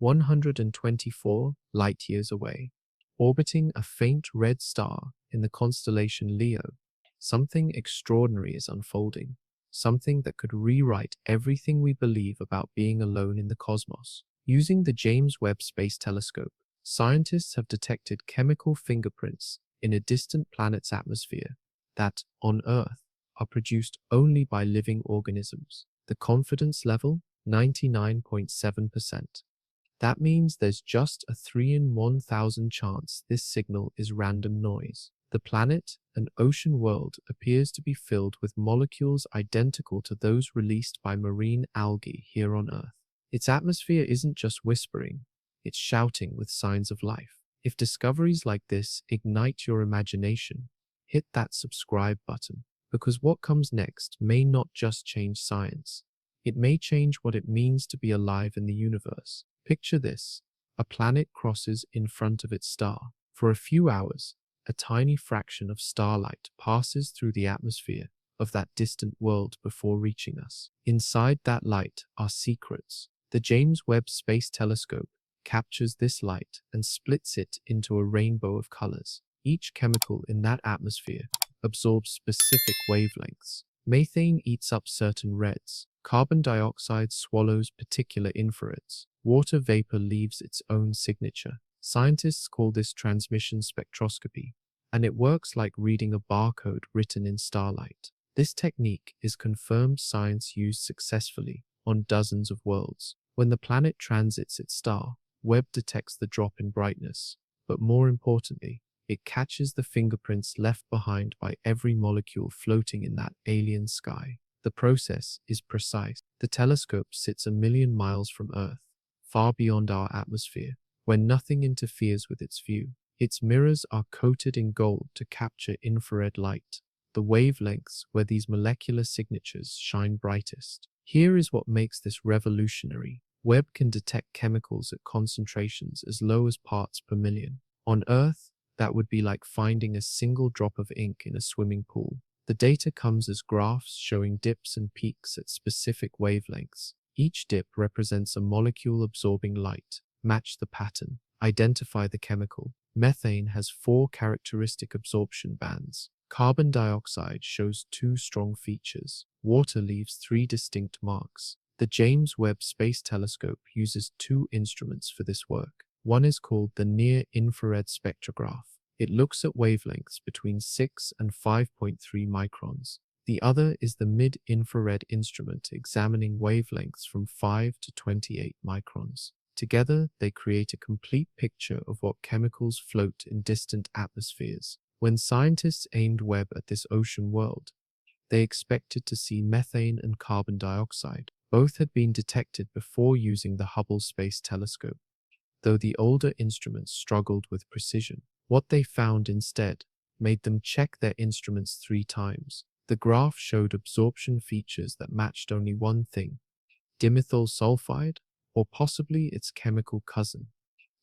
124 light-years away. Orbiting a faint red star in the constellation Leo, something extraordinary is unfolding, something that could rewrite everything we believe about being alone in the cosmos. Using the James Webb Space Telescope, scientists have detected chemical fingerprints in a distant planet's atmosphere that, on Earth, are produced only by living organisms. The confidence level, 99.7%. That means there's just a 3 in 1,000 chance this signal is random noise. The planet, an ocean world, appears to be filled with molecules identical to those released by marine algae here on Earth. Its atmosphere isn't just whispering, it's shouting with signs of life. If discoveries like this ignite your imagination, hit that subscribe button, because what comes next may not just change science. It may change what it means to be alive in the universe. Picture this: a planet crosses in front of its star. For a few hours, a tiny fraction of starlight passes through the atmosphere of that distant world before reaching us. Inside that light are secrets. The James Webb Space Telescope captures this light and splits it into a rainbow of colors. Each chemical in that atmosphere absorbs specific wavelengths. Methane eats up certain reds. Carbon dioxide swallows particular infrareds. Water vapor leaves its own signature. Scientists call this transmission spectroscopy, and it works like reading a barcode written in starlight. This technique is confirmed science used successfully on dozens of worlds. When the planet transits its star, Webb detects the drop in brightness, but more importantly, it catches the fingerprints left behind by every molecule floating in that alien sky. The process is precise. The telescope sits 1,000,000 miles from Earth, far beyond our atmosphere, where nothing interferes with its view. Its mirrors are coated in gold to capture infrared light, the wavelengths where these molecular signatures shine brightest. Here is what makes this revolutionary. Webb can detect chemicals at concentrations as low as parts per million. On Earth, that would be like finding a single drop of ink in a swimming pool. The data comes as graphs showing dips and peaks at specific wavelengths. Each dip represents a molecule absorbing light. Match the pattern. Identify the chemical. Methane has 4 characteristic absorption bands. Carbon dioxide shows 2 strong features. Water leaves 3 distinct marks. The James Webb Space Telescope uses 2 instruments for this work. One is called the near-infrared spectrograph. It looks at wavelengths between 6 and 5.3 microns. The other is the mid-infrared instrument, examining wavelengths from 5 to 28 microns. Together, they create a complete picture of what chemicals float in distant atmospheres. When scientists aimed Webb at this ocean world, they expected to see methane and carbon dioxide. Both had been detected before using the Hubble Space Telescope, though the older instruments struggled with precision. What they found instead made them check their instruments 3 times. The graph showed absorption features that matched only one thing: dimethyl sulfide, or possibly its chemical cousin,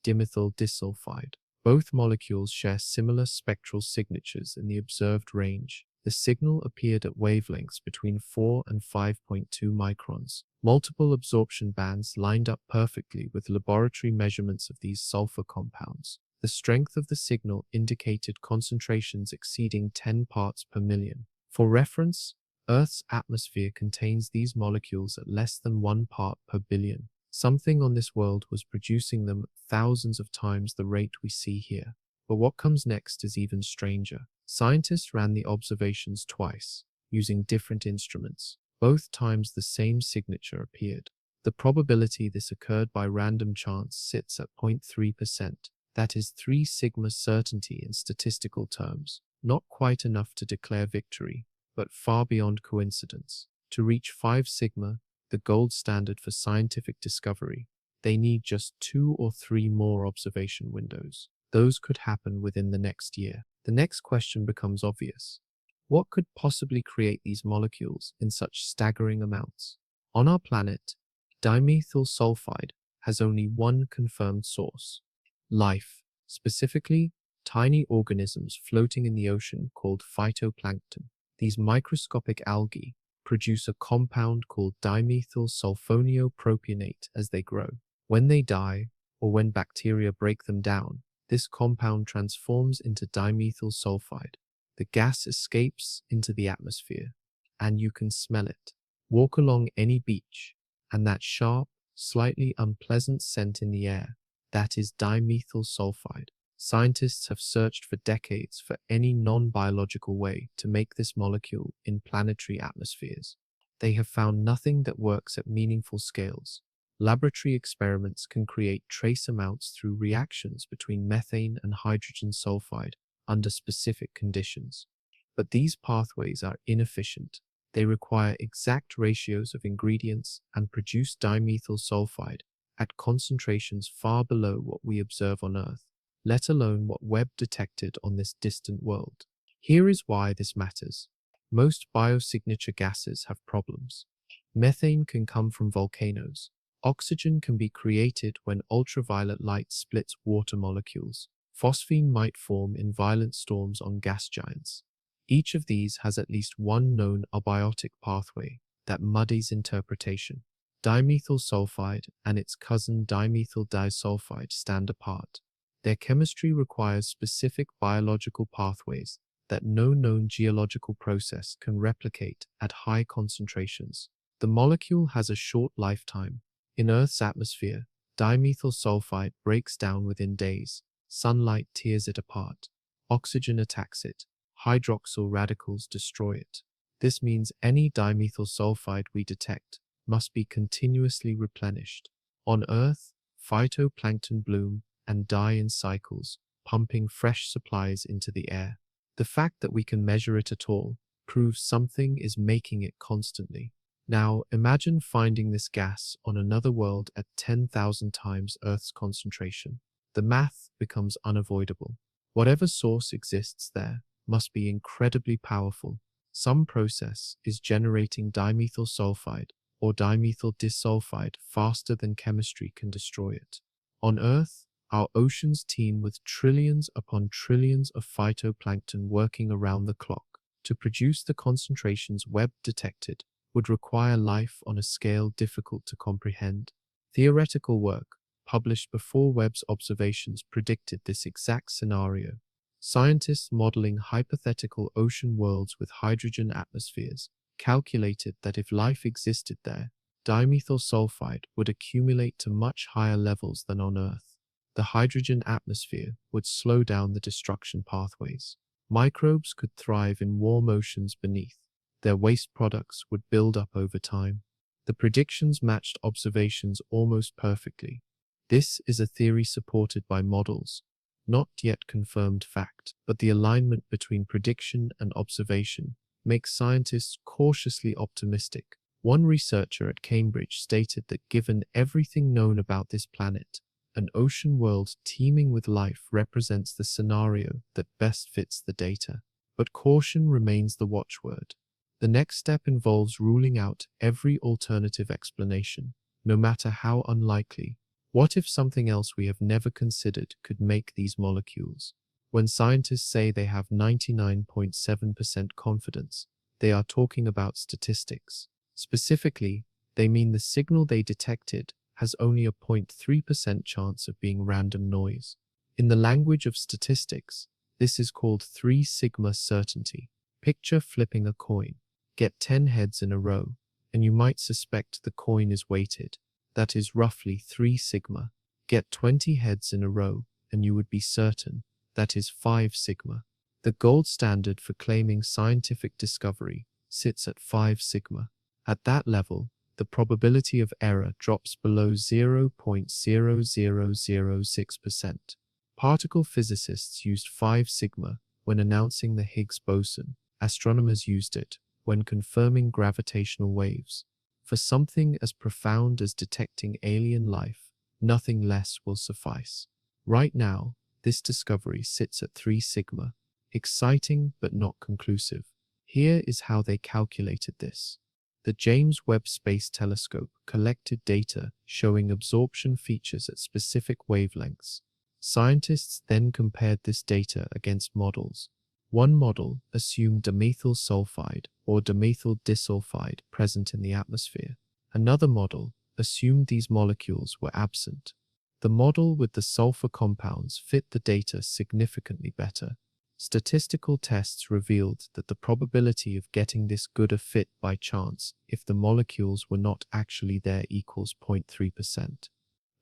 dimethyl disulfide. Both molecules share similar spectral signatures in the observed range. The signal appeared at wavelengths between 4 and 5.2 microns. Multiple absorption bands lined up perfectly with laboratory measurements of these sulfur compounds. The strength of the signal indicated concentrations exceeding 10 parts per million. For reference, Earth's atmosphere contains these molecules at less than 1 part per billion. Something on this world was producing them thousands of times the rate we see here. But what comes next is even stranger. Scientists ran the observations twice, using different instruments. Both times the same signature appeared. The probability this occurred by random chance sits at 0.3%. That is 3 sigma certainty in statistical terms. Not quite enough to declare victory, but far beyond coincidence. To reach 5 sigma, the gold standard for scientific discovery, they need just 2 or 3 more observation windows. Those could happen within the next year. The next question becomes obvious. What could possibly create these molecules in such staggering amounts? On our planet, dimethyl sulfide has only one confirmed source: life, specifically tiny organisms floating in the ocean called phytoplankton. These microscopic algae produce a compound called dimethyl sulfoniopropanate as they grow. When they die, or when bacteria break them down, this compound transforms into dimethyl sulfide. The gas escapes into the atmosphere, and you can smell it. Walk along any beach, and that sharp, slightly unpleasant scent in the air, that is dimethyl sulfide. Scientists have searched for decades for any non-biological way to make this molecule in planetary atmospheres. They have found nothing that works at meaningful scales. Laboratory experiments can create trace amounts through reactions between methane and hydrogen sulfide under specific conditions. But these pathways are inefficient. They require exact ratios of ingredients and produce dimethyl sulfide at concentrations far below what we observe on Earth, let alone what Webb detected on this distant world. Here is why this matters. Most biosignature gases have problems. Methane can come from volcanoes. Oxygen can be created when ultraviolet light splits water molecules. Phosphine might form in violent storms on gas giants. Each of these has at least one known abiotic pathway that muddies interpretation. Dimethyl sulfide and its cousin dimethyl disulfide stand apart. Their chemistry requires specific biological pathways that no known geological process can replicate at high concentrations. The molecule has a short lifetime. In Earth's atmosphere, dimethyl sulfide breaks down within days. Sunlight tears it apart. Oxygen attacks it. Hydroxyl radicals destroy it. This means any dimethyl sulfide we detect must be continuously replenished. On Earth, phytoplankton bloom and die in cycles, pumping fresh supplies into the air. The fact that we can measure it at all proves something is making it constantly. Now, imagine finding this gas on another world at 10,000 times Earth's concentration. The math becomes unavoidable. Whatever source exists there must be incredibly powerful. Some process is generating dimethyl sulfide or dimethyl disulfide faster than chemistry can destroy it. On Earth, our oceans teem with trillions upon trillions of phytoplankton working around the clock. To produce the concentrations Webb detected would require life on a scale difficult to comprehend. Theoretical work published before Webb's observations predicted this exact scenario. Scientists modeling hypothetical ocean worlds with hydrogen atmospheres calculated that if life existed there, dimethyl sulfide would accumulate to much higher levels than on Earth. The hydrogen atmosphere would slow down the destruction pathways. Microbes could thrive in warm oceans beneath. Their waste products would build up over time. The predictions matched observations almost perfectly. This is a theory supported by models, not yet confirmed fact, but the alignment between prediction and observation makes scientists cautiously optimistic. One researcher at Cambridge stated that given everything known about this planet, an ocean world teeming with life represents the scenario that best fits the data. But caution remains the watchword. The next step involves ruling out every alternative explanation, no matter how unlikely. What if something else we have never considered could make these molecules? When scientists say they have 99.7% confidence, they are talking about statistics. Specifically, they mean the signal they detected has only a 0.3% chance of being random noise. In the language of statistics, this is called 3 sigma certainty. Picture flipping a coin. Get 10 heads in a row, and you might suspect the coin is weighted. That is roughly 3 sigma. Get 20 heads in a row, and you would be certain. That is 5 sigma. The gold standard for claiming scientific discovery sits at 5 sigma. At that level, the probability of error drops below 0.0006%. Particle physicists used 5 sigma when announcing the Higgs boson. Astronomers used it when confirming gravitational waves. For something as profound as detecting alien life, nothing less will suffice. Right now, this discovery sits at 3 sigma. Exciting but not conclusive. Here is how they calculated this. The James Webb Space Telescope collected data showing absorption features at specific wavelengths. Scientists then compared this data against models. One model assumed dimethyl sulfide or dimethyl disulfide present in the atmosphere. Another model assumed these molecules were absent. The model with the sulfur compounds fit the data significantly better. Statistical tests revealed that the probability of getting this good a fit by chance if the molecules were not actually there equals 0.3%.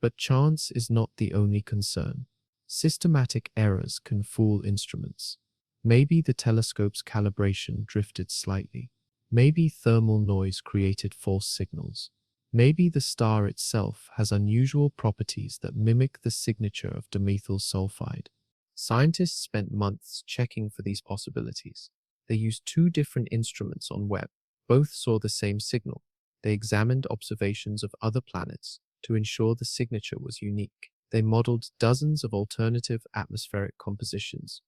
But chance is not the only concern. Systematic errors can fool instruments. Maybe the telescope's calibration drifted slightly. Maybe thermal noise created false signals. Maybe the star itself has unusual properties that mimic the signature of dimethyl sulfide. Scientists spent months checking for these possibilities. They used two different instruments on Webb. Both saw the same signal. They examined observations of other planets to ensure the signature was unique. They modeled dozens of alternative atmospheric compositions.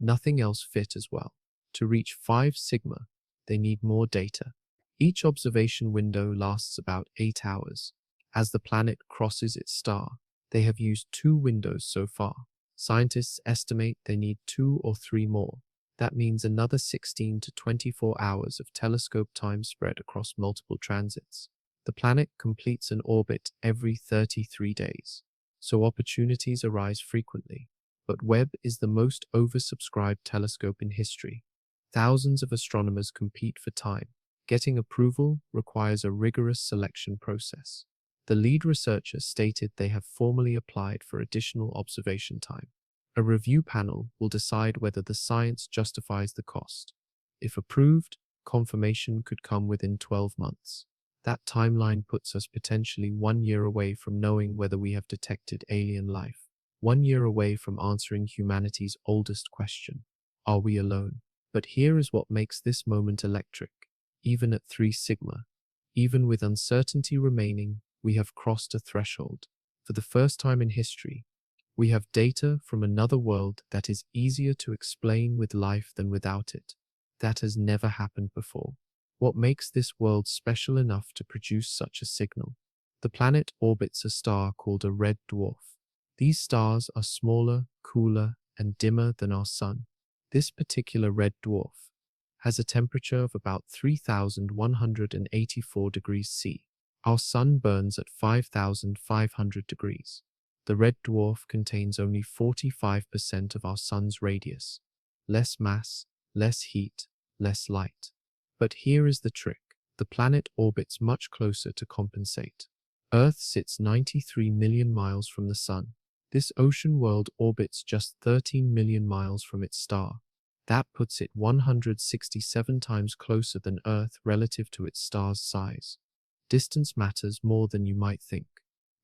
Nothing else fit as well. To reach 5 sigma, they need more data. Each observation window lasts about 8 hours. As the planet crosses its star, they have used 2 windows so far. Scientists estimate they need 2 or 3 more. That means another 16 to 24 hours of telescope time spread across multiple transits. The planet completes an orbit every 33 days, so opportunities arise frequently. But Webb is the most oversubscribed telescope in history. Thousands of astronomers compete for time. Getting approval requires a rigorous selection process. The lead researcher stated they have formally applied for additional observation time. A review panel will decide whether the science justifies the cost. If approved, confirmation could come within 12 months. That timeline puts us potentially 1 year away from knowing whether we have detected alien life. 1 year away from answering humanity's oldest question: are we alone? But here is what makes this moment electric. Even at 3 sigma, even with uncertainty remaining, we have crossed a threshold. For the first time in history, we have data from another world that is easier to explain with life than without it. That has never happened before. What makes this world special enough to produce such a signal? The planet orbits a star called a red dwarf. These stars are smaller, cooler, and dimmer than our Sun. This particular red dwarf has a temperature of about 3,184 degrees C. Our Sun burns at 5,500 degrees. The red dwarf contains only 45% of our Sun's radius. Less mass, less heat, less light. But here is the trick. The planet orbits much closer to compensate. Earth sits 93 million miles from the Sun. This ocean world orbits just 13 million miles from its star. That puts it 167 times closer than Earth relative to its star's size. Distance matters more than you might think.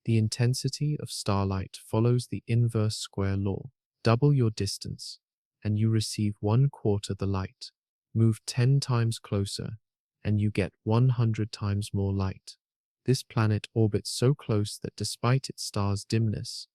The intensity of starlight follows the inverse square law. Double your distance, and you receive 1/4 the light. Move 10 times closer, and you get 100 times more light. This planet orbits so close that despite its star's dimness,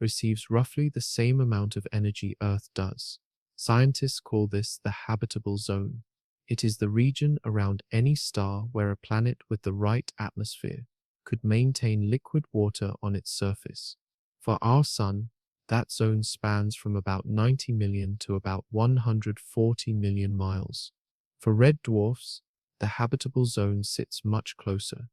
receives roughly the same amount of energy Earth does. Scientists call this the habitable zone. It is the region around any star where a planet with the right atmosphere could maintain liquid water on its surface. For our Sun, that zone spans from about 90 million to about 140 million miles. For red dwarfs, the habitable zone sits much closer,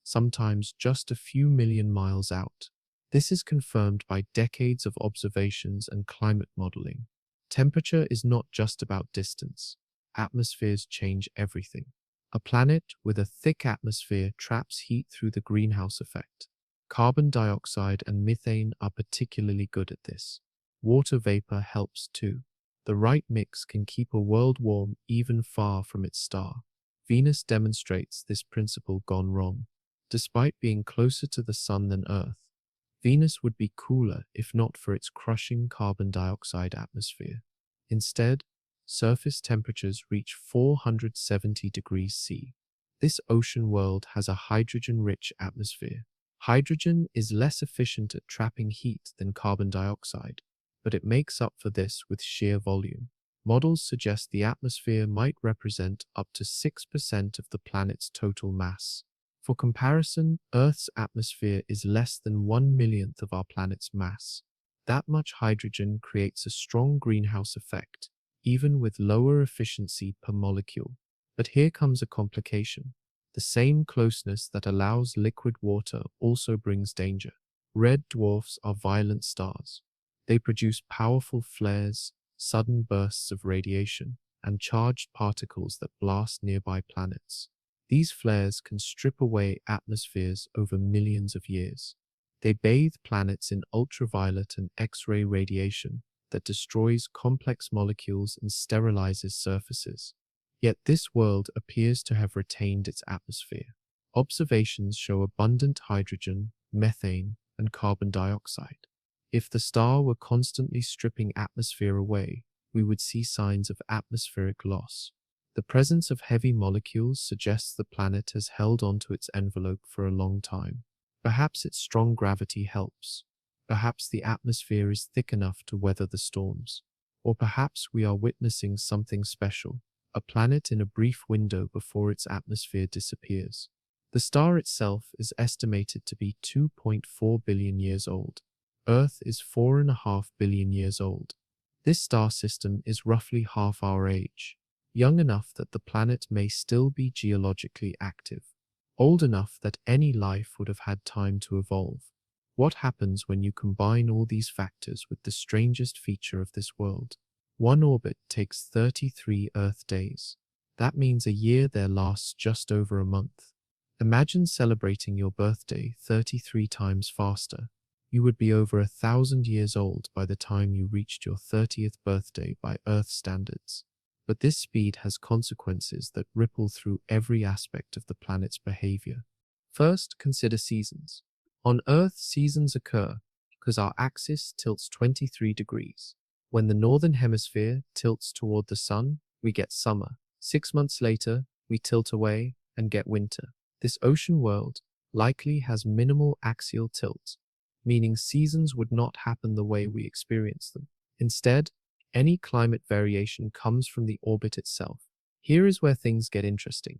sometimes just a few million miles out. This is confirmed by decades of observations and climate modeling. Temperature is not just about distance. Atmospheres change everything. A planet with a thick atmosphere traps heat through the greenhouse effect. Carbon dioxide and methane are particularly good at this. Water vapor helps too. The right mix can keep a world warm even far from its star. Venus demonstrates this principle gone wrong. Despite being closer to the Sun than Earth, Venus would be cooler if not for its crushing carbon dioxide atmosphere. Instead, surface temperatures reach 470 degrees C. This ocean world has a hydrogen-rich atmosphere. Hydrogen is less efficient at trapping heat than carbon dioxide, but it makes up for this with sheer volume. Models suggest the atmosphere might represent up to 6% of the planet's total mass. For comparison, Earth's atmosphere is less than 1/1,000,000th of our planet's mass. That much hydrogen creates a strong greenhouse effect, even with lower efficiency per molecule. But here comes a complication. The same closeness that allows liquid water also brings danger. Red dwarfs are violent stars. They produce powerful flares, sudden bursts of radiation, and charged particles that blast nearby planets. These flares can strip away atmospheres over millions of years. They bathe planets in ultraviolet and X-ray radiation that destroys complex molecules and sterilizes surfaces. Yet this world appears to have retained its atmosphere. Observations show abundant hydrogen, methane, and carbon dioxide. If the star were constantly stripping atmosphere away, we would see signs of atmospheric loss. The presence of heavy molecules suggests the planet has held onto its envelope for a long time. Perhaps its strong gravity helps. Perhaps the atmosphere is thick enough to weather the storms. Or perhaps we are witnessing something special, a planet in a brief window before its atmosphere disappears. The star itself is estimated to be 2.4 billion years old. Earth is 4.5 billion years old. This star system is roughly half our age, young enough that the planet may still be geologically active, old enough that any life would have had time to evolve. What happens when you combine all these factors with the strangest feature of this world? One orbit takes 33 Earth days. That means a year there lasts just over a month. Imagine celebrating your birthday 33 times faster. You would be over 1,000 years old by the time you reached your 30th birthday by Earth standards. But this speed has consequences that ripple through every aspect of the planet's behavior. First, consider seasons. On Earth, seasons occur because our axis tilts 23 degrees. When the northern hemisphere tilts toward the sun, we get summer. 6 months later, we tilt away and get winter. This ocean world likely has minimal axial tilt, meaning seasons would not happen the way we experience them. Instead, any climate variation comes from the orbit itself. Here is where things get interesting.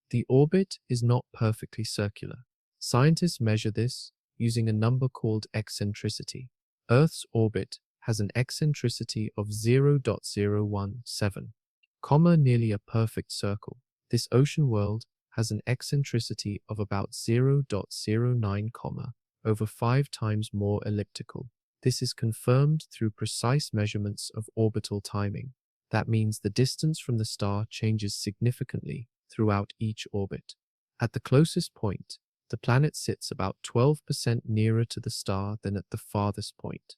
The orbit is not perfectly circular. Scientists measure this using a number called eccentricity. Earth's orbit has an eccentricity of 0.017, nearly a perfect circle. This ocean world has an eccentricity of about 0.09, over 5 times more elliptical. This is confirmed through precise measurements of orbital timing. That means the distance from the star changes significantly throughout each orbit. At the closest point, the planet sits about 12% nearer to the star than at the farthest point.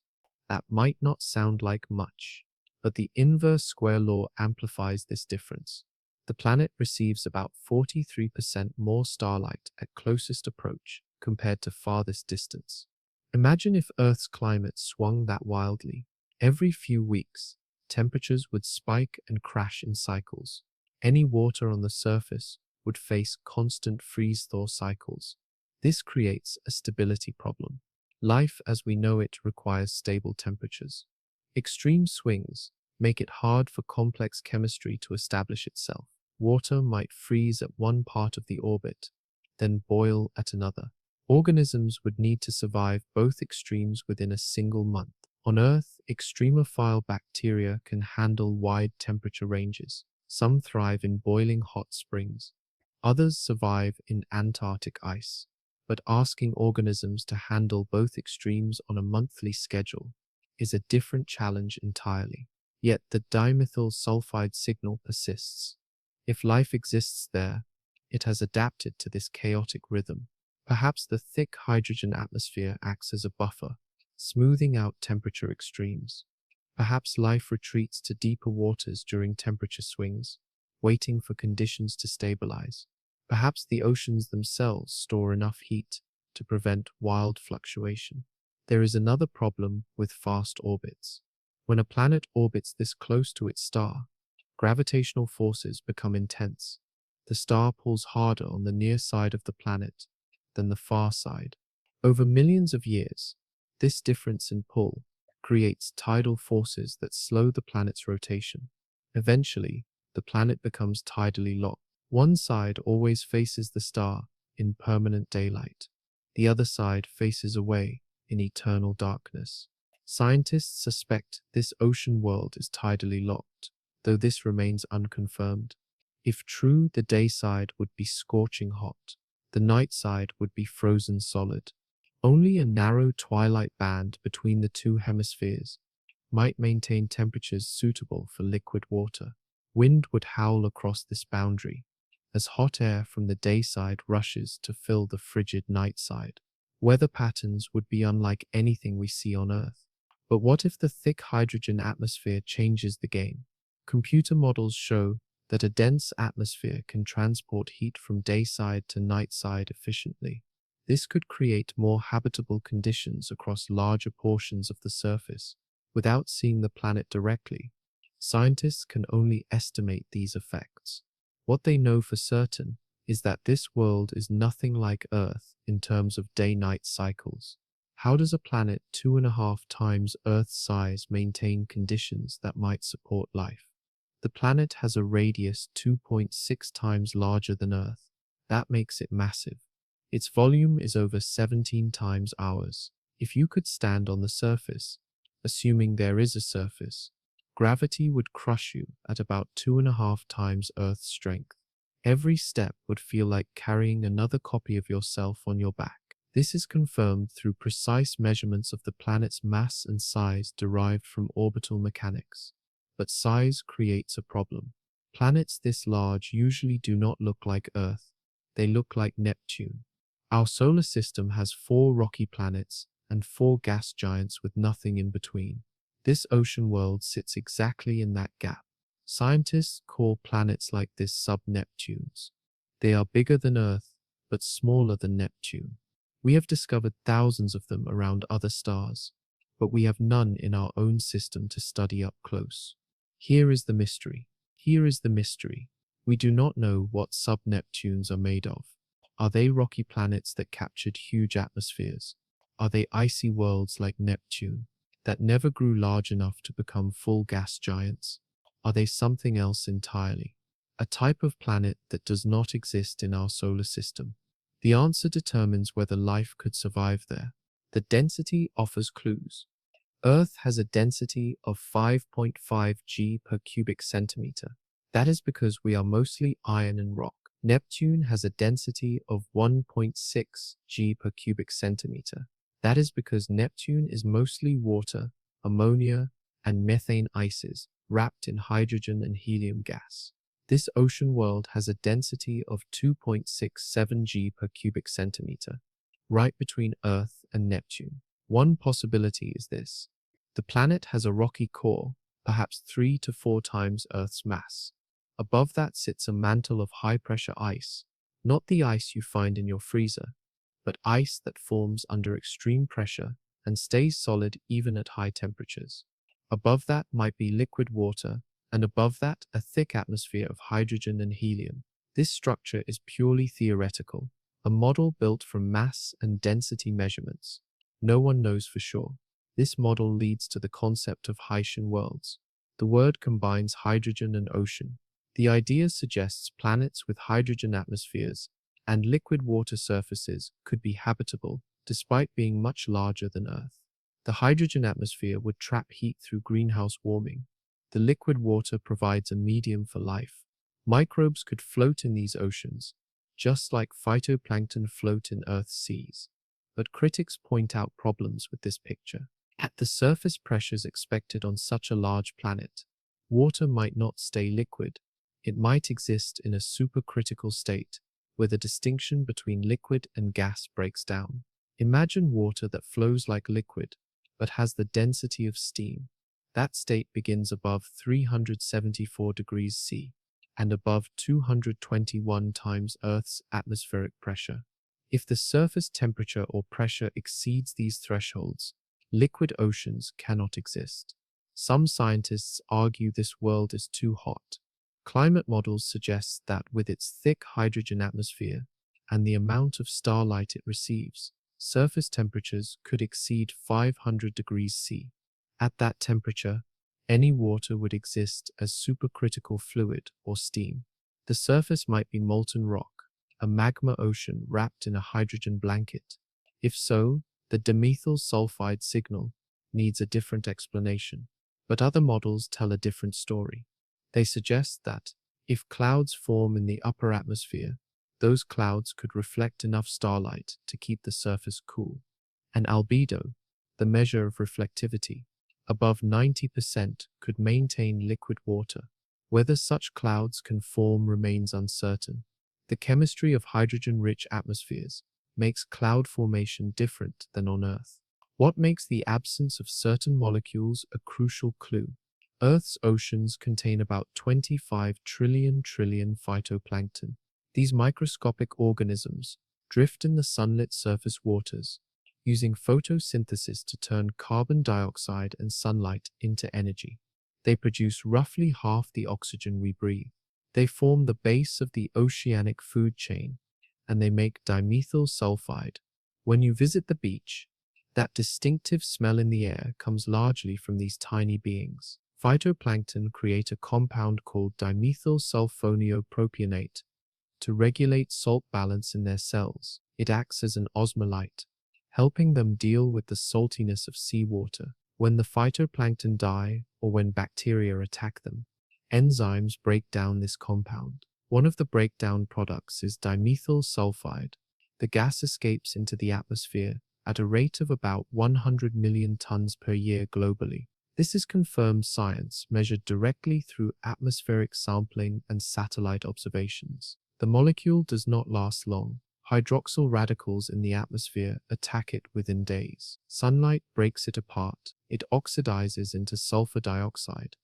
That might not sound like much, but the inverse square law amplifies this difference. The planet receives about 43% more starlight at closest approach compared to farthest distance. Imagine if Earth's climate swung that wildly. Every few weeks, temperatures would spike and crash in cycles. Any water on the surface would face constant freeze-thaw cycles. This creates a stability problem. Life as we know it requires stable temperatures. Extreme swings make it hard for complex chemistry to establish itself. Water might freeze at one part of the orbit, then boil at another. Organisms would need to survive both extremes within a single month. On Earth, extremophile bacteria can handle wide temperature ranges. Some thrive in boiling hot springs. Others survive in Antarctic ice. But asking organisms to handle both extremes on a monthly schedule is a different challenge entirely. Yet the dimethyl sulfide signal persists. If life exists there, it has adapted to this chaotic rhythm. Perhaps the thick hydrogen atmosphere acts as a buffer, smoothing out temperature extremes. Perhaps life retreats to deeper waters during temperature swings, waiting for conditions to stabilize. Perhaps the oceans themselves store enough heat to prevent wild fluctuation. There is another problem with fast orbits. When a planet orbits this close to its star, gravitational forces become intense. The star pulls harder on the near side of the planet than the far side. Over millions of years, this difference in pull creates tidal forces that slow the planet's rotation. Eventually, the planet becomes tidally locked. One side always faces the star in permanent daylight. The other side faces away in eternal darkness. Scientists suspect this ocean world is tidally locked, though this remains unconfirmed. If true, the day side would be scorching hot. The night side would be frozen solid. Only a narrow twilight band between the two hemispheres might maintain temperatures suitable for liquid water. Wind would howl across this boundary as hot air from the day side rushes to fill the frigid night side. Weather patterns would be unlike anything we see on Earth. But what if the thick hydrogen atmosphere changes the game? Computer models show that a dense atmosphere can transport heat from day side to night side efficiently. This could create more habitable conditions across larger portions of the surface. Without seeing the planet directly, scientists can only estimate these effects. What they know for certain is that this world is nothing like Earth in terms of day-night cycles. How does a planet 2.5 times Earth's size maintain conditions that might support life? The planet has a radius 2.6 times larger than Earth. That makes it massive. Its volume is over 17 times ours. If you could stand on the surface, assuming there is a surface, gravity would crush you at about 2.5 times Earth's strength. Every step would feel like carrying another copy of yourself on your back. This is confirmed through precise measurements of the planet's mass and size derived from orbital mechanics. But size creates a problem. Planets this large usually do not look like Earth. They look like Neptune. Our solar system has 4 rocky planets and 4 gas giants with nothing in between. This ocean world sits exactly in that gap. Scientists call planets like this sub-Neptunes. They are bigger than Earth, but smaller than Neptune. We have discovered thousands of them around other stars, but we have none in our own system to study up close. Here is the mystery. Here is the mystery. We do not know what sub-Neptunes are made of. Are they rocky planets that captured huge atmospheres? Are they icy worlds like Neptune that never grew large enough to become full gas giants? Are they something else entirely? A type of planet that does not exist in our solar system? The answer determines whether life could survive there. The density offers clues. Earth has a density of 5.5 g per cubic centimeter. That is because we are mostly iron and rock. Neptune has a density of 1.6 g per cubic centimeter. That is because Neptune is mostly water, ammonia, and methane ices wrapped in hydrogen and helium gas. This ocean world has a density of 2.67 g per cubic centimeter, right between Earth and Neptune. One possibility is this. The planet has a rocky core, perhaps 3 to 4 times Earth's mass. Above that sits a mantle of high-pressure ice, not the ice you find in your freezer, but ice that forms under extreme pressure and stays solid even at high temperatures. Above that might be liquid water, and above that a thick atmosphere of hydrogen and helium. This structure is purely theoretical, a model built from mass and density measurements. No one knows for sure. This model leads to the concept of Haitian worlds. The word combines hydrogen and ocean. The idea suggests planets with hydrogen atmospheres and liquid water surfaces could be habitable despite being much larger than Earth. The hydrogen atmosphere would trap heat through greenhouse warming. The liquid water provides a medium for life. Microbes could float in these oceans, just like phytoplankton float in Earth's seas. But critics point out problems with this picture. At the surface pressures expected on such a large planet, water might not stay liquid. It might exist in a supercritical state, where the distinction between liquid and gas breaks down. Imagine water that flows like liquid, but has the density of steam. That state begins above 374 degrees C and above 221 times Earth's atmospheric pressure. If the surface temperature or pressure exceeds these thresholds, liquid oceans cannot exist. Some scientists argue this world is too hot. Climate models suggest that with its thick hydrogen atmosphere and the amount of starlight it receives, surface temperatures could exceed 500 degrees C. At that temperature, any water would exist as supercritical fluid or steam. The surface might be molten rock, a magma ocean wrapped in a hydrogen blanket. If so, the dimethyl sulfide signal needs a different explanation. But other models tell a different story. They suggest that, If clouds form in the upper atmosphere, those clouds could reflect enough starlight to keep the surface cool. And albedo, the measure of reflectivity, above 90% could maintain liquid water. Whether such clouds can form remains uncertain. The chemistry of hydrogen-rich atmospheres makes cloud formation different than on Earth. What makes the absence of certain molecules a crucial clue? Earth's oceans contain about 25 trillion phytoplankton. These microscopic organisms drift in the sunlit surface waters, using photosynthesis to turn carbon dioxide and sunlight into energy. They produce roughly half the oxygen we breathe. They form the base of the oceanic food chain, and they make dimethyl sulfide. When you visit the beach, that distinctive smell in the air comes largely from these tiny beings. Phytoplankton create a compound called dimethyl sulfonneopropionate to regulate salt balance in their cells. It acts as an osmolyte, helping them deal with the saltiness of seawater. When the phytoplankton die or when bacteria attack them, enzymes break down this compound. One of the breakdown products is dimethyl sulfide. The gas escapes into the atmosphere at a rate of about 100 million tons per year globally. This is confirmed science measured directly through atmospheric sampling and satellite observations. The molecule does not last long. Hydroxyl radicals in the atmosphere attack it within days. Sunlight breaks it apart. It oxidizes into sulfur dioxide,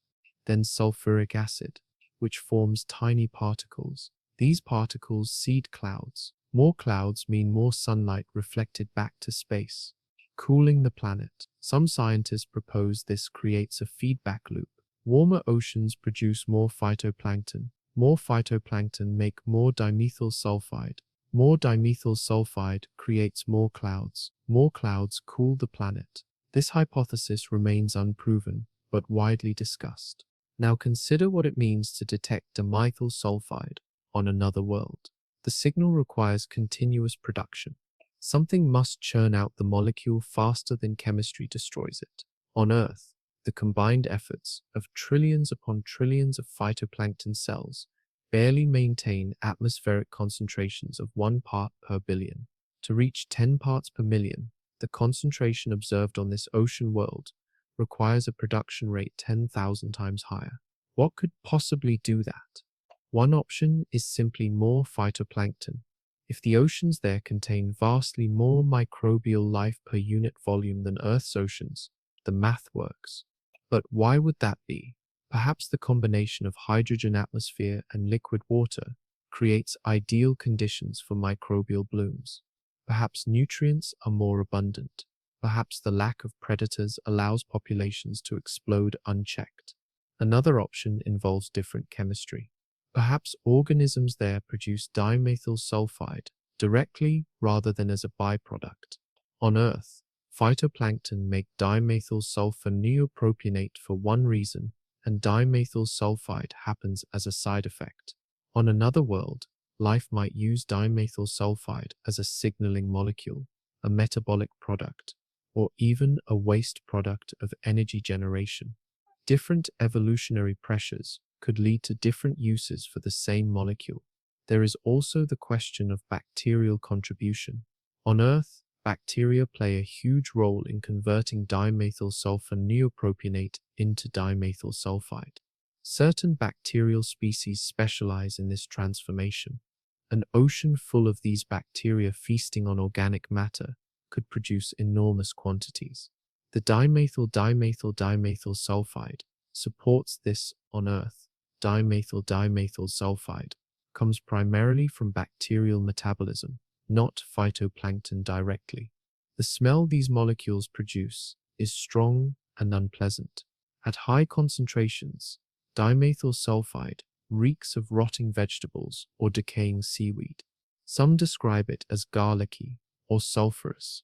then sulfuric acid, which forms tiny particles. These particles seed clouds. More clouds mean more sunlight reflected back to space, cooling the planet. Some scientists propose this creates a feedback loop. Warmer oceans produce more phytoplankton. More phytoplankton make more dimethyl sulfide. More dimethyl sulfide creates more clouds. More clouds cool the planet. This hypothesis remains unproven, but widely discussed. Now consider what it means to detect dimethyl sulfide on another world. The signal requires continuous production. Something must churn out the molecule faster than chemistry destroys it. On Earth, the combined efforts of trillions upon trillions of phytoplankton cells barely maintain atmospheric concentrations of 1 part per billion. To reach 10 parts per million, the concentration observed on this ocean world requires a production rate 10,000 times higher. What could possibly do that? One option is simply more phytoplankton. If the oceans there contain vastly more microbial life per unit volume than Earth's oceans, the math works. But why would that be? Perhaps the combination of hydrogen atmosphere and liquid water creates ideal conditions for microbial blooms. Perhaps nutrients are more abundant. Perhaps the lack of predators allows populations to explode unchecked. Another option involves different chemistry. Perhaps organisms there produce dimethyl sulfide directly rather than as a byproduct. On Earth, phytoplankton make dimethyl sulfonneopropionate for one reason, and dimethyl sulfide happens as a side effect. On another world, life might use dimethyl sulfide as a signaling molecule, a metabolic product, or even a waste product of energy generation. Different evolutionary pressures could lead to different uses for the same molecule. There is also the question of bacterial contribution. On Earth, bacteria play a huge role in converting dimethyl sulfonneopropionate into dimethyl sulfide. Certain bacterial species specialize in this transformation. An ocean full of these bacteria feasting on organic matter could produce enormous quantities. The dimethyl sulfide supports this on Earth. Dimethyl sulfide comes primarily from bacterial metabolism, not phytoplankton directly. The smell these molecules produce is strong and unpleasant. At high concentrations, dimethyl sulfide reeks of rotting vegetables or decaying seaweed. Some describe it as garlicky or sulfurous.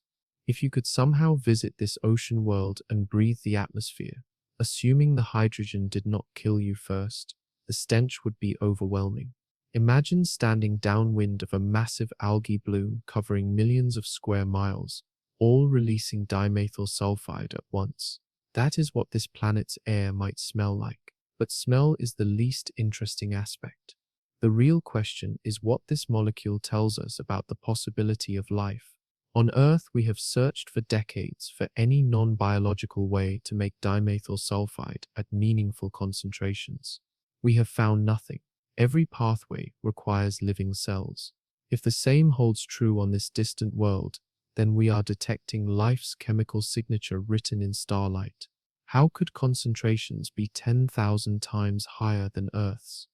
If you could somehow visit this ocean world and breathe the atmosphere, assuming the hydrogen did not kill you first, the stench would be overwhelming. Imagine standing downwind of a massive algae bloom covering millions of square miles, all releasing dimethyl sulfide at once. That is what this planet's air might smell like. But smell is the least interesting aspect. The real question is what this molecule tells us about the possibility of life. On Earth, we have searched for decades for any non-biological way to make dimethyl sulfide at meaningful concentrations. We have found nothing. Every pathway requires living cells. If the same holds true on this distant world, then we are detecting life's chemical signature written in starlight. How could concentrations be 10,000 times higher than Earth's?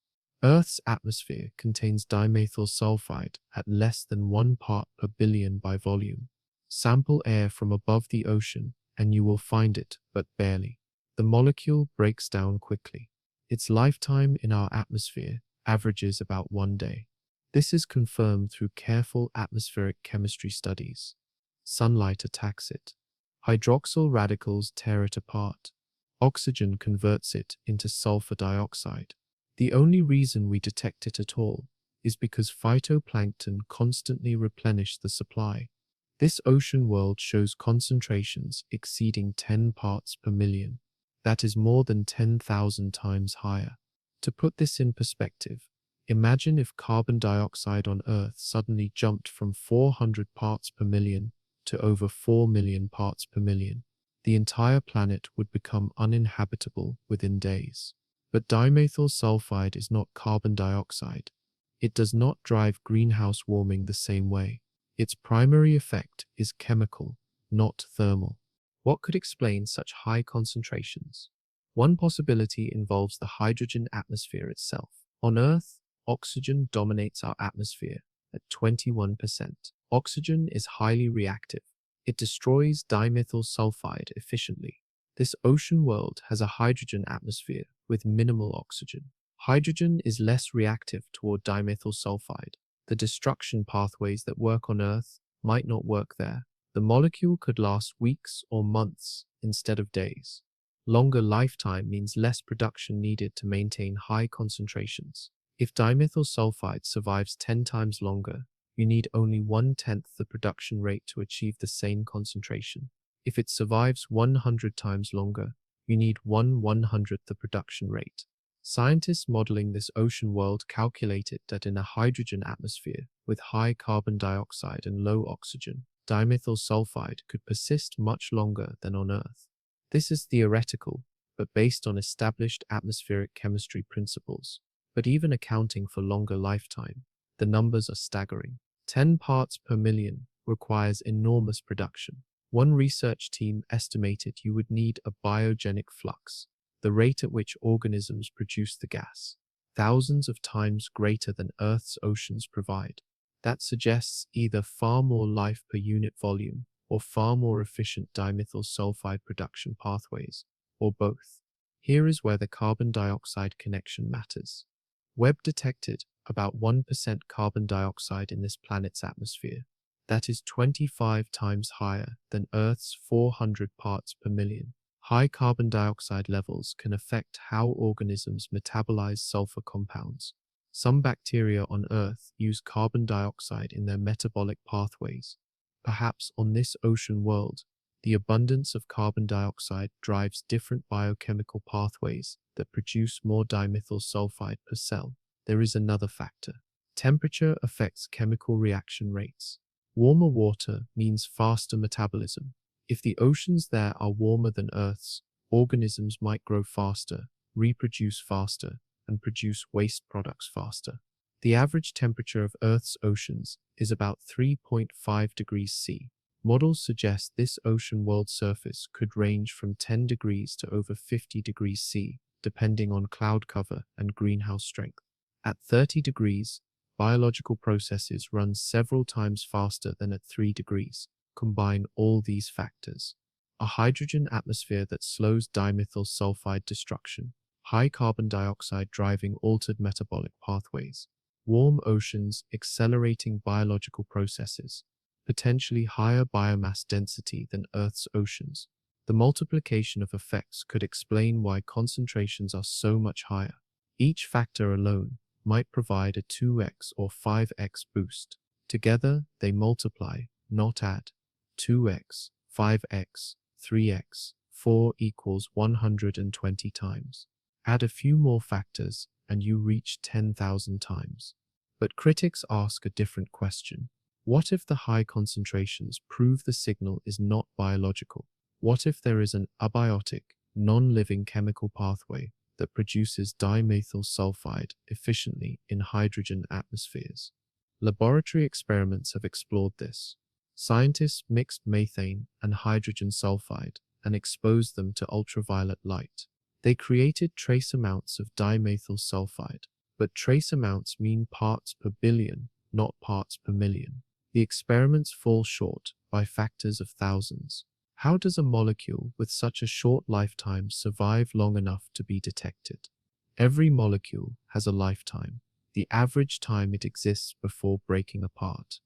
Earth's atmosphere contains dimethyl sulfide at less than 1 part per billion by volume. Sample air from above the ocean and you will find it, but barely. The molecule breaks down quickly. Its lifetime in our atmosphere averages about 1 day. This is confirmed through careful atmospheric chemistry studies. Sunlight attacks it. Hydroxyl radicals tear it apart. Oxygen converts it into sulfur dioxide. The only reason we detect it at all is because phytoplankton constantly replenish the supply. This ocean world shows concentrations exceeding 10 parts per million. That is more than 10,000 times higher. To put this in perspective, imagine if carbon dioxide on Earth suddenly jumped from 400 parts per million to over 4 million parts per million. The entire planet would become uninhabitable within days. But dimethyl sulfide is not carbon dioxide. It does not drive greenhouse warming the same way. Its primary effect is chemical, not thermal. What could explain such high concentrations? One possibility involves the hydrogen atmosphere itself. On Earth, oxygen dominates our atmosphere at 21%. Oxygen is highly reactive. It destroys dimethyl sulfide efficiently. This ocean world has a hydrogen atmosphere with minimal oxygen. Hydrogen is less reactive toward dimethyl sulfide. The destruction pathways that work on Earth might not work there. The molecule could last weeks or months instead of days. Longer lifetime means less production needed to maintain high concentrations. If dimethyl sulfide survives 10 times longer, you need only 1/10 the production rate to achieve the same concentration. If it survives 100 times longer, you need 1/100th the production rate. Scientists modeling this ocean world calculated that in a hydrogen atmosphere with high carbon dioxide and low oxygen, dimethyl sulfide could persist much longer than on Earth. This is theoretical, but based on established atmospheric chemistry principles. But even accounting for longer lifetime, the numbers are staggering. 10 parts per million requires enormous production. One research team estimated you would need a biogenic flux, the rate at which organisms produce the gas, thousands of times greater than Earth's oceans provide. That suggests either far more life per unit volume or far more efficient dimethyl sulfide production pathways, or both. Here is where the carbon dioxide connection matters. Webb detected about 1% carbon dioxide in this planet's atmosphere. That is 25 times higher than Earth's 400 parts per million. High carbon dioxide levels can affect how organisms metabolize sulfur compounds. Some bacteria on Earth use carbon dioxide in their metabolic pathways. Perhaps on this ocean world, the abundance of carbon dioxide drives different biochemical pathways that produce more dimethyl sulfide per cell. There is another factor. Temperature affects chemical reaction rates. Warmer water means faster metabolism. If the oceans there are warmer than Earth's, organisms might grow faster, reproduce faster, and produce waste products faster. The average temperature of Earth's oceans is about 3.5 degrees C. Models suggest this ocean world surface could range from 10 degrees to over 50 degrees C, depending on cloud cover and greenhouse strength. At 30 degrees, biological processes run several times faster than at 3 degrees. Combine all these factors. A hydrogen atmosphere that slows dimethyl sulfide destruction, high carbon dioxide driving altered metabolic pathways, warm oceans accelerating biological processes, potentially higher biomass density than Earth's oceans. The multiplication of effects could explain why concentrations are so much higher. Each factor alone might provide a 2x or 5x boost. Together, they multiply, not add. 2x, 5x, 3x, 4 equals 120 times. Add a few more factors and you reach 10,000 times. But critics ask a different question. What if the high concentrations prove the signal is not biological? What if there is an abiotic, non-living chemical pathway that produces dimethyl sulfide efficiently in hydrogen atmospheres? Laboratory experiments have explored this. Scientists mixed methane and hydrogen sulfide and exposed them to ultraviolet light. They created trace amounts of dimethyl sulfide, but trace amounts mean parts per billion, not parts per million. The experiments fall short by factors of thousands. How does a molecule with such a short lifetime survive long enough to be detected? Every molecule has a lifetime, the average time it exists before breaking apart.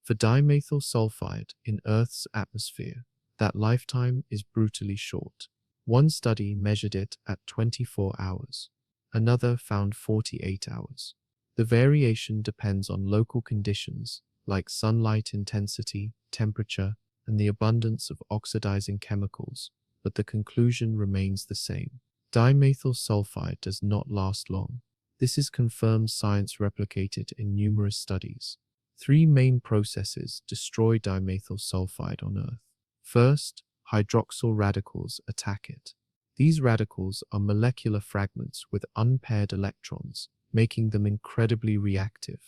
For dimethyl sulfide in Earth's atmosphere, that lifetime is brutally short. One study measured it at 24 hours. Another found 48 hours. The variation depends on local conditions like sunlight intensity, temperature, and the abundance of oxidizing chemicals, but the conclusion remains the same. Dimethyl sulfide does not last long. This is confirmed science replicated in numerous studies. 3 main processes destroy dimethyl sulfide on Earth. First, hydroxyl radicals attack it. These radicals are molecular fragments with unpaired electrons, making them incredibly reactive.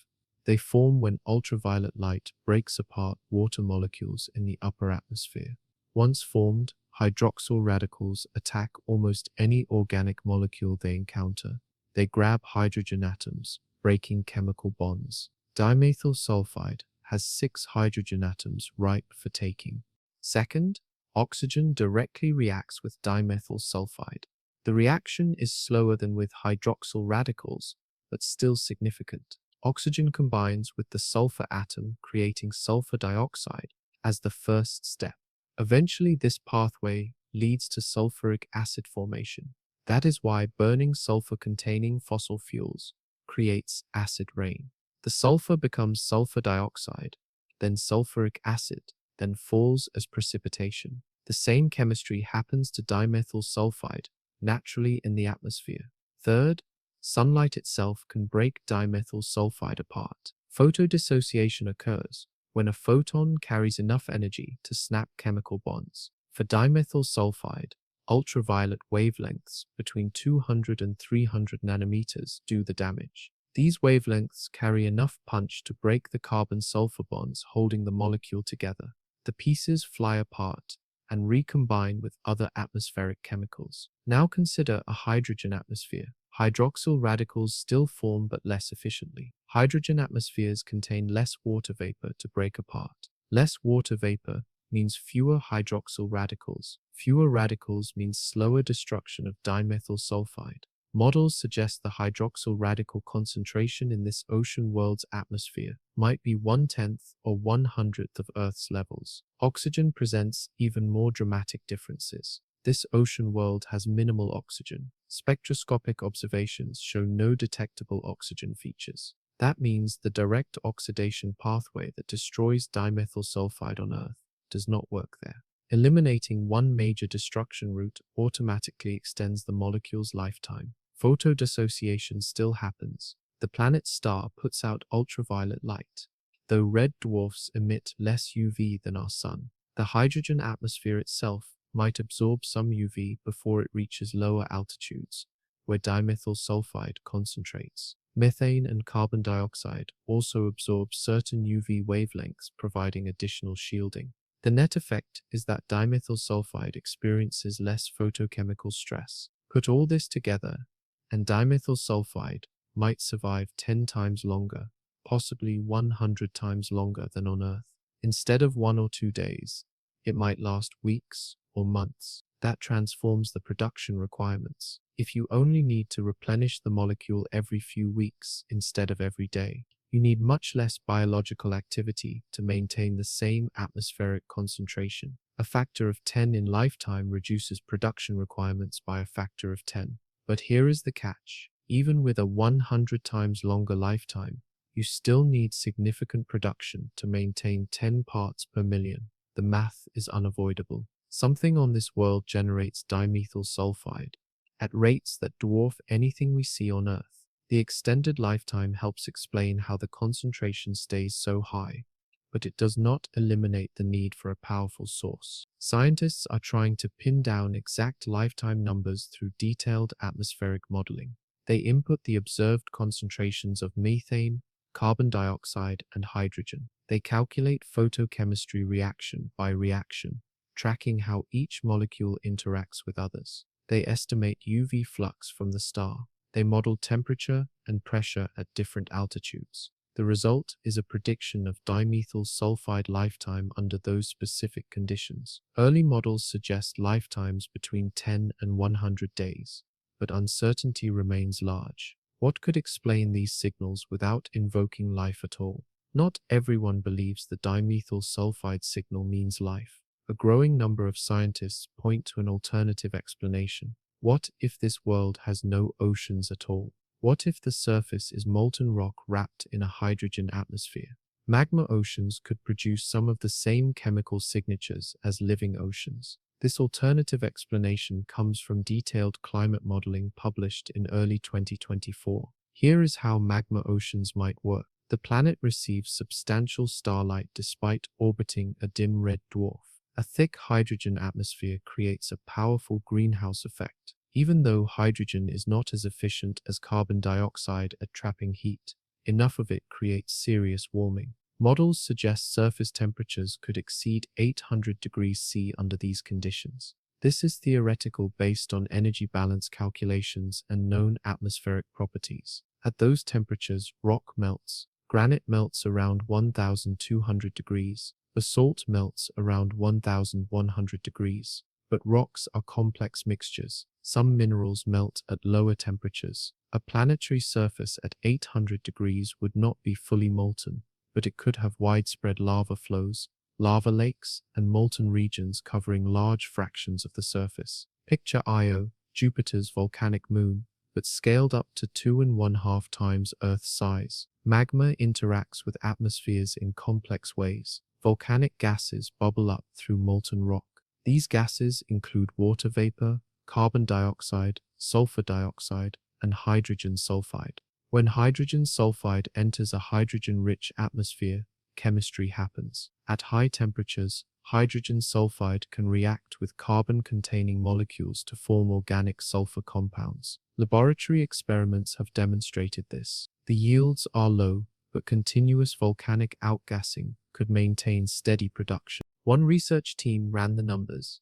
They form when ultraviolet light breaks apart water molecules in the upper atmosphere. Once formed, hydroxyl radicals attack almost any organic molecule they encounter. They grab hydrogen atoms, breaking chemical bonds. Dimethyl sulfide has 6 hydrogen atoms ripe for taking. Second, oxygen directly reacts with dimethyl sulfide. The reaction is slower than with hydroxyl radicals, but still significant. Oxygen combines with the sulfur atom, creating sulfur dioxide as the first step. Eventually, this pathway leads to sulfuric acid formation. That is why burning sulfur-containing fossil fuels creates acid rain. The sulfur becomes sulfur dioxide, then sulfuric acid, then falls as precipitation. The same chemistry happens to dimethyl sulfide naturally in the atmosphere. Third, sunlight itself can break dimethyl sulfide apart. Photodissociation occurs when a photon carries enough energy to snap chemical bonds. For dimethyl sulfide, ultraviolet wavelengths between 200 and 300 nanometers do the damage. These wavelengths carry enough punch to break the carbon-sulfur bonds holding the molecule together. The pieces fly apart and recombine with other atmospheric chemicals. Now consider a hydrogen atmosphere. Hydroxyl radicals still form but less efficiently. Hydrogen atmospheres contain less water vapor to break apart. Less water vapor means fewer hydroxyl radicals. Fewer radicals means slower destruction of dimethyl sulfide. Models suggest the hydroxyl radical concentration in this ocean world's atmosphere might be 1/10 or 1/100th of Earth's levels. Oxygen presents even more dramatic differences. This ocean world has minimal oxygen. Spectroscopic observations show no detectable oxygen features. That means the direct oxidation pathway that destroys dimethyl sulfide on Earth does not work there. Eliminating one major destruction route automatically extends the molecule's lifetime. Photodissociation still happens. The planet's star puts out ultraviolet light, though red dwarfs emit less UV than our sun. The hydrogen atmosphere itself might absorb some UV before it reaches lower altitudes, where dimethyl sulfide concentrates. Methane and carbon dioxide also absorb certain UV wavelengths, providing additional shielding. The net effect is that dimethyl sulfide experiences less photochemical stress. Put all this together, and dimethyl sulfide might survive 10 times longer, possibly 100 times longer than on Earth. Instead of 1 or 2 days, it might last weeks or months. That transforms the production requirements. If you only need to replenish the molecule every few weeks instead of every day, you need much less biological activity to maintain the same atmospheric concentration. A factor of 10 in lifetime reduces production requirements by a factor of 10. But here is the catch. Even with a 100 times longer lifetime, you still need significant production to maintain 10 parts per million. The math is unavoidable. Something on this world generates dimethyl sulfide, at rates that dwarf anything we see on Earth. The extended lifetime helps explain how the concentration stays so high, but it does not eliminate the need for a powerful source. Scientists are trying to pin down exact lifetime numbers through detailed atmospheric modeling. They input the observed concentrations of methane, carbon dioxide, and hydrogen. They calculate photochemistry reaction by reaction, tracking how each molecule interacts with others. They estimate UV flux from the star. They model temperature and pressure at different altitudes. The result is a prediction of dimethyl sulfide lifetime under those specific conditions. Early models suggest lifetimes between 10 and 100 days, but uncertainty remains large. What could explain these signals without invoking life at all? Not everyone believes the dimethyl sulfide signal means life. A growing number of scientists point to an alternative explanation. What if this world has no oceans at all? What if the surface is molten rock wrapped in a hydrogen atmosphere? Magma oceans could produce some of the same chemical signatures as living oceans. This alternative explanation comes from detailed climate modeling published in early 2024. Here is how magma oceans might work. The planet receives substantial starlight despite orbiting a dim red dwarf. A thick hydrogen atmosphere creates a powerful greenhouse effect. Even though hydrogen is not as efficient as carbon dioxide at trapping heat, enough of it creates serious warming. Models suggest surface temperatures could exceed 800 degrees C under these conditions. This is theoretical based on energy balance calculations and known atmospheric properties. At those temperatures, rock melts. Granite melts around 1,200 degrees. Basalt melts around 1,100 degrees. But rocks are complex mixtures. Some minerals melt at lower temperatures. A planetary surface at 800 degrees would not be fully molten, but it could have widespread lava flows, lava lakes, and molten regions covering large fractions of the surface. Picture Io, Jupiter's volcanic moon, but scaled up to 2.5 times Earth's size. Magma interacts with atmospheres in complex ways. Volcanic gases bubble up through molten rock. These gases include water vapor, carbon dioxide, sulfur dioxide, and hydrogen sulfide. When hydrogen sulfide enters a hydrogen-rich atmosphere, chemistry happens. At high temperatures, hydrogen sulfide can react with carbon-containing molecules to form organic sulfur compounds. Laboratory experiments have demonstrated this. The yields are low, but continuous volcanic outgassing could maintain steady production. One research team ran the numbers.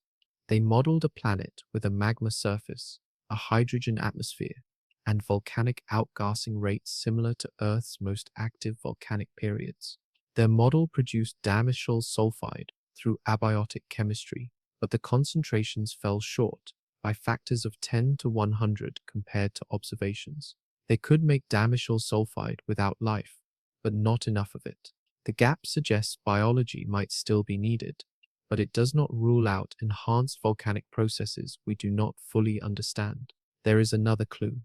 They modeled a planet with a magma surface, a hydrogen atmosphere, and volcanic outgassing rates similar to Earth's most active volcanic periods. Their model produced dimethyl sulfide through abiotic chemistry, but the concentrations fell short by factors of 10 to 100 compared to observations. They could make dimethyl sulfide without life, but not enough of it. The gap suggests biology might still be needed, but it does not rule out enhanced volcanic processes we do not fully understand. There is another clue.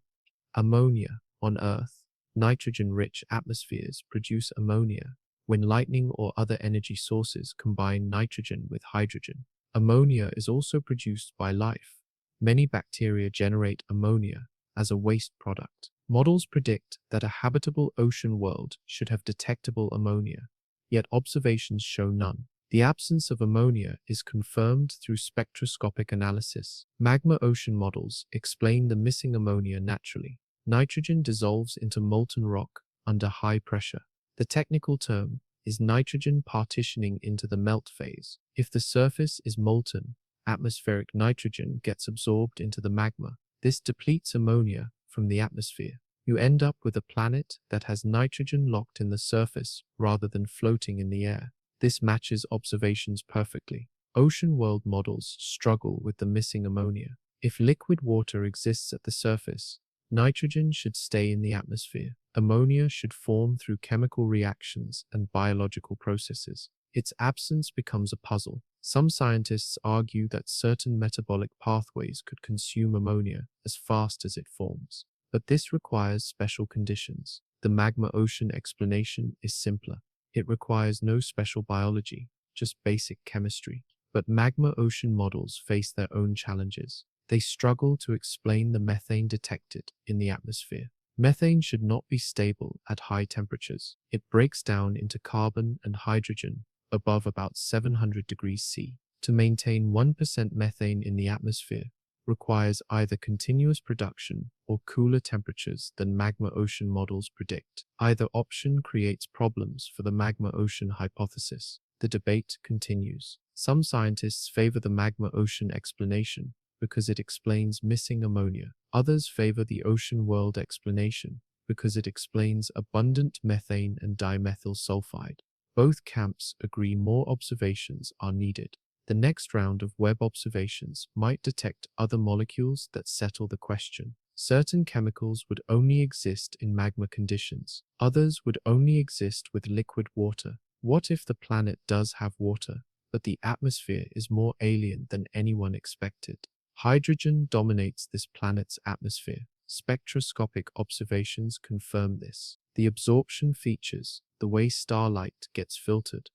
Ammonia on Earth. Nitrogen-rich atmospheres produce ammonia when lightning or other energy sources combine nitrogen with hydrogen. Ammonia is also produced by life. Many bacteria generate ammonia as a waste product. Models predict that a habitable ocean world should have detectable ammonia, yet observations show none. The absence of ammonia is confirmed through spectroscopic analysis. Magma ocean models explain the missing ammonia naturally. Nitrogen dissolves into molten rock under high pressure. The technical term is nitrogen partitioning into the melt phase. If the surface is molten, atmospheric nitrogen gets absorbed into the magma. This depletes ammonia from the atmosphere. You end up with a planet that has nitrogen locked in the surface rather than floating in the air. This matches observations perfectly. Ocean world models struggle with the missing ammonia. If liquid water exists at the surface, nitrogen should stay in the atmosphere. Ammonia should form through chemical reactions and biological processes. Its absence becomes a puzzle. Some scientists argue that certain metabolic pathways could consume ammonia as fast as it forms, but this requires special conditions. The magma ocean explanation is simpler. It requires no special biology, just basic chemistry. But magma ocean models face their own challenges. They struggle to explain the methane detected in the atmosphere. Methane should not be stable at high temperatures. It breaks down into carbon and hydrogen above about 700 degrees C. To maintain 1% methane in the atmosphere requires either continuous production or cooler temperatures than magma ocean models predict. Either option creates problems for the magma ocean hypothesis. The debate continues. Some scientists favor the magma ocean explanation because it explains missing ammonia. Others favor the ocean world explanation because it explains abundant methane and dimethyl sulfide. Both camps agree more observations are needed. The next round of Webb observations might detect other molecules that settle the question. Certain chemicals would only exist in magma conditions. Others would only exist with liquid water. What if the planet does have water, but the atmosphere is more alien than anyone expected? Hydrogen dominates this planet's atmosphere. Spectroscopic observations confirm this. The absorption features, the way starlight gets filtered,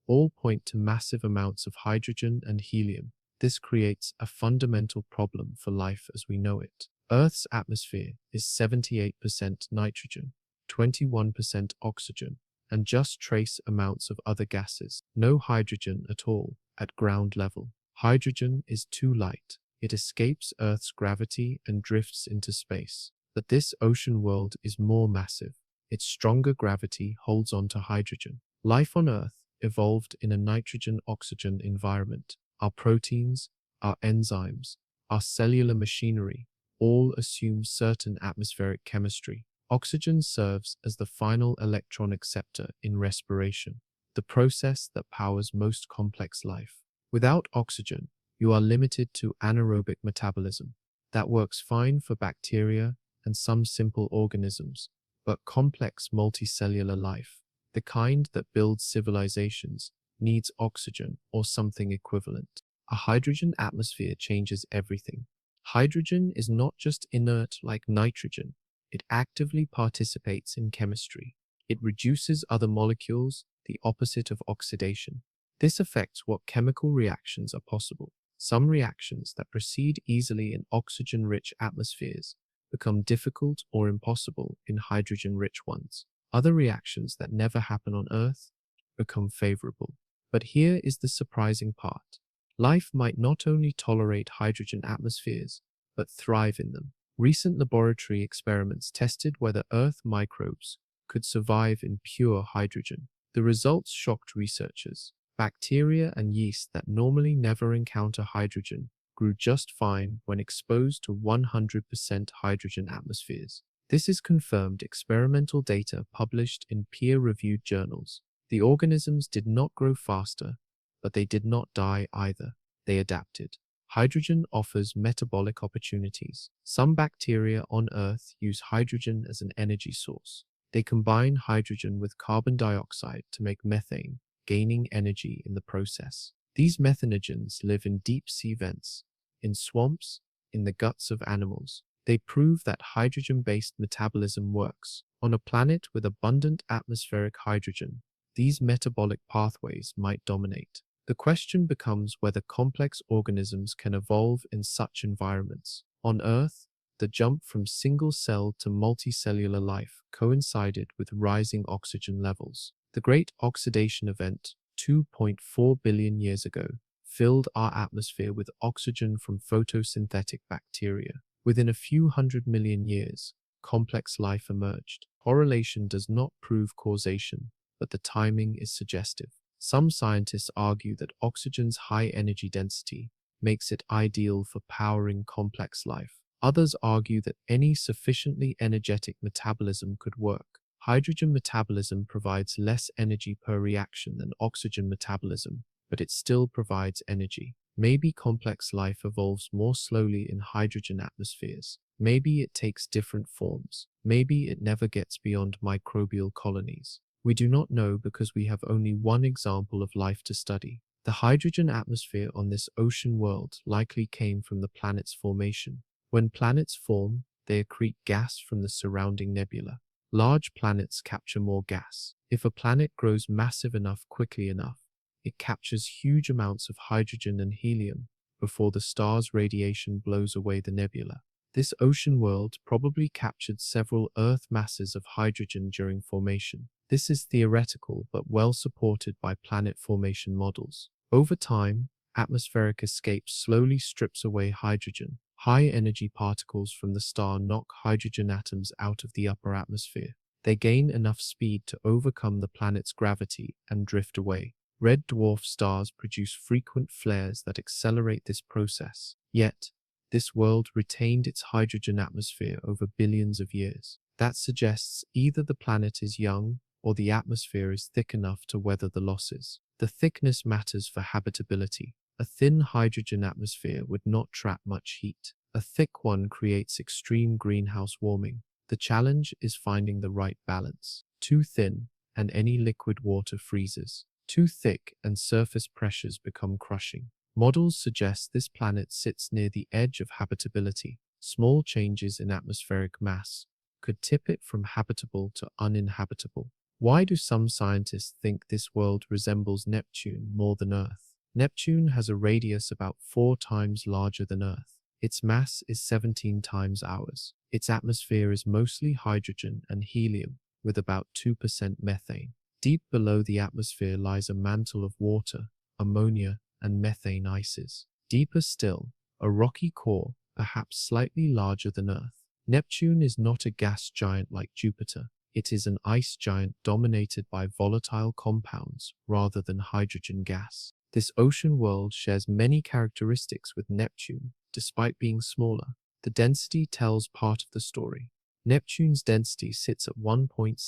all point to massive amounts of hydrogen and helium. This creates a fundamental problem for life as we know it. Earth's atmosphere is 78% nitrogen, 21% oxygen, and just trace amounts of other gases. No hydrogen at all at ground level. Hydrogen is too light. It escapes Earth's gravity and drifts into space. But this ocean world is more massive. Its stronger gravity holds on to hydrogen. Life on Earth evolved in a nitrogen-oxygen environment. Our proteins, our enzymes, our cellular machinery all assume certain atmospheric chemistry. Oxygen serves as the final electron acceptor in respiration, the process that powers most complex life. Without oxygen, you are limited to anaerobic metabolism. That works fine for bacteria and some simple organisms, but complex multicellular life, the kind that builds civilizations, needs oxygen or something equivalent. A hydrogen atmosphere changes everything. Hydrogen is not just inert like nitrogen. It actively participates in chemistry. It reduces other molecules, the opposite of oxidation. This affects what chemical reactions are possible. Some reactions that proceed easily in oxygen-rich atmospheres become difficult or impossible in hydrogen-rich ones. Other reactions that never happen on Earth become favorable. But here is the surprising part. Life might not only tolerate hydrogen atmospheres, but thrive in them. Recent laboratory experiments tested whether Earth microbes could survive in pure hydrogen. The results shocked researchers. Bacteria and yeast that normally never encounter hydrogen grew just fine when exposed to 100% hydrogen atmospheres. This is confirmed experimental data published in peer-reviewed journals. The organisms did not grow faster, but they did not die either. They adapted. Hydrogen offers metabolic opportunities. Some bacteria on Earth use hydrogen as an energy source. They combine hydrogen with carbon dioxide to make methane, gaining energy in the process. These methanogens live in deep-sea vents, in swamps, in the guts of animals. They prove that hydrogen-based metabolism works. On a planet with abundant atmospheric hydrogen, these metabolic pathways might dominate. The question becomes whether complex organisms can evolve in such environments. On Earth, the jump from single-cell to multicellular life coincided with rising oxygen levels. The Great Oxidation Event, 2.4 billion years ago, filled our atmosphere with oxygen from photosynthetic bacteria. Within a few 100 million years, complex life emerged. Correlation does not prove causation, but the timing is suggestive. Some scientists argue that oxygen's high energy density makes it ideal for powering complex life. Others argue that any sufficiently energetic metabolism could work. Hydrogen metabolism provides less energy per reaction than oxygen metabolism, but it still provides energy. Maybe complex life evolves more slowly in hydrogen atmospheres. Maybe it takes different forms. Maybe it never gets beyond microbial colonies. We do not know because we have only one example of life to study. The hydrogen atmosphere on this ocean world likely came from the planet's formation. When planets form, they accrete gas from the surrounding nebula. Large planets capture more gas. If a planet grows massive enough quickly enough, it captures huge amounts of hydrogen and helium before the star's radiation blows away the nebula. This ocean world probably captured several Earth masses of hydrogen during formation. This is theoretical but well supported by planet formation models. Over time, atmospheric escape slowly strips away hydrogen. High-energy particles from the star knock hydrogen atoms out of the upper atmosphere. They gain enough speed to overcome the planet's gravity and drift away. Red dwarf stars produce frequent flares that accelerate this process. Yet, this world retained its hydrogen atmosphere over billions of years. That suggests either the planet is young or the atmosphere is thick enough to weather the losses. The thickness matters for habitability. A thin hydrogen atmosphere would not trap much heat. A thick one creates extreme greenhouse warming. The challenge is finding the right balance. Too thin, and any liquid water freezes. Too thick, and surface pressures become crushing. Models suggest this planet sits near the edge of habitability. Small changes in atmospheric mass could tip it from habitable to uninhabitable. Why do some scientists think this world resembles Neptune more than Earth? Neptune has a radius about 4 times larger than Earth. Its mass is 17 times ours. Its atmosphere is mostly hydrogen and helium, with about 2% methane. Deep below the atmosphere lies a mantle of water, ammonia, and methane ices. Deeper still, a rocky core, perhaps slightly larger than Earth. Neptune is not a gas giant like Jupiter. It is an ice giant dominated by volatile compounds rather than hydrogen gas. This ocean world shares many characteristics with Neptune, despite being smaller. The density tells part of the story. Neptune's density sits at 1.6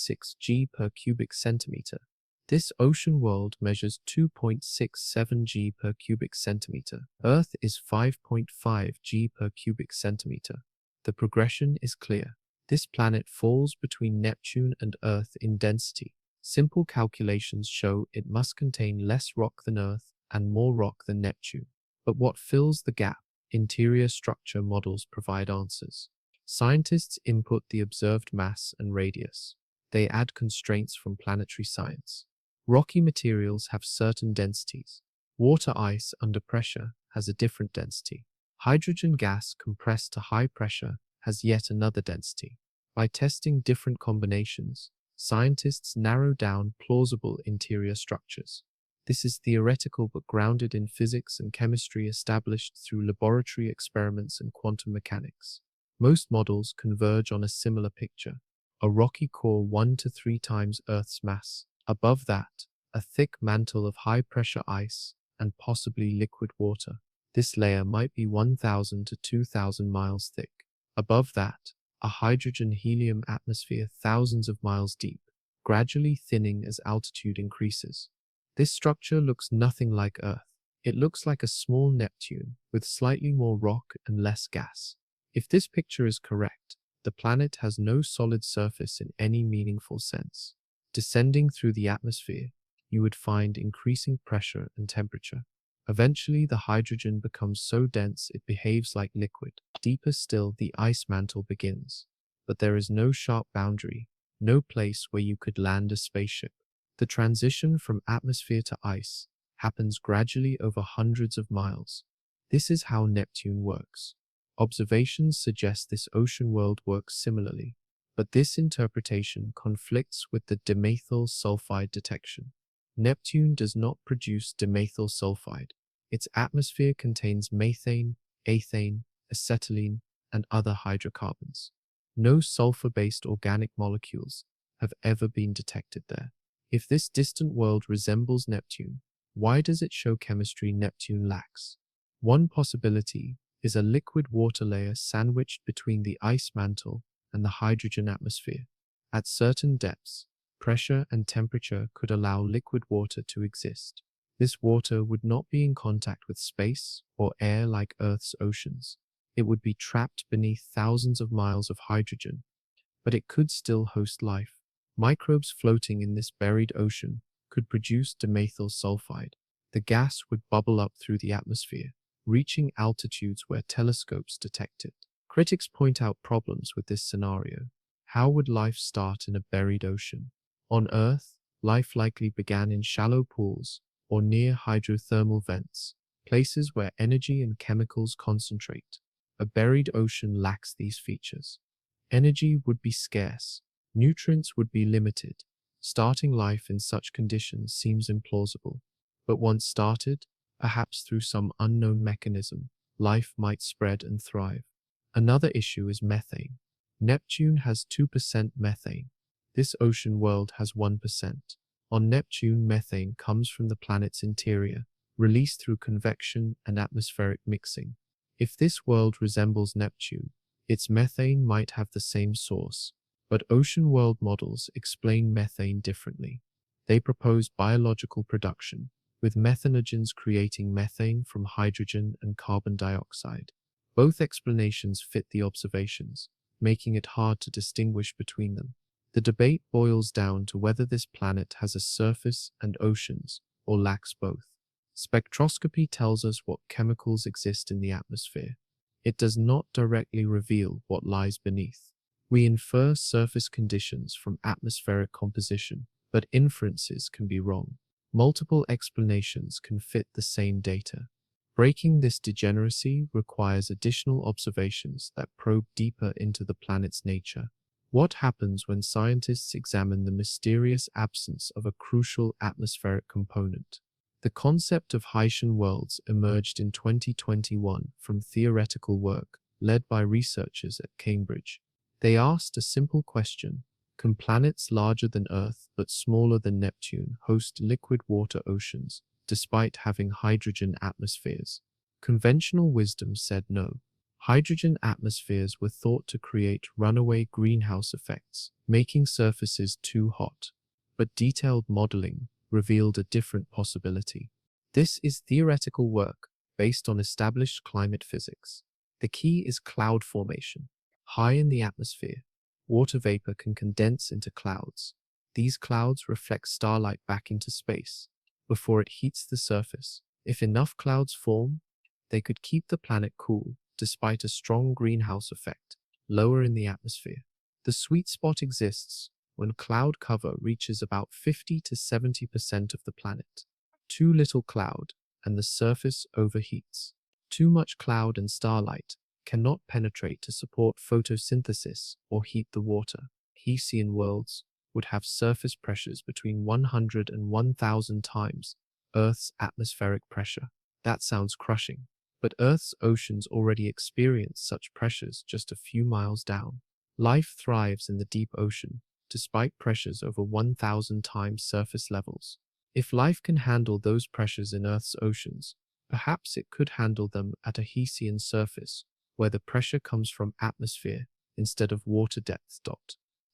g per cubic centimeter. This ocean world measures 2.67 g per cubic centimeter. Earth is 5.5 g per cubic centimeter. The progression is clear. This planet falls between Neptune and Earth in density. Simple calculations show it must contain less rock than Earth and more rock than Neptune. But what fills the gap? Interior structure models provide answers. Scientists input the observed mass and radius. They add constraints from planetary science. Rocky materials have certain densities. Water ice under pressure has a different density. Hydrogen gas compressed to high pressure has yet another density. By testing different combinations, scientists narrow down plausible interior structures. This is theoretical but grounded in physics and chemistry established through laboratory experiments and quantum mechanics. Most models converge on a similar picture: a rocky core 1 to 3 times Earth's mass. Above that, a thick mantle of high-pressure ice and possibly liquid water. This layer might be 1,000 to 2,000 miles thick. Above that, a hydrogen-helium atmosphere thousands of miles deep, gradually thinning as altitude increases. This structure looks nothing like Earth. It looks like a small Neptune with slightly more rock and less gas. If this picture is correct, the planet has no solid surface in any meaningful sense. Descending through the atmosphere, you would find increasing pressure and temperature. Eventually, the hydrogen becomes so dense it behaves like liquid. Deeper still, the ice mantle begins. But there is no sharp boundary, no place where you could land a spaceship. The transition from atmosphere to ice happens gradually over hundreds of miles. This is how Neptune works. Observations suggest this ocean world works similarly, but this interpretation conflicts with the dimethyl sulfide detection. Neptune does not produce dimethyl sulfide. Its atmosphere contains methane, ethane, acetylene, and other hydrocarbons. No sulfur-based organic molecules have ever been detected there. If this distant world resembles Neptune, why does it show chemistry Neptune lacks? One possibility is a liquid water layer sandwiched between the ice mantle and the hydrogen atmosphere. At certain depths, pressure and temperature could allow liquid water to exist. This water would not be in contact with space or air like Earth's oceans. It would be trapped beneath thousands of miles of hydrogen, but it could still host life. Microbes floating in this buried ocean could produce dimethyl sulfide. The gas would bubble up through the atmosphere, reaching altitudes where telescopes detect it. Critics point out problems with this scenario. How would life start in a buried ocean? On Earth, life likely began in shallow pools or near hydrothermal vents. places where energy and chemicals concentrate. A buried ocean lacks these features. Energy would be scarce, nutrients would be limited. Starting life in such conditions seems implausible, but once started, perhaps through some unknown mechanism, life might spread and thrive. Another issue is methane. Neptune has 2% methane. This ocean world has 1%. On Neptune, methane comes from the planet's interior, released through convection and atmospheric mixing. If this world resembles Neptune, its methane might have the same source, but ocean world models explain methane differently. They propose biological production, with methanogens creating methane from hydrogen and carbon dioxide. Both explanations fit the observations, making it hard to distinguish between them. The debate boils down to whether this planet has a surface and oceans, or lacks both. Spectroscopy tells us what chemicals exist in the atmosphere. It does not directly reveal what lies beneath. We infer surface conditions from atmospheric composition, but inferences can be wrong. Multiple explanations can fit the same data. Breaking this degeneracy requires additional observations that probe deeper into the planet's nature. What happens when scientists examine the mysterious absence of a crucial atmospheric component? The concept of Haitian worlds emerged in 2021 from theoretical work led by researchers at Cambridge. They asked a simple question: can planets larger than Earth but smaller than Neptune host liquid water oceans, despite having hydrogen atmospheres? Conventional wisdom said no. Hydrogen atmospheres were thought to create runaway greenhouse effects, making surfaces too hot. But detailed modeling revealed a different possibility. This is theoretical work based on established climate physics. The key is cloud formation. High in the atmosphere, water vapor can condense into clouds. These clouds reflect starlight back into space before it heats the surface. If enough clouds form, they could keep the planet cool despite a strong greenhouse effect lower in the atmosphere. The sweet spot exists when cloud cover reaches about 50 to 70% of the planet. Too little cloud, and the surface overheats. Too much cloud and starlight cannot penetrate to support photosynthesis or heat the water. Haitian worlds would have surface pressures between 100 and 1,000 times Earth's atmospheric pressure. That sounds crushing, but Earth's oceans already experience such pressures just a few miles down. Life thrives in the deep ocean, despite pressures over 1,000 times surface levels. If life can handle those pressures in Earth's oceans, perhaps it could handle them at a Haitian surface, where the pressure comes from atmosphere instead of water depth.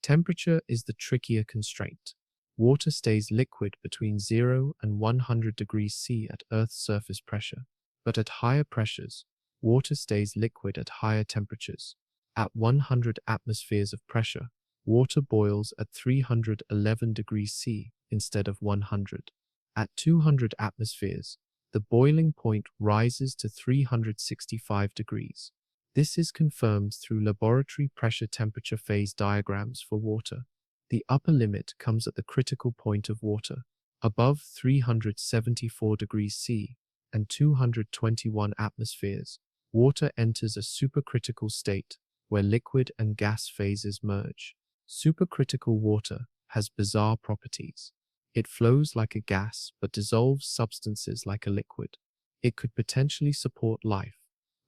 Temperature is the trickier constraint. Water stays liquid between 0 and 100 degrees C at Earth's surface pressure, but at higher pressures, water stays liquid at higher temperatures. At 100 atmospheres of pressure, water boils at 311 degrees C instead of 100. At 200 atmospheres, the boiling point rises to 365 degrees. This is confirmed through laboratory pressure temperature phase diagrams for water. The upper limit comes at the critical point of water, above 374 degrees C and 221 atmospheres. Water enters a supercritical state where liquid and gas phases merge. Supercritical water has bizarre properties. It flows like a gas but dissolves substances like a liquid. It could potentially support life,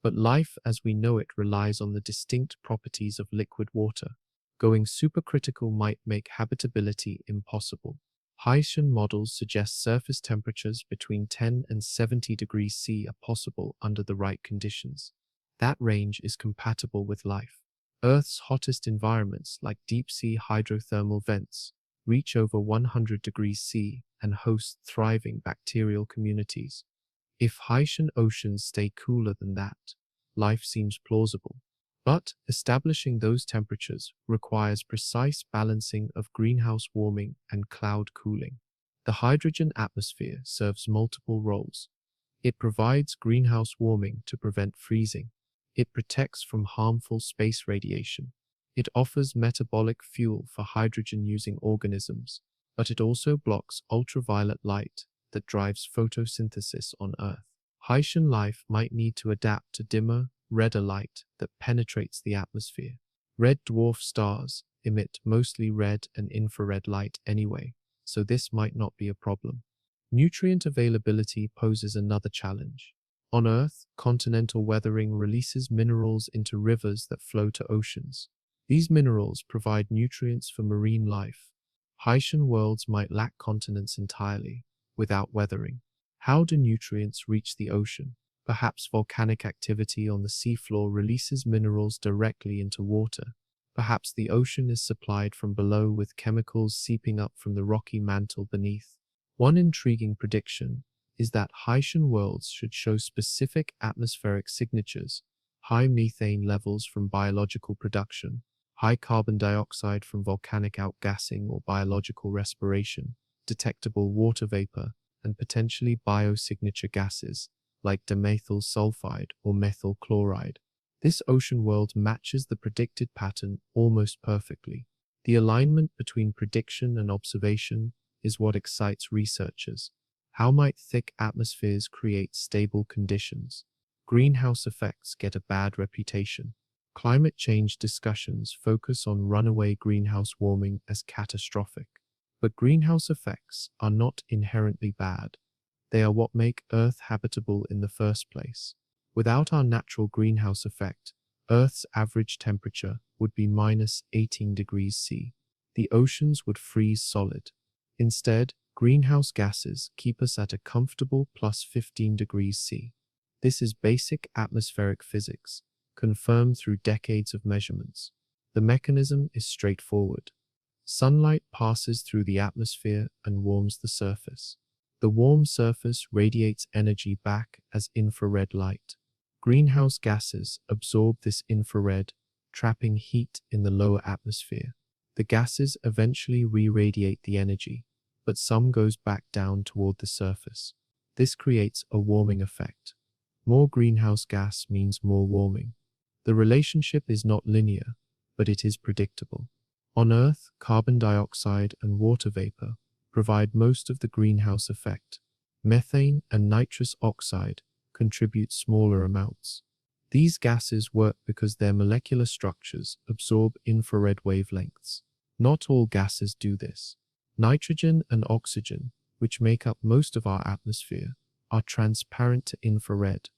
but life as we know it relies on the distinct properties of liquid water. Going supercritical might make habitability impossible. Haitian models suggest surface temperatures between 10 and 70 degrees C are possible under the right conditions. That range is compatible with life. Earth's hottest environments, like deep-sea hydrothermal vents, reach over 100 degrees C and host thriving bacterial communities. If Haitian oceans stay cooler than that, life seems plausible. But establishing those temperatures requires precise balancing of greenhouse warming and cloud cooling. The hydrogen atmosphere serves multiple roles. It provides greenhouse warming to prevent freezing. It protects from harmful space radiation. It offers metabolic fuel for hydrogen-using organisms, but it also blocks ultraviolet light that drives photosynthesis on Earth. Haitian life might need to adapt to dimmer, redder light that penetrates the atmosphere. Red dwarf stars emit mostly red and infrared light anyway, so this might not be a problem. Nutrient availability poses another challenge. On Earth, continental weathering releases minerals into rivers that flow to oceans. These minerals provide nutrients for marine life. Haitian worlds might lack continents entirely, without weathering. How do nutrients reach the ocean? Perhaps volcanic activity on the seafloor releases minerals directly into water. Perhaps the ocean is supplied from below with chemicals seeping up from the rocky mantle beneath. One intriguing prediction is that Haitian worlds should show specific atmospheric signatures: high methane levels from biological production, high carbon dioxide from volcanic outgassing or biological respiration, detectable water vapor, and potentially biosignature gases like dimethyl sulfide or methyl chloride. This ocean world matches the predicted pattern almost perfectly. The alignment between prediction and observation is what excites researchers. How might thick atmospheres create stable conditions? Greenhouse effects get a bad reputation. Climate change discussions focus on runaway greenhouse warming as catastrophic. But greenhouse effects are not inherently bad. They are what make Earth habitable in the first place. Without our natural greenhouse effect, Earth's average temperature would be -18 degrees C. The oceans would freeze solid. Instead, greenhouse gases keep us at a comfortable +15 degrees C. This is basic atmospheric physics, confirmed through decades of measurements. The mechanism is straightforward. Sunlight passes through the atmosphere and warms the surface. The warm surface radiates energy back as infrared light. Greenhouse gases absorb this infrared, trapping heat in the lower atmosphere. The gases eventually re-radiate the energy, but some goes back down toward the surface. This creates a warming effect. More greenhouse gas means more warming. The relationship is not linear, but it is predictable. On Earth, carbon dioxide and water vapor provide most of the greenhouse effect. Methane and nitrous oxide contribute smaller amounts. These gases work because their molecular structures absorb infrared wavelengths. Not all gases do this. Nitrogen and oxygen, which make up most of our atmosphere, are transparent to infrared.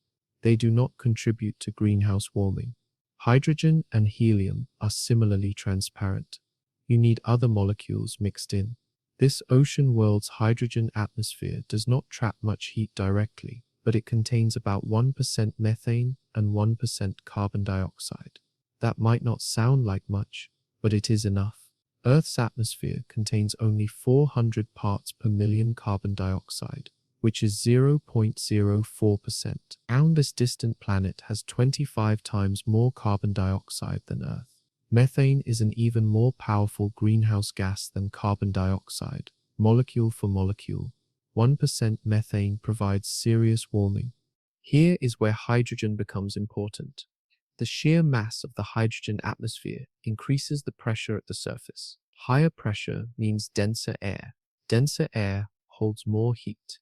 They do not contribute to greenhouse warming. Hydrogen and helium are similarly transparent. You need other molecules mixed in. This ocean world's hydrogen atmosphere does not trap much heat directly, but it contains about 1% methane and 1% carbon dioxide. That might not sound like much, but it is enough. Earth's atmosphere contains only 400 parts per million carbon dioxide, which is 0.04%. And this distant planet has 25 times more carbon dioxide than Earth. Methane is an even more powerful greenhouse gas than carbon dioxide, molecule for molecule. 1% methane provides serious warming. Here is where hydrogen becomes important. The sheer mass of the hydrogen atmosphere increases the pressure at the surface. Higher pressure means denser air. Denser air holds more heat.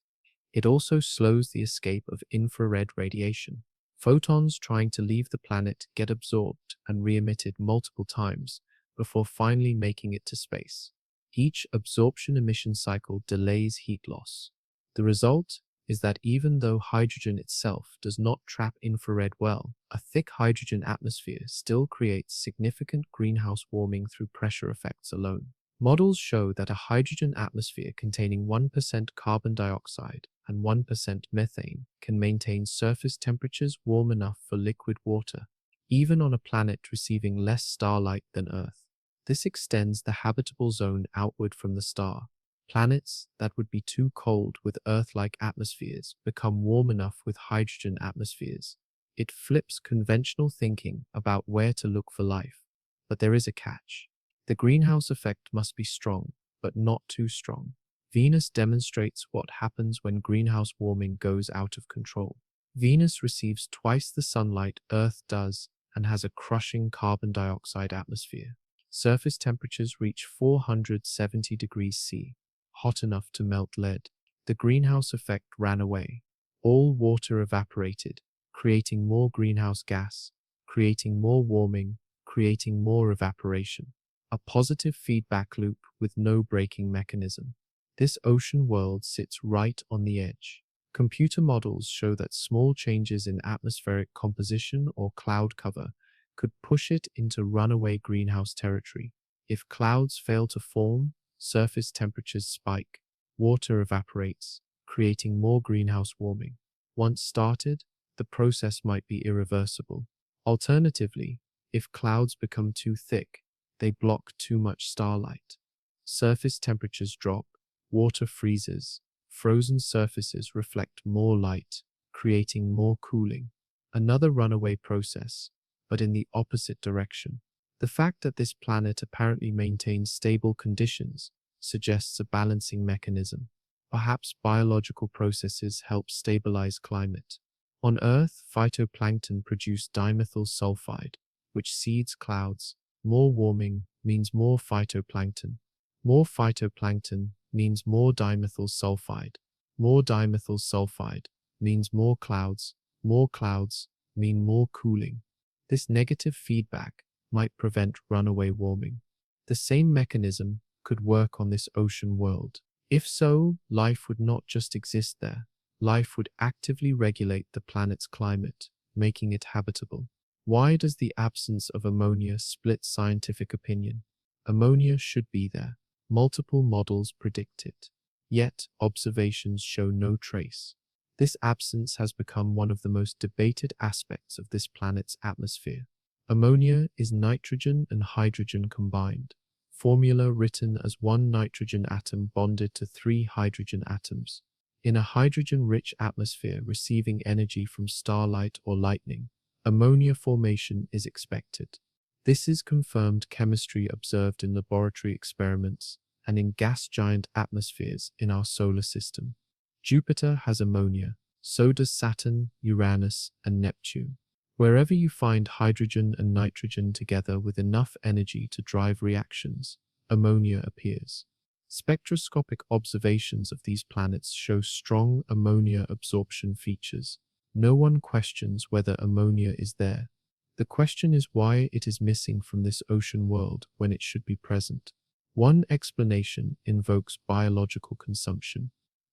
It also slows the escape of infrared radiation. Photons trying to leave the planet get absorbed and re-emitted multiple times before finally making it to space. Each absorption-emission cycle delays heat loss. The result is that even though hydrogen itself does not trap infrared well, a thick hydrogen atmosphere still creates significant greenhouse warming through pressure effects alone. Models show that a hydrogen atmosphere containing 1% carbon dioxide and 1% methane can maintain surface temperatures warm enough for liquid water, even on a planet receiving less starlight than Earth. This extends the habitable zone outward from the star. Planets that would be too cold with Earth-like atmospheres become warm enough with hydrogen atmospheres. It flips conventional thinking about where to look for life. But there is a catch. The greenhouse effect must be strong, but not too strong. Venus demonstrates what happens when greenhouse warming goes out of control. Venus receives twice the sunlight Earth does and has a crushing carbon dioxide atmosphere. Surface temperatures reach 470 degrees C, hot enough to melt lead. The greenhouse effect ran away. all water evaporated, creating more greenhouse gas, creating more warming, creating more evaporation. A positive feedback loop with no braking mechanism. This ocean world sits right on the edge. Computer models show that small changes in atmospheric composition or cloud cover could push it into runaway greenhouse territory. If clouds fail to form, surface temperatures spike, water evaporates, creating more greenhouse warming. Once started, the process might be irreversible. Alternatively, if clouds become too thick, they block too much starlight. Surface temperatures drop, water freezes, frozen surfaces reflect more light, creating more cooling. Another runaway process, but in the opposite direction. The fact that this planet apparently maintains stable conditions suggests a balancing mechanism. Perhaps biological processes help stabilize climate. On Earth, phytoplankton produce dimethyl sulfide, which seeds clouds. More warming means more phytoplankton. More phytoplankton means more dimethyl sulfide. More dimethyl sulfide means more clouds. More clouds mean more cooling. This negative feedback might prevent runaway warming. The same mechanism could work on this ocean world. If so, life would not just exist there. Life would actively regulate the planet's climate, making it habitable. Why does the absence of ammonia split scientific opinion? Ammonia should be there. Multiple models predict it. Yet, observations show no trace. This absence has become one of the most debated aspects of this planet's atmosphere. Ammonia is nitrogen and hydrogen combined. Formula written as one nitrogen atom bonded to 3 hydrogen atoms. In a hydrogen-rich atmosphere receiving energy from starlight or lightning, ammonia formation is expected. This is confirmed chemistry observed in laboratory experiments and in gas giant atmospheres in our solar system. Jupiter has ammonia, so does Saturn, Uranus, and Neptune. Wherever you find hydrogen and nitrogen together with enough energy to drive reactions, ammonia appears. Spectroscopic observations of these planets show strong ammonia absorption features. No one questions whether ammonia is there. The question is why it is missing from this ocean world when it should be present. One explanation invokes biological consumption.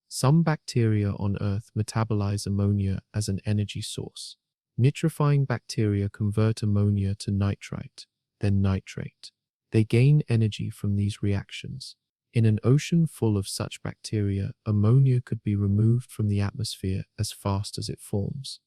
Some bacteria on Earth metabolize ammonia as an energy source. Nitrifying bacteria convert ammonia to nitrite, then nitrate. They gain energy from these reactions. In an ocean full of such bacteria, ammonia could be removed from the atmosphere as fast as it forms.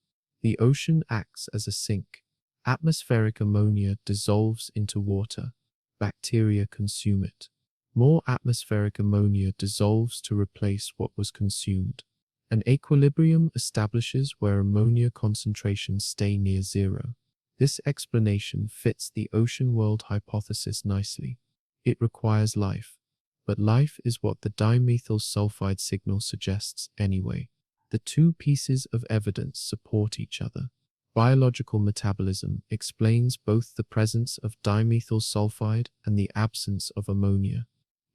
The ocean acts as a sink. Atmospheric ammonia dissolves into water. Bacteria consume it. More atmospheric ammonia dissolves to replace what was consumed. An equilibrium establishes where ammonia concentrations stay near zero. This explanation fits the ocean world hypothesis nicely. It requires life. But life is what the dimethyl sulfide signal suggests anyway. The two pieces of evidence support each other. Biological metabolism explains both the presence of dimethyl sulfide and the absence of ammonia.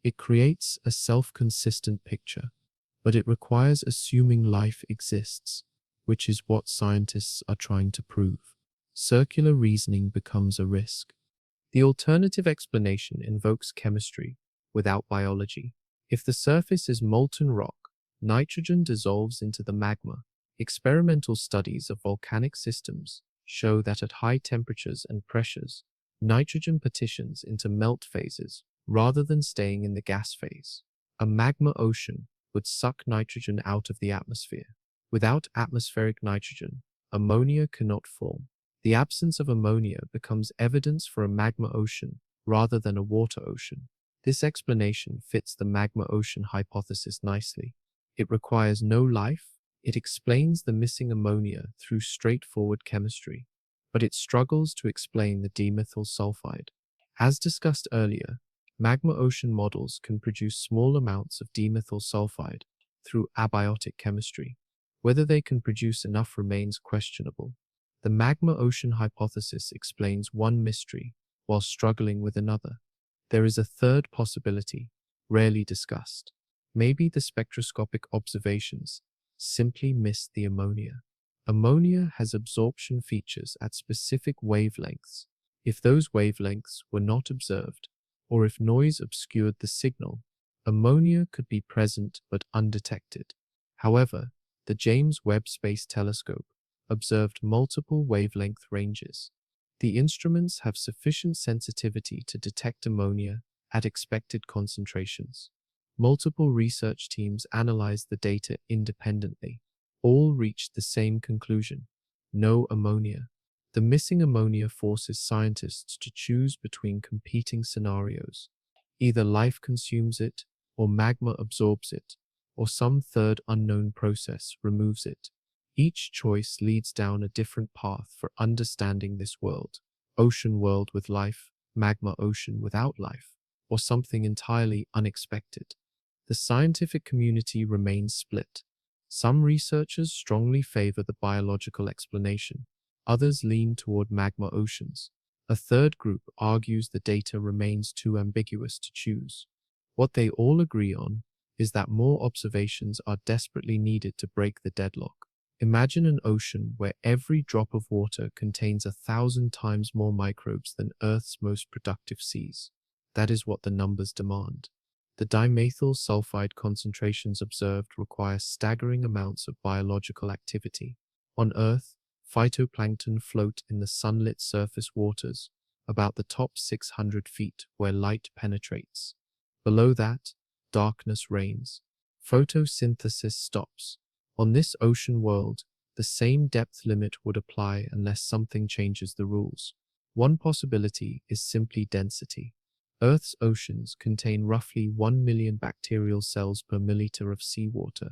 It creates a self-consistent picture, but it requires assuming life exists, which is what scientists are trying to prove. Circular reasoning becomes a risk. The alternative explanation invokes chemistry without biology. If the surface is molten rock, nitrogen dissolves into the magma. Experimental studies of volcanic systems show that at high temperatures and pressures, nitrogen partitions into melt phases rather than staying in the gas phase. A magma ocean would suck nitrogen out of the atmosphere. Without atmospheric nitrogen, ammonia cannot form. The absence of ammonia becomes evidence for a magma ocean rather than a water ocean. This explanation fits the magma ocean hypothesis nicely. It requires no life. It explains the missing ammonia through straightforward chemistry, but it struggles to explain the dimethyl sulfide. As discussed earlier, magma ocean models can produce small amounts of dimethyl sulfide through abiotic chemistry. Whether they can produce enough remains questionable. The magma ocean hypothesis explains one mystery while struggling with another. There is a third possibility, rarely discussed. Maybe the spectroscopic observations simply missed the ammonia. Ammonia has absorption features at specific wavelengths. If those wavelengths were not observed, or if noise obscured the signal, ammonia could be present but undetected. However, the James Webb Space Telescope observed multiple wavelength ranges. The instruments have sufficient sensitivity to detect ammonia at expected concentrations. Multiple research teams analyzed the data independently. All reached the same conclusion: no ammonia. The missing ammonia forces scientists to choose between competing scenarios. Either life consumes it, or magma absorbs it, or some third unknown process removes it. Each choice leads down a different path for understanding this world: ocean world with life, magma ocean without life, or something entirely unexpected. The scientific community remains split. Some researchers strongly favor the biological explanation. Others lean toward magma oceans. A third group argues the data remains too ambiguous to choose. What they all agree on is that more observations are desperately needed to break the deadlock. Imagine an ocean where every drop of water contains 1,000 times more microbes than Earth's most productive seas. That is what the numbers demand. The dimethyl sulfide concentrations observed require staggering amounts of biological activity. On Earth, phytoplankton float in the sunlit surface waters, about the top 600 feet where light penetrates. Below that, darkness reigns. Photosynthesis stops. On this ocean world, the same depth limit would apply unless something changes the rules. One possibility is simply density. Earth's oceans contain roughly 1 million bacterial cells per milliliter of seawater.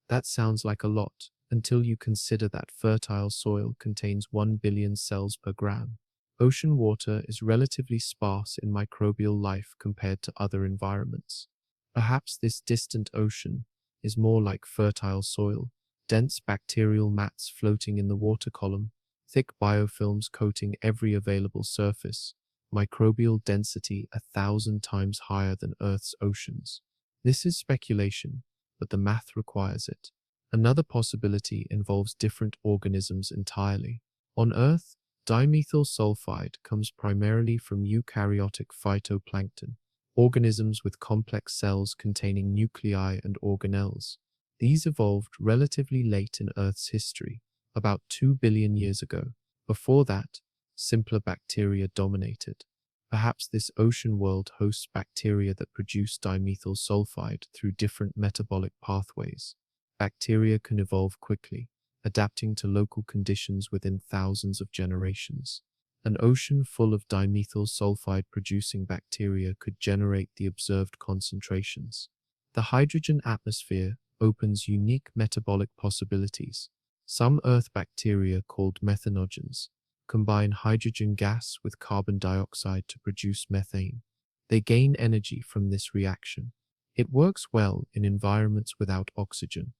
That sounds like a lot, until you consider that fertile soil contains 1 billion cells per gram. Ocean water is relatively sparse in microbial life compared to other environments. Perhaps this distant ocean is more like fertile soil: dense bacterial mats floating in the water column, thick biofilms coating every available surface, microbial density 1,000 times higher than Earth's oceans. This is speculation, but the math requires it. Another possibility involves different organisms entirely. On Earth, dimethyl sulfide comes primarily from eukaryotic phytoplankton, organisms with complex cells containing nuclei and organelles. These evolved relatively late in Earth's history, about 2 billion years ago. Before that, simpler bacteria dominated. Perhaps this ocean world hosts bacteria that produce dimethyl sulfide through different metabolic pathways. Bacteria can evolve quickly, adapting to local conditions within thousands of generations. An ocean full of dimethyl sulfide producing bacteria could generate the observed concentrations. The hydrogen atmosphere opens unique metabolic possibilities. Some Earth bacteria, called methanogens, combine hydrogen gas with carbon dioxide to produce methane. They gain energy from this reaction. It works well in environments without oxygen.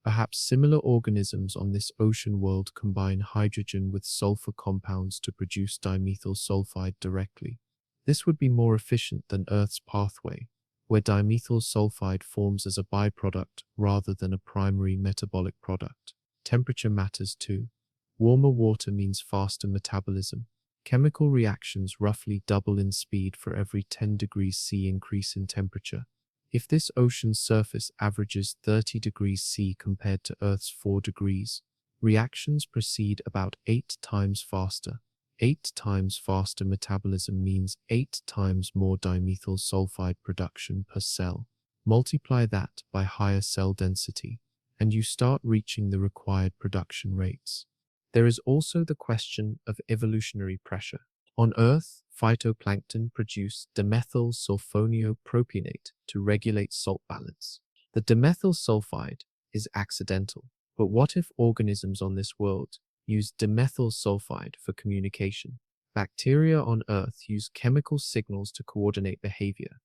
Perhaps similar organisms on this ocean world combine hydrogen with sulfur compounds to produce dimethyl sulfide directly. This would be more efficient than Earth's pathway, where dimethyl sulfide forms as a byproduct rather than a primary metabolic product. Temperature matters too. Warmer water means faster metabolism. Chemical reactions roughly double in speed for every 10 degrees C increase in temperature. If this ocean's surface averages 30 degrees C compared to Earth's 4 degrees, reactions proceed about 8 times faster. 8 times faster metabolism means 8 times more dimethyl sulfide production per cell. Multiply that by higher cell density, and you start reaching the required production rates. There is also the question of evolutionary pressure. On Earth, phytoplankton produce dimethyl sulfoniopropanate to regulate salt balance. The dimethyl sulfide is accidental, but what if organisms on this world use dimethyl sulfide for communication? Bacteria on Earth use chemical signals to coordinate behavior,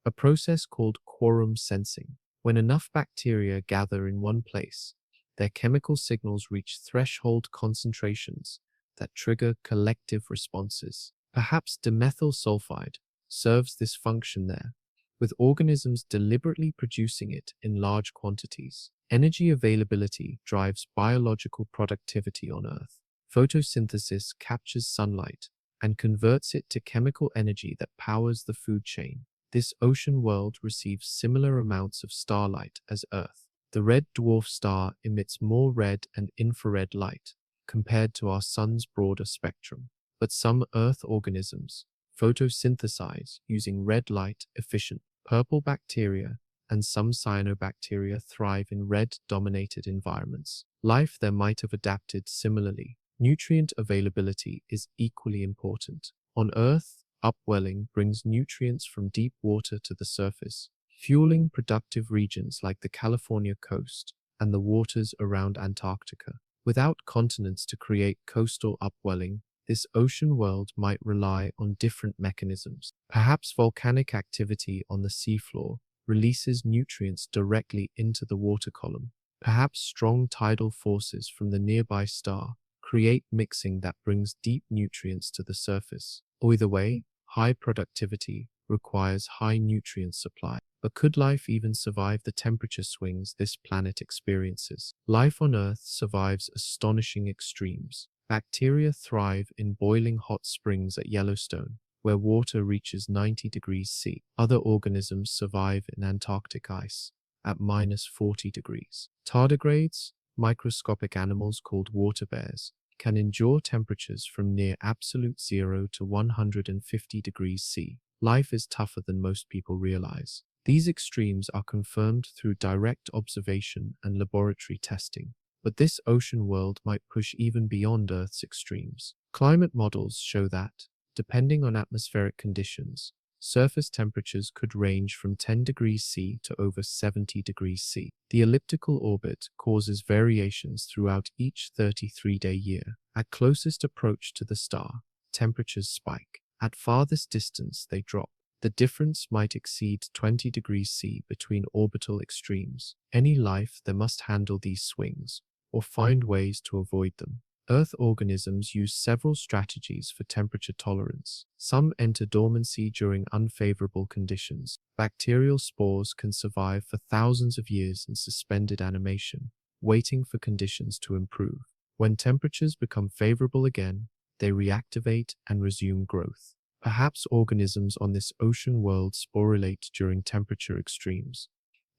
a process called quorum sensing. When enough bacteria gather in one place, their chemical signals reach threshold concentrations that trigger collective responses. Perhaps dimethyl sulfide serves this function there, with organisms deliberately producing it in large quantities. Energy availability drives biological productivity on Earth. Photosynthesis captures sunlight and converts it to chemical energy that powers the food chain. This ocean world receives similar amounts of starlight as Earth. The red dwarf star emits more red and infrared light compared to our sun's broader spectrum. But some Earth organisms photosynthesize using red light-efficient purple bacteria, and some cyanobacteria thrive in red-dominated environments. Life there might have adapted similarly. Nutrient availability is equally important. On Earth, upwelling brings nutrients from deep water to the surface, fueling productive regions like the California coast and the waters around Antarctica. Without continents to create coastal upwelling, this ocean world might rely on different mechanisms. Perhaps volcanic activity on the seafloor releases nutrients directly into the water column. Perhaps strong tidal forces from the nearby star create mixing that brings deep nutrients to the surface. Either way, high productivity requires high nutrient supply. But could life even survive the temperature swings this planet experiences? Life on Earth survives astonishing extremes. Bacteria thrive in boiling hot springs at Yellowstone, where water reaches 90 degrees C. Other organisms survive in Antarctic ice at -40 degrees. Tardigrades, microscopic animals called water bears, can endure temperatures from near absolute zero to 150 degrees C. Life is tougher than most people realize. These extremes are confirmed through direct observation and laboratory testing. But this ocean world might push even beyond Earth's extremes. Climate models show that, depending on atmospheric conditions, surface temperatures could range from 10 degrees C to over 70 degrees C. The elliptical orbit causes variations throughout each 33-day year. At closest approach to the star, temperatures spike. At farthest distance, they drop. The difference might exceed 20 degrees C between orbital extremes. Any life there must handle these swings, or find ways to avoid them. Earth organisms use several strategies for temperature tolerance. Some enter dormancy during unfavorable conditions. Bacterial spores can survive for thousands of years in suspended animation, waiting for conditions to improve. When temperatures become favorable again, they reactivate and resume growth. Perhaps organisms on this ocean world sporulate during temperature extremes,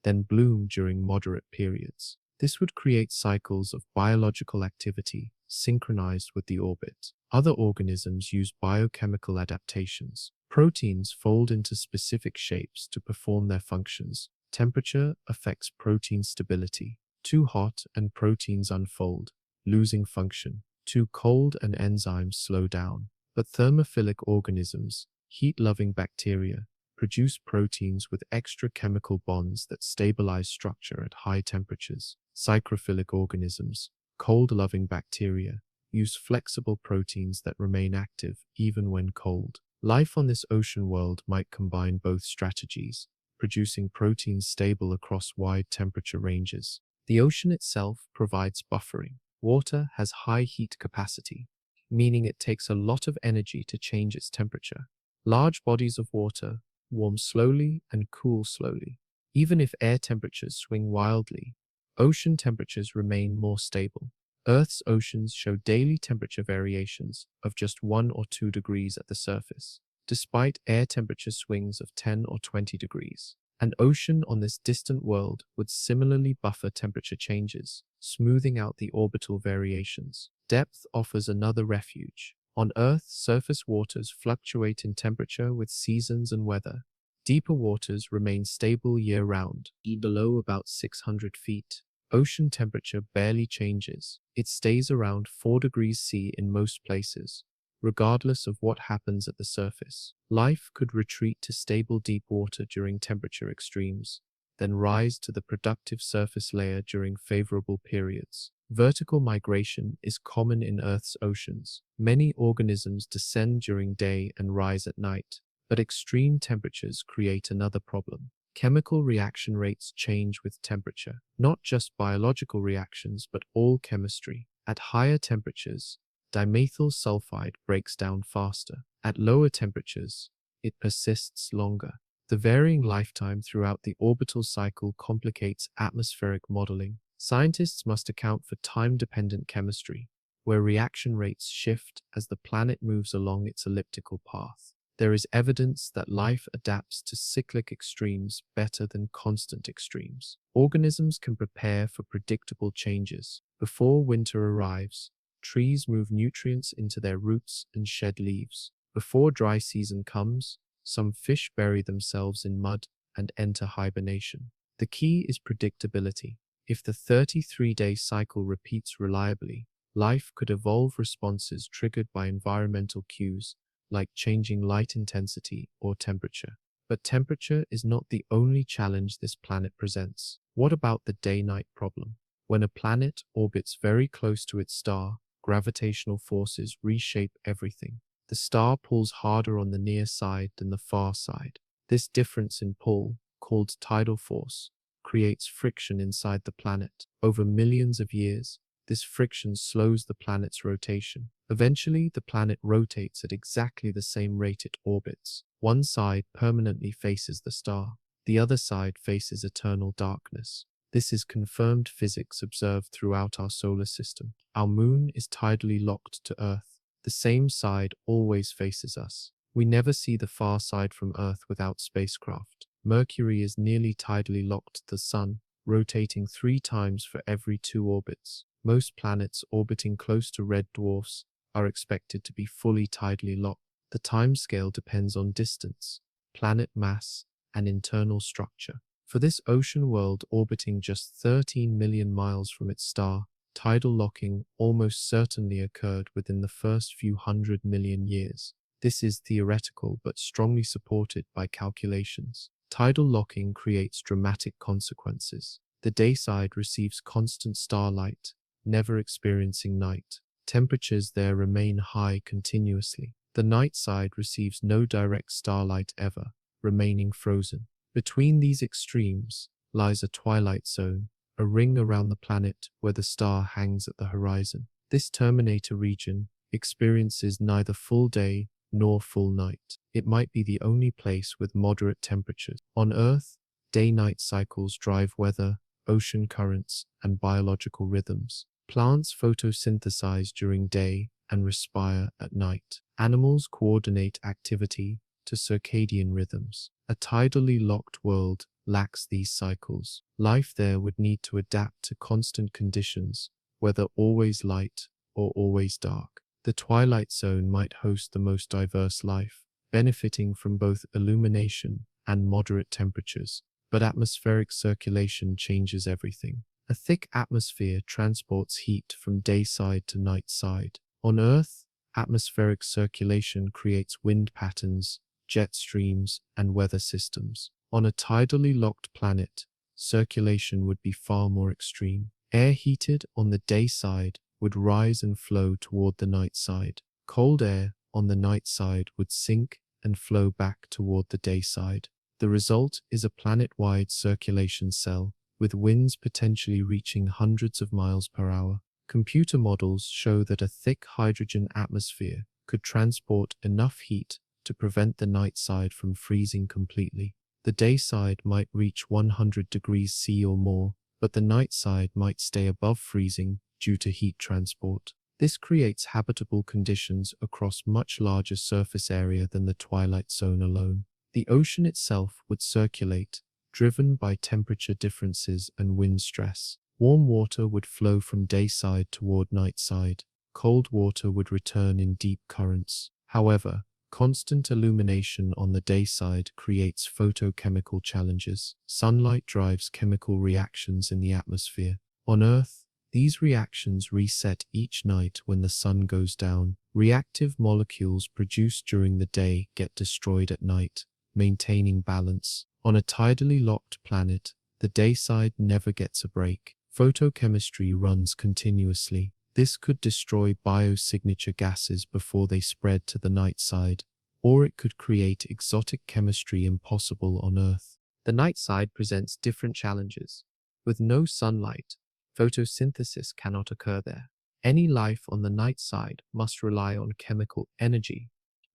then bloom during moderate periods. This would create cycles of biological activity synchronized with the orbit. Other organisms use biochemical adaptations. Proteins fold into specific shapes to perform their functions. Temperature affects protein stability. Too hot and proteins unfold, losing function. Too cold and enzymes slow down. But thermophilic organisms, heat-loving bacteria, produce proteins with extra chemical bonds that stabilize structure at high temperatures. Psychrophilic organisms, cold-loving bacteria, use flexible proteins that remain active even when cold. Life on this ocean world might combine both strategies, producing proteins stable across wide temperature ranges. The ocean itself provides buffering. Water has high heat capacity, meaning it takes a lot of energy to change its temperature. Large bodies of water warm slowly and cool slowly. Even if air temperatures swing wildly, ocean temperatures remain more stable. Earth's oceans show daily temperature variations of just 1 or 2 degrees at the surface, despite air temperature swings of 10 or 20 degrees. An ocean on this distant world would similarly buffer temperature changes, smoothing out the orbital variations. Depth offers another refuge. On Earth, surface waters fluctuate in temperature with seasons and weather. Deeper waters remain stable year-round. Below about 600 feet, ocean temperature barely changes. It stays around 4 degrees C in most places, regardless of what happens at the surface. Life could retreat to stable deep water during temperature extremes, then rise to the productive surface layer during favorable periods. Vertical migration is common in Earth's oceans. Many organisms descend during day and rise at night, but extreme temperatures create another problem. Chemical reaction rates change with temperature, not just biological reactions, but all chemistry. At higher temperatures, dimethyl sulfide breaks down faster. At lower temperatures, it persists longer. The varying lifetime throughout the orbital cycle complicates atmospheric modeling. Scientists must account for time-dependent chemistry, where reaction rates shift as the planet moves along its elliptical path. There is evidence that life adapts to cyclic extremes better than constant extremes. Organisms can prepare for predictable changes. Before winter arrives, trees move nutrients into their roots and shed leaves. Before dry season comes, some fish bury themselves in mud and enter hibernation. The key is predictability. If the 33-day cycle repeats reliably, life could evolve responses triggered by environmental cues like changing light intensity or temperature. But temperature is not the only challenge this planet presents. What about the day-night problem? When a planet orbits very close to its star, gravitational forces reshape everything. The star pulls harder on the near side than the far side. This difference in pull, called tidal force, creates friction inside the planet. Over millions of years, this friction slows the planet's rotation. Eventually, the planet rotates at exactly the same rate it orbits. One side permanently faces the star. The other side faces eternal darkness. This is confirmed physics observed throughout our solar system. Our moon is tidally locked to Earth. The same side always faces us. We never see the far side from Earth without spacecraft. Mercury is nearly tidally locked to the Sun, rotating 3 times for every 2 orbits. Most planets orbiting close to red dwarfs are expected to be fully tidally locked. The timescale depends on distance, planet mass, and internal structure. For this ocean world orbiting just 13 million miles from its star, tidal locking almost certainly occurred within the first few 100 million years. This is theoretical but strongly supported by calculations. Tidal locking creates dramatic consequences. The day side receives constant starlight, never experiencing night. Temperatures there remain high continuously. The night side receives no direct starlight ever, remaining frozen. Between these extremes lies a twilight zone, a ring around the planet where the star hangs at the horizon. This terminator region experiences neither full day nor full night. It might be the only place with moderate temperatures. On Earth, day-night cycles drive weather, ocean currents, and biological rhythms. Plants photosynthesize during day and respire at night. Animals coordinate activity to circadian rhythms. A tidally locked world lacks these cycles. Life there would need to adapt to constant conditions, whether always light or always dark. The twilight zone might host the most diverse life, benefiting from both illumination and moderate temperatures. But atmospheric circulation changes everything. A thick atmosphere transports heat from day side to night side. On Earth, atmospheric circulation creates wind patterns, jet streams, and weather systems. On a tidally locked planet, circulation would be far more extreme. Air heated on the day side would rise and flow toward the night side. Cold air on the night side would sink and flow back toward the day side. The result is a planet-wide circulation cell, with winds potentially reaching hundreds of miles per hour. Computer models show that a thick hydrogen atmosphere could transport enough heat to prevent the night side from freezing completely. The day side might reach 100 degrees C or more, but the night side might stay above freezing due to heat transport. This creates habitable conditions across much larger surface area than the twilight zone alone. The ocean itself would circulate, driven by temperature differences and wind stress. Warm water would flow from day side toward night side. Cold water would return in deep currents. However, constant illumination on the day side creates photochemical challenges. Sunlight drives chemical reactions in the atmosphere. On Earth, these reactions reset each night when the sun goes down. Reactive molecules produced during the day get destroyed at night, maintaining balance. On a tidally locked planet, the day side never gets a break. Photochemistry runs continuously. This could destroy biosignature gases before they spread to the night side, or it could create exotic chemistry impossible on Earth. The night side presents different challenges. With no sunlight, photosynthesis cannot occur there. Any life on the night side must rely on chemical energy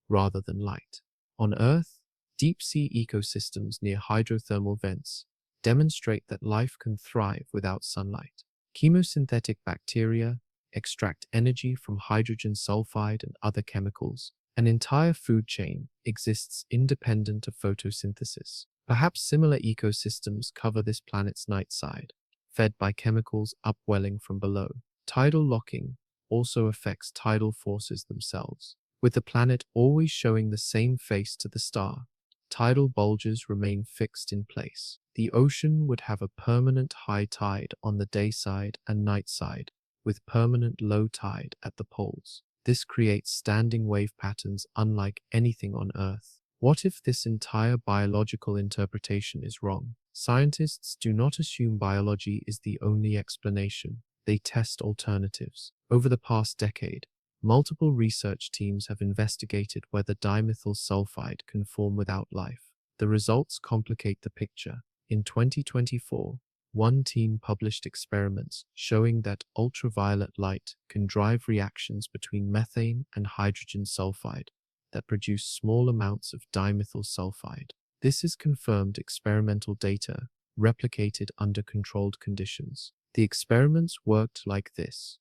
rather than light. On Earth, Deep-sea ecosystems near hydrothermal vents demonstrate that life can thrive without sunlight. Chemosynthetic bacteria extract energy from hydrogen sulfide and other chemicals. An entire food chain exists independent of photosynthesis. Perhaps similar ecosystems cover this planet's night side, fed by chemicals upwelling from below. Tidal locking also affects tidal forces themselves. With the planet always showing the same face to the star, tidal bulges remain fixed in place. The ocean would have a permanent high tide on the day side and night side, with permanent low tide at the poles. This creates standing wave patterns unlike anything on Earth. What if this entire biological interpretation is wrong? Scientists do not assume biology is the only explanation. They test alternatives. Over the past decade, multiple research teams have investigated whether dimethyl sulfide can form without life. The results complicate the picture. In 2024, one team published experiments showing that ultraviolet light can drive reactions between methane and hydrogen sulfide that produce small amounts of dimethyl sulfide. This is confirmed experimental data replicated under controlled conditions. The experiments worked like this.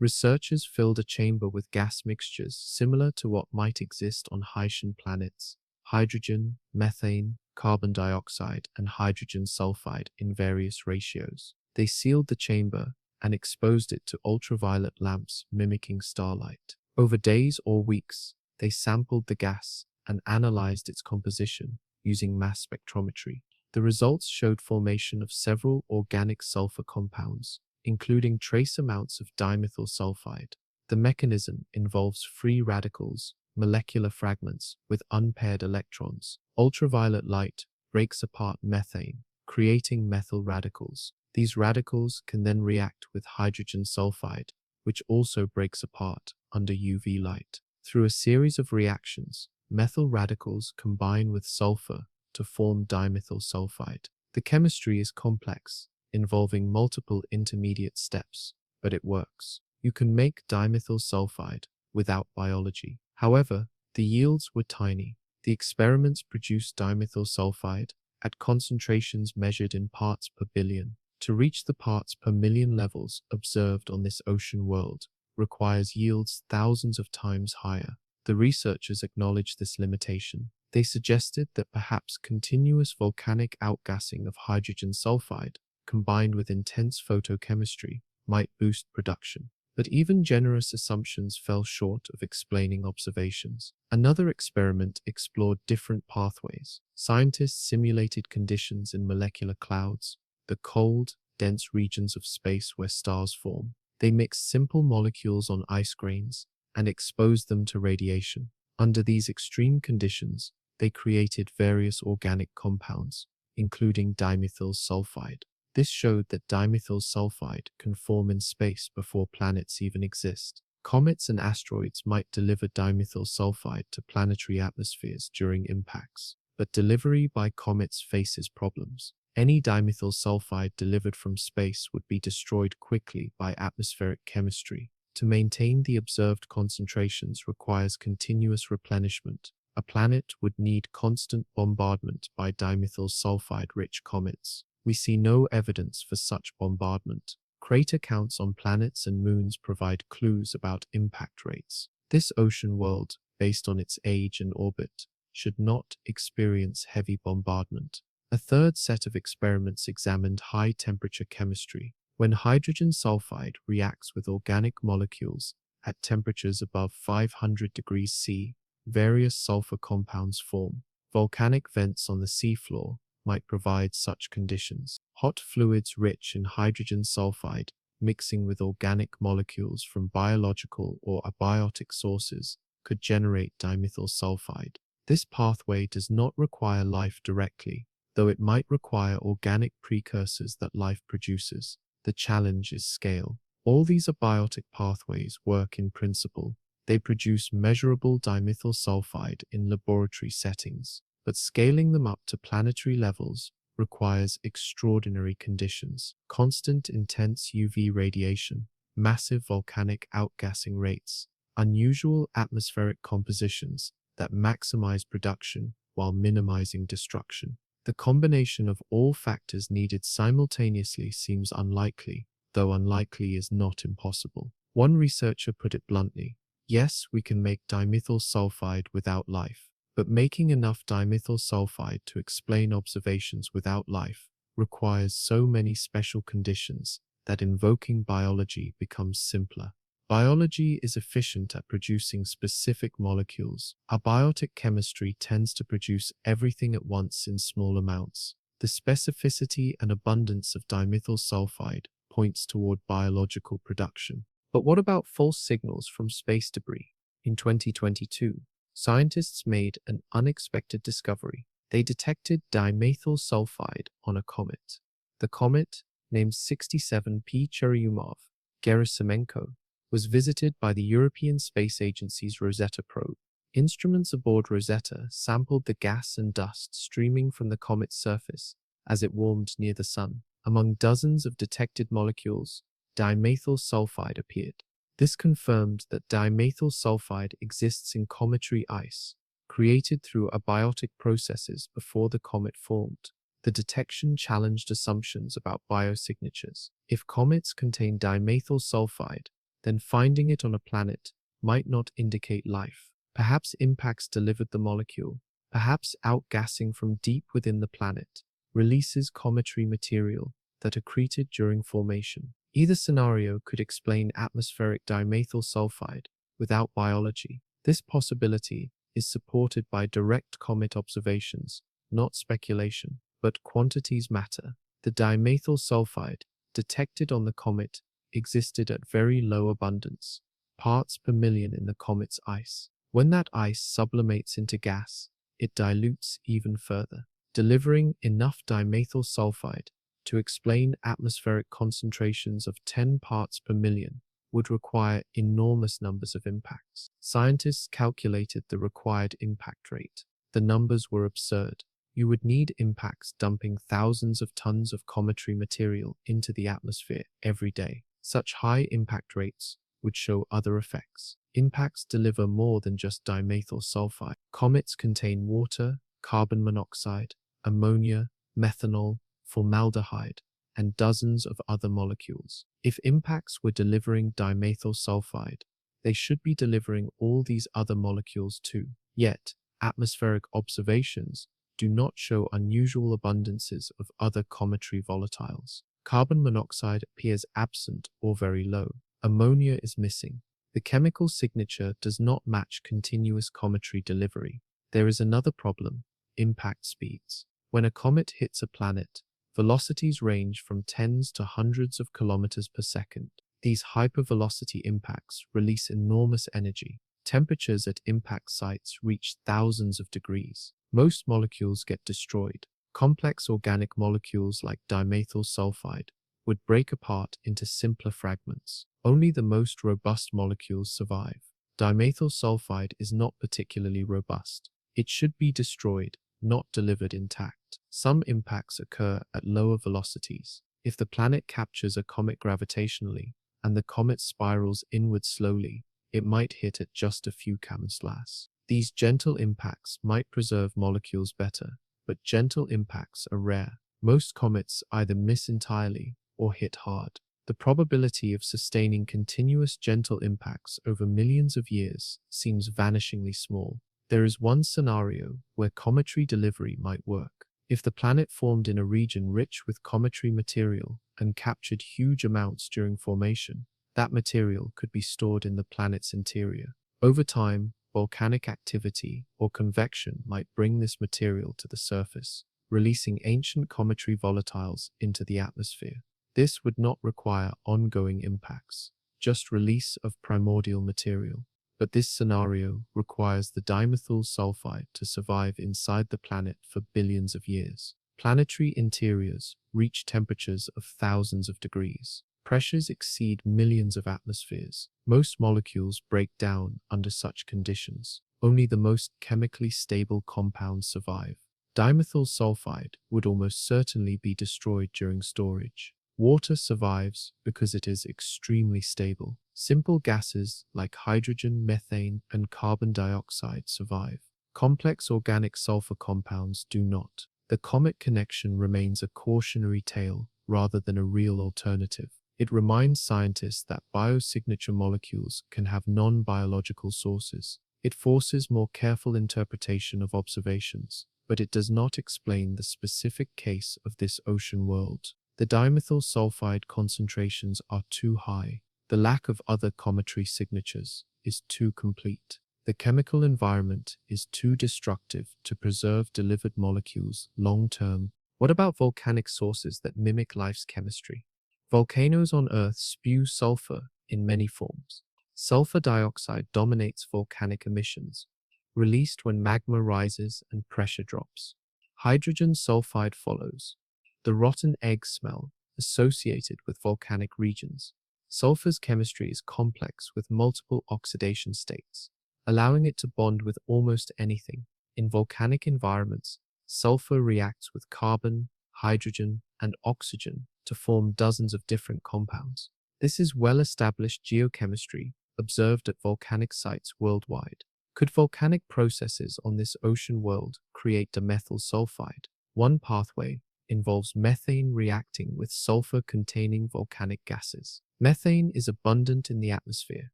Researchers filled a chamber with gas mixtures similar to what might exist on Haitian planets: hydrogen, methane, carbon dioxide, and hydrogen sulfide in various ratios. They sealed the chamber and exposed it to ultraviolet lamps mimicking starlight. Over days or weeks, they sampled the gas and analyzed its composition using mass spectrometry. The results showed formation of several organic sulfur compounds, including trace amounts of dimethyl sulfide. The mechanism involves free radicals, molecular fragments with unpaired electrons. Ultraviolet light breaks apart methane, creating methyl radicals. These radicals can then react with hydrogen sulfide, which also breaks apart under UV light. Through a series of reactions, methyl radicals combine with sulfur to form dimethyl sulfide. The chemistry is complex, involving multiple intermediate steps, but it works. You can make dimethyl sulfide without biology. However, the yields were tiny. The experiments produced dimethyl sulfide at concentrations measured in parts per billion. To reach the parts per million levels observed on this ocean world requires yields thousands of times higher. The researchers acknowledged this limitation. They suggested that perhaps continuous volcanic outgassing of hydrogen sulfide combined with intense photochemistry might boost production. But even generous assumptions fell short of explaining observations. Another experiment explored different pathways. Scientists simulated conditions in molecular clouds, the cold, dense regions of space where stars form. They mixed simple molecules on ice grains and exposed them to radiation. Under these extreme conditions, they created various organic compounds, including dimethyl sulfide. This showed that dimethyl sulfide can form in space before planets even exist. Comets and asteroids might deliver dimethyl sulfide to planetary atmospheres during impacts, but delivery by comets faces problems. Any dimethyl sulfide delivered from space would be destroyed quickly by atmospheric chemistry. To maintain the observed concentrations requires continuous replenishment. A planet would need constant bombardment by dimethyl sulfide-rich comets. We see no evidence for such bombardment. Crater counts on planets and moons provide clues about impact rates. This ocean world, based on its age and orbit, should not experience heavy bombardment. A third set of experiments examined high-temperature chemistry. When hydrogen sulfide reacts with organic molecules at temperatures above 500 degrees C, various sulfur compounds form. Volcanic vents on the seafloor might provide such conditions. Hot fluids rich in hydrogen sulfide mixing with organic molecules from biological or abiotic sources could generate dimethyl sulfide. This pathway does not require life directly, though it might require organic precursors that life produces. The challenge is scale. All these abiotic pathways work in principle. They produce measurable dimethyl sulfide in laboratory settings, but scaling them up to planetary levels requires extraordinary conditions: constant intense UV radiation, massive volcanic outgassing rates, unusual atmospheric compositions that maximize production, while minimizing destruction. The combination of all factors needed simultaneously seems unlikely, though unlikely is not impossible. One researcher put it bluntly, "Yes, we can make dimethyl sulfide without life, but making enough dimethyl sulfide to explain observations without life requires so many special conditions that invoking biology becomes simpler. Biology is efficient at producing specific molecules. Abiotic chemistry tends to produce everything at once in small amounts. The specificity and abundance of dimethyl sulfide points toward biological production." But what about false signals from space debris? In 2022, scientists made an unexpected discovery. They detected dimethyl sulfide on a comet. The comet, named 67P Churyumov-Gerasimenko, was visited by the European Space Agency's Rosetta probe. Instruments aboard Rosetta sampled the gas and dust streaming from the comet's surface as it warmed near the sun. Among dozens of detected molecules, dimethyl sulfide appeared. This confirmed that dimethyl sulfide exists in cometary ice, created through abiotic processes before the comet formed. The detection challenged assumptions about biosignatures. If comets contain dimethyl sulfide, then finding it on a planet might not indicate life. Perhaps impacts delivered the molecule. Perhaps outgassing from deep within the planet releases cometary material that accreted during formation. Either scenario could explain atmospheric dimethyl sulfide without biology. This possibility is supported by direct comet observations, not speculation. But quantities matter. The dimethyl sulfide detected on the comet existed at very low abundance, parts per million in the comet's ice. When that ice sublimates into gas, it dilutes even further. Delivering enough dimethyl sulfide to explain atmospheric concentrations of 10 parts per million would require enormous numbers of impacts. Scientists calculated the required impact rate. The numbers were absurd. You would need impacts dumping thousands of tons of cometary material into the atmosphere every day. Such high impact rates would show other effects. Impacts deliver more than just dimethyl sulfide. Comets contain water, carbon monoxide, ammonia, methanol, formaldehyde, and dozens of other molecules. If impacts were delivering dimethyl sulfide, they should be delivering all these other molecules too. Yet, atmospheric observations do not show unusual abundances of other cometary volatiles. Carbon monoxide appears absent or very low. Ammonia is missing. The chemical signature does not match continuous cometary delivery. There is another problem: impact speeds. When a comet hits a planet, velocities range from tens to hundreds of kilometers per second. These hypervelocity impacts release enormous energy. Temperatures at impact sites reach thousands of degrees. Most molecules get destroyed. Complex organic molecules like dimethyl sulfide would break apart into simpler fragments. Only the most robust molecules survive. Dimethyl sulfide is not particularly robust. It should be destroyed, not delivered intact. Some impacts occur at lower velocities. If the planet captures a comet gravitationally and the comet spirals inward slowly, it might hit at just a few km/s. These gentle impacts might preserve molecules better, but gentle impacts are rare. Most comets either miss entirely or hit hard. The probability of sustaining continuous gentle impacts over millions of years seems vanishingly small. There is one scenario where cometary delivery might work. If the planet formed in a region rich with cometary material and captured huge amounts during formation, that material could be stored in the planet's interior. Over time, volcanic activity or convection might bring this material to the surface, releasing ancient cometary volatiles into the atmosphere. This would not require ongoing impacts, just release of primordial material. But this scenario requires the dimethyl sulfide to survive inside the planet for billions of years. Planetary interiors reach temperatures of thousands of degrees. Pressures exceed millions of atmospheres. Most molecules break down under such conditions. Only the most chemically stable compounds survive. Dimethyl sulfide would almost certainly be destroyed during storage. Water survives because it is extremely stable. Simple gases like hydrogen, methane, and carbon dioxide survive. Complex organic sulfur compounds do not. The comet connection remains a cautionary tale rather than a real alternative. It reminds scientists that biosignature molecules can have non-biological sources. It forces more careful interpretation of observations, but it does not explain the specific case of this ocean world. The dimethyl sulfide concentrations are too high. The lack of other cometary signatures is too complete. The chemical environment is too destructive to preserve delivered molecules long-term. What about volcanic sources that mimic life's chemistry? Volcanoes on Earth spew sulfur in many forms. Sulfur dioxide dominates volcanic emissions, released when magma rises and pressure drops. Hydrogen sulfide follows, the rotten egg smell associated with volcanic regions. Sulfur's chemistry is complex with multiple oxidation states, allowing it to bond with almost anything. In volcanic environments, sulfur reacts with carbon, hydrogen, and oxygen to form dozens of different compounds. This is well-established geochemistry observed at volcanic sites worldwide. Could volcanic processes on this ocean world create dimethyl sulfide? One pathway involves methane reacting with sulfur-containing volcanic gases. Methane is abundant in the atmosphere,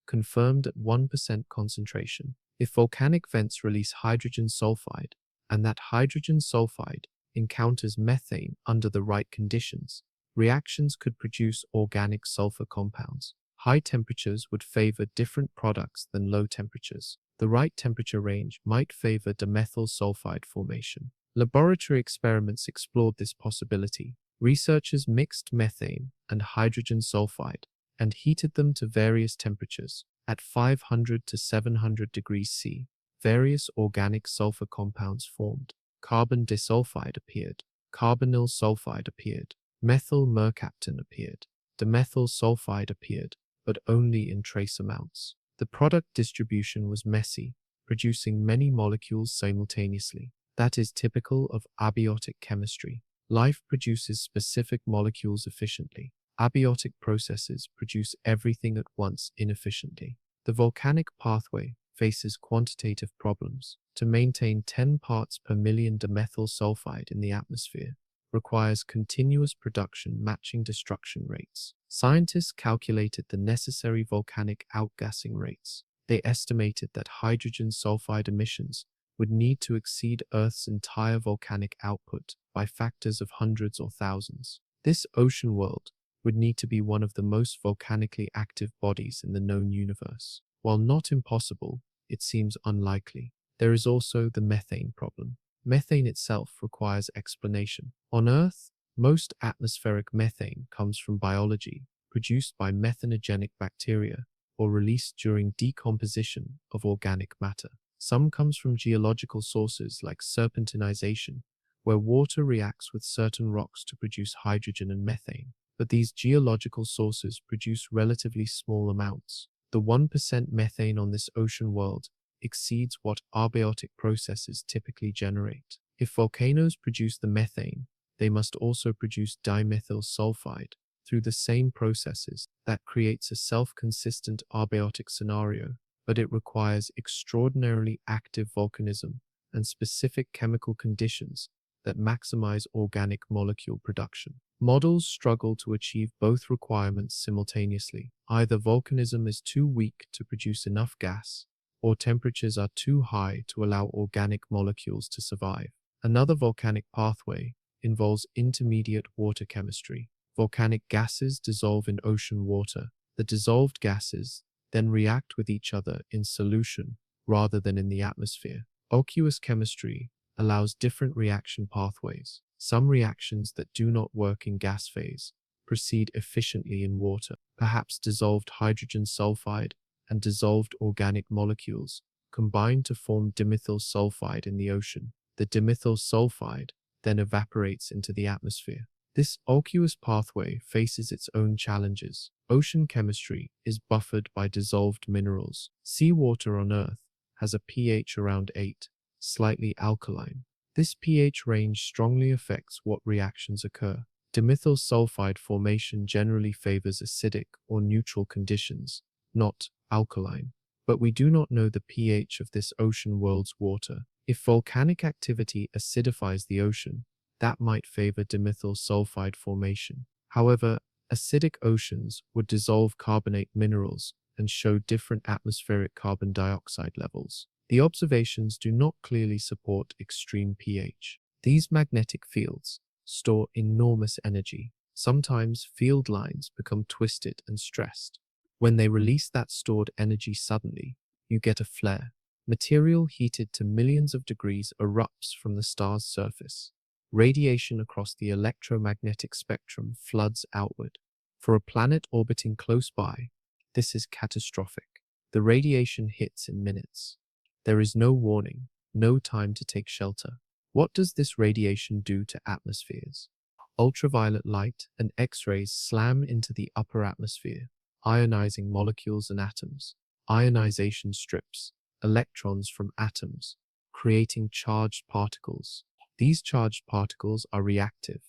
confirmed at 1% concentration. If volcanic vents release hydrogen sulfide, and that hydrogen sulfide encounters methane under the right conditions, reactions could produce organic sulfur compounds. High temperatures would favor different products than low temperatures. The right temperature range might favor dimethyl sulfide formation. Laboratory experiments explored this possibility. Researchers mixed methane and hydrogen sulfide and heated them to various temperatures. At 500 to 700 degrees C, various organic sulfur compounds formed. Carbon disulfide appeared. Carbonyl sulfide appeared. Methyl mercaptan appeared. Dimethyl sulfide appeared, but only in trace amounts. The product distribution was messy, producing many molecules simultaneously. That is typical of abiotic chemistry. Life produces specific molecules efficiently. Abiotic processes produce everything at once inefficiently. The volcanic pathway faces quantitative problems. To maintain 10 parts per million dimethyl sulfide in the atmosphere requires continuous production matching destruction rates. Scientists calculated the necessary volcanic outgassing rates. They estimated that hydrogen sulfide emissions would need to exceed Earth's entire volcanic output by factors of hundreds or thousands. This ocean world would need to be one of the most volcanically active bodies in the known universe. While not impossible, it seems unlikely. There is also the methane problem. Methane itself requires explanation. On Earth, most atmospheric methane comes from biology, produced by methanogenic bacteria or released during decomposition of organic matter. Some comes from geological sources like serpentinization, where water reacts with certain rocks to produce hydrogen and methane. But these geological sources produce relatively small amounts. The 1% methane on this ocean world exceeds what abiotic processes typically generate. If volcanoes produce the methane, they must also produce dimethyl sulfide through the same processes. That creates a self-consistent abiotic scenario, but it requires extraordinarily active volcanism and specific chemical conditions that maximize organic molecule production. Models struggle to achieve both requirements simultaneously. Either volcanism is too weak to produce enough gas, or temperatures are too high to allow organic molecules to survive. Another volcanic pathway involves intermediate water chemistry. Volcanic gases dissolve in ocean water. The dissolved gases then react with each other in solution rather than in the atmosphere. Aqueous chemistry allows different reaction pathways. Some reactions that do not work in gas phase proceed efficiently in water. Perhaps dissolved hydrogen sulfide and dissolved organic molecules combine to form dimethyl sulfide in the ocean. The dimethyl sulfide then evaporates into the atmosphere. This aqueous pathway faces its own challenges. Ocean chemistry is buffered by dissolved minerals. Seawater on Earth has a pH around 8, slightly alkaline. This pH range strongly affects what reactions occur. Dimethyl sulfide formation generally favors acidic or neutral conditions, not alkaline. but we do not know the pH of this ocean world's water. If volcanic activity acidifies the ocean, that might favor dimethyl sulfide formation. However, acidic oceans would dissolve carbonate minerals and show different atmospheric carbon dioxide levels. The observations do not clearly support extreme pH. These magnetic fields store enormous energy. Sometimes field lines become twisted and stressed. When they release that stored energy suddenly, you get a flare. Material heated to millions of degrees erupts from the star's surface. Radiation across the electromagnetic spectrum floods outward. For a planet orbiting close by, this is catastrophic. The radiation hits in minutes. There is no warning, no time to take shelter. What does this radiation do to atmospheres? Ultraviolet light and X-rays slam into the upper atmosphere, ionizing molecules and atoms. Ionization strips electrons from atoms, creating charged particles. These charged particles are reactive.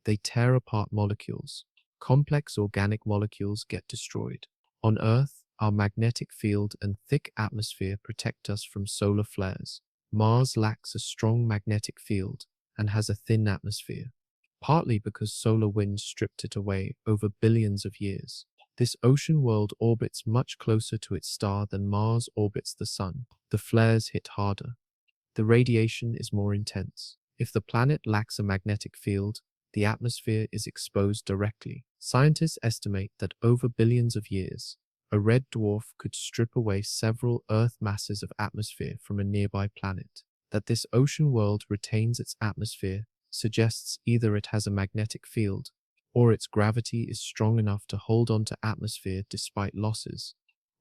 They tear apart molecules. Complex organic molecules get destroyed. On Earth, our magnetic field and thick atmosphere protect us from solar flares. Mars lacks a strong magnetic field and has a thin atmosphere, partly because solar winds stripped it away over billions of years. This ocean world orbits much closer to its star than Mars orbits the Sun. The flares hit harder. The radiation is more intense. If the planet lacks a magnetic field, the atmosphere is exposed directly. Scientists estimate that over billions of years, a red dwarf could strip away several Earth masses of atmosphere from a nearby planet. That this ocean world retains its atmosphere suggests either it has a magnetic field, or its gravity is strong enough to hold on to atmosphere despite losses,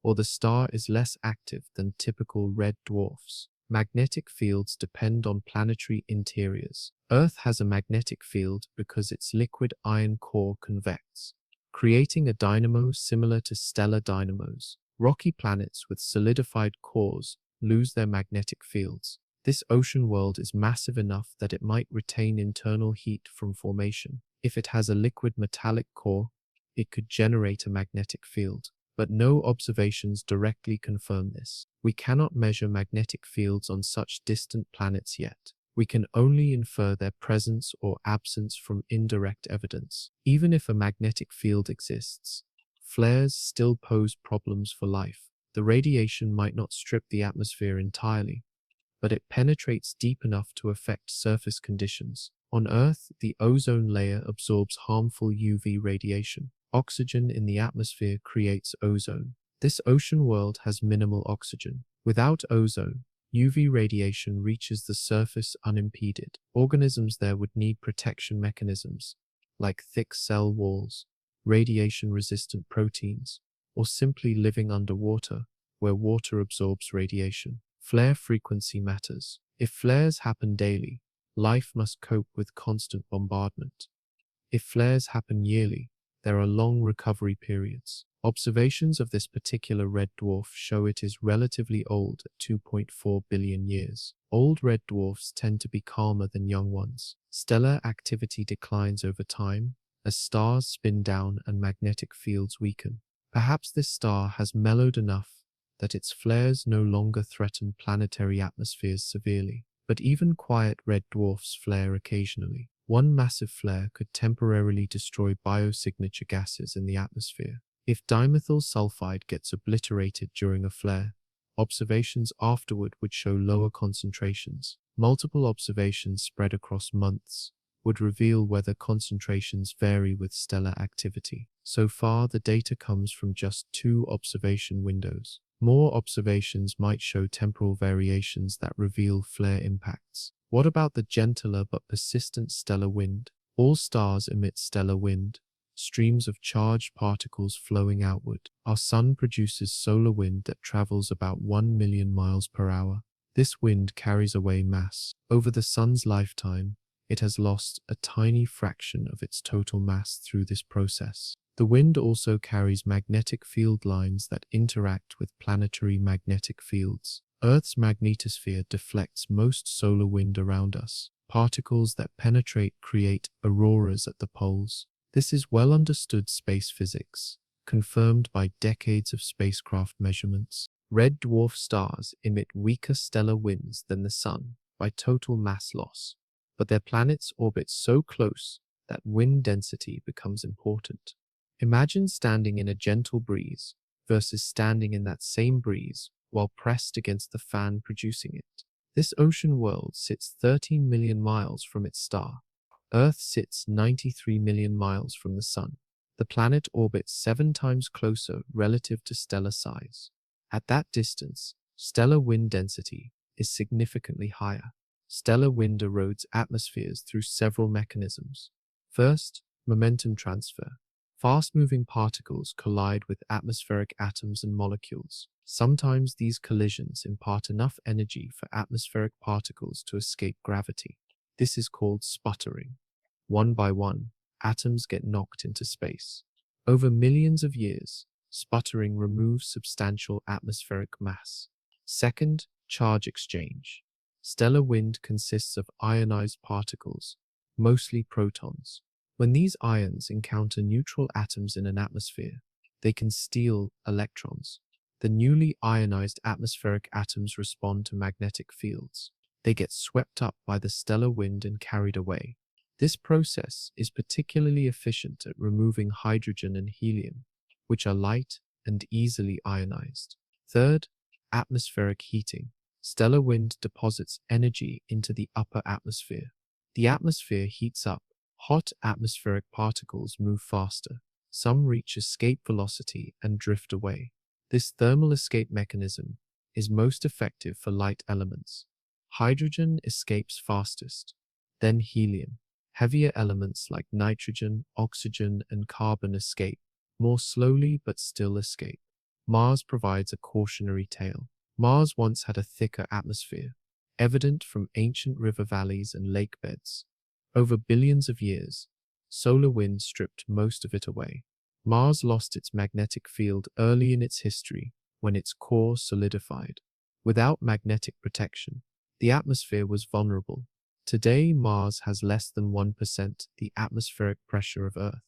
or the star is less active than typical red dwarfs. Magnetic fields depend on planetary interiors. Earth has a magnetic field because its liquid iron core convects, creating a dynamo similar to stellar dynamos. Rocky planets with solidified cores lose their magnetic fields. This ocean world is massive enough that it might retain internal heat from formation. If it has a liquid metallic core, it could generate a magnetic field. But no observations directly confirm this. We cannot measure magnetic fields on such distant planets yet. We can only infer their presence or absence from indirect evidence. Even if a magnetic field exists, flares still pose problems for life. The radiation might not strip the atmosphere entirely, but it penetrates deep enough to affect surface conditions. On Earth, the ozone layer absorbs harmful UV radiation. Oxygen in the atmosphere creates ozone. This ocean world has minimal oxygen. Without ozone, UV radiation reaches the surface unimpeded. Organisms there would need protection mechanisms, like thick cell walls, radiation-resistant proteins, or simply living underwater, where water absorbs radiation. Flare frequency matters. If flares happen daily, life must cope with constant bombardment. If flares happen yearly, there are long recovery periods. Observations of this particular red dwarf show it is relatively old at 2.4 billion years. Old red dwarfs tend to be calmer than young ones. Stellar activity declines over time as stars spin down and magnetic fields weaken. Perhaps this star has mellowed enough that its flares no longer threaten planetary atmospheres severely. But even quiet red dwarfs flare occasionally. One massive flare could temporarily destroy biosignature gases in the atmosphere. If dimethyl sulfide gets obliterated during a flare, observations afterward would show lower concentrations. Multiple observations spread across months would reveal whether concentrations vary with stellar activity. So far, the data comes from just 2 observation windows. More observations might show temporal variations that reveal flare impacts. What about the gentler but persistent stellar wind? All stars emit stellar wind, streams of charged particles flowing outward. Our sun produces solar wind that travels about 1 million miles per hour. This wind carries away mass. Over the sun's lifetime, it has lost a tiny fraction of its total mass through this process. The wind also carries magnetic field lines that interact with planetary magnetic fields. Earth's magnetosphere deflects most solar wind around us. Particles that penetrate create auroras at the poles. This is well understood space physics, confirmed by decades of spacecraft measurements. Red dwarf stars emit weaker stellar winds than the Sun by total mass loss, but their planets orbit so close that wind density becomes important. Imagine standing in a gentle breeze versus standing in that same breeze while pressed against the fan producing it. This ocean world sits 13 million miles from its star. Earth sits 93 million miles from the Sun. The planet orbits 7 times closer relative to stellar size. At that distance, stellar wind density is significantly higher. Stellar wind erodes atmospheres through several mechanisms. First, momentum transfer. Fast-moving particles collide with atmospheric atoms and molecules. Sometimes these collisions impart enough energy for atmospheric particles to escape gravity. This is called sputtering. One by one, atoms get knocked into space. Over millions of years, sputtering removes substantial atmospheric mass. Second, charge exchange. Stellar wind consists of ionized particles, mostly protons. When these ions encounter neutral atoms in an atmosphere, they can steal electrons. The newly ionized atmospheric atoms respond to magnetic fields. They get swept up by the stellar wind and carried away. This process is particularly efficient at removing hydrogen and helium, which are light and easily ionized. Third, atmospheric heating. Stellar wind deposits energy into the upper atmosphere. The atmosphere heats up. Hot atmospheric particles move faster. Some reach escape velocity and drift away. This thermal escape mechanism is most effective for light elements. Hydrogen escapes fastest, then helium. Heavier elements like nitrogen, oxygen, and carbon escape more slowly but still escape. Mars provides a cautionary tale. Mars once had a thicker atmosphere, evident from ancient river valleys and lake beds. Over billions of years, solar wind stripped most of it away. Mars lost its magnetic field early in its history when its core solidified. Without magnetic protection, the atmosphere was vulnerable. Today, Mars has less than 1% the atmospheric pressure of Earth.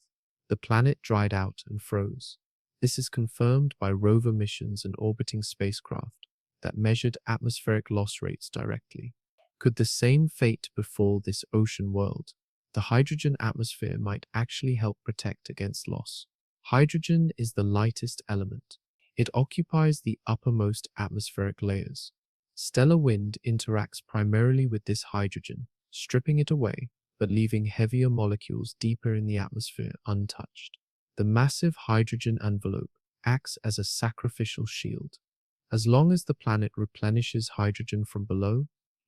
The planet dried out and froze. This is confirmed by rover missions and orbiting spacecraft that measured atmospheric loss rates directly. Could the same fate befall this ocean world? The hydrogen atmosphere might actually help protect against loss. Hydrogen is the lightest element. It occupies the uppermost atmospheric layers. Stellar wind interacts primarily with this hydrogen, stripping it away, but leaving heavier molecules deeper in the atmosphere untouched. The massive hydrogen envelope acts as a sacrificial shield. As long as the planet replenishes hydrogen from below,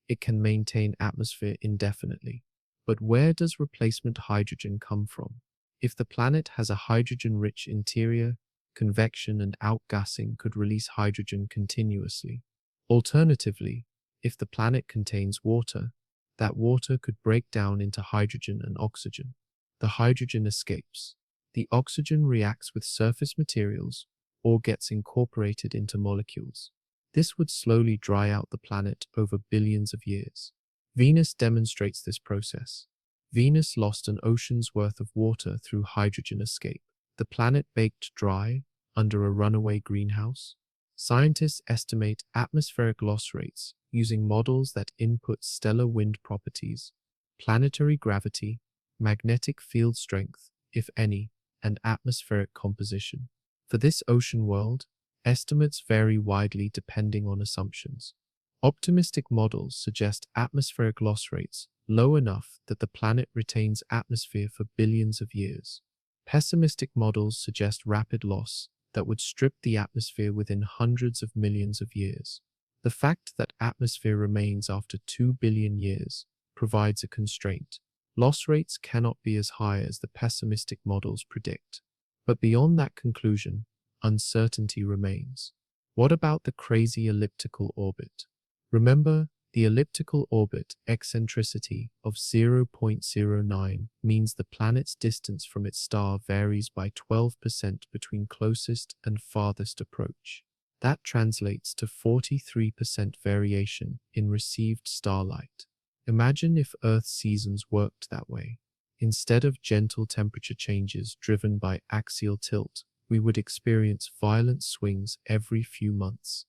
it can maintain atmosphere indefinitely. But where does replacement hydrogen come from? If the planet has a hydrogen-rich interior, convection and outgassing could release hydrogen continuously. Alternatively, if the planet contains water, that water could break down into hydrogen and oxygen. The hydrogen escapes. The oxygen reacts with surface materials or gets incorporated into molecules. This would slowly dry out the planet over billions of years. Venus demonstrates this process. Venus lost an ocean's worth of water through hydrogen escape. The planet baked dry under a runaway greenhouse. Scientists estimate atmospheric loss rates using models that input stellar wind properties, planetary gravity, magnetic field strength, if any, and atmospheric composition. For this ocean world, estimates vary widely depending on assumptions. Optimistic models suggest atmospheric loss rates low enough that the planet retains atmosphere for billions of years. Pessimistic models suggest rapid loss that would strip the atmosphere within hundreds of millions of years. The fact that atmosphere remains after 2 billion years provides a constraint. Loss rates cannot be as high as the pessimistic models predict. But beyond that conclusion, uncertainty remains. What about the crazy elliptical orbit? Remember, the elliptical orbit eccentricity of 0.09 means the planet's distance from its star varies by 12% between closest and farthest approach. That translates to 43% variation in received starlight. Imagine if Earth's seasons worked that way. Instead of gentle temperature changes driven by axial tilt, we would experience violent swings every few months.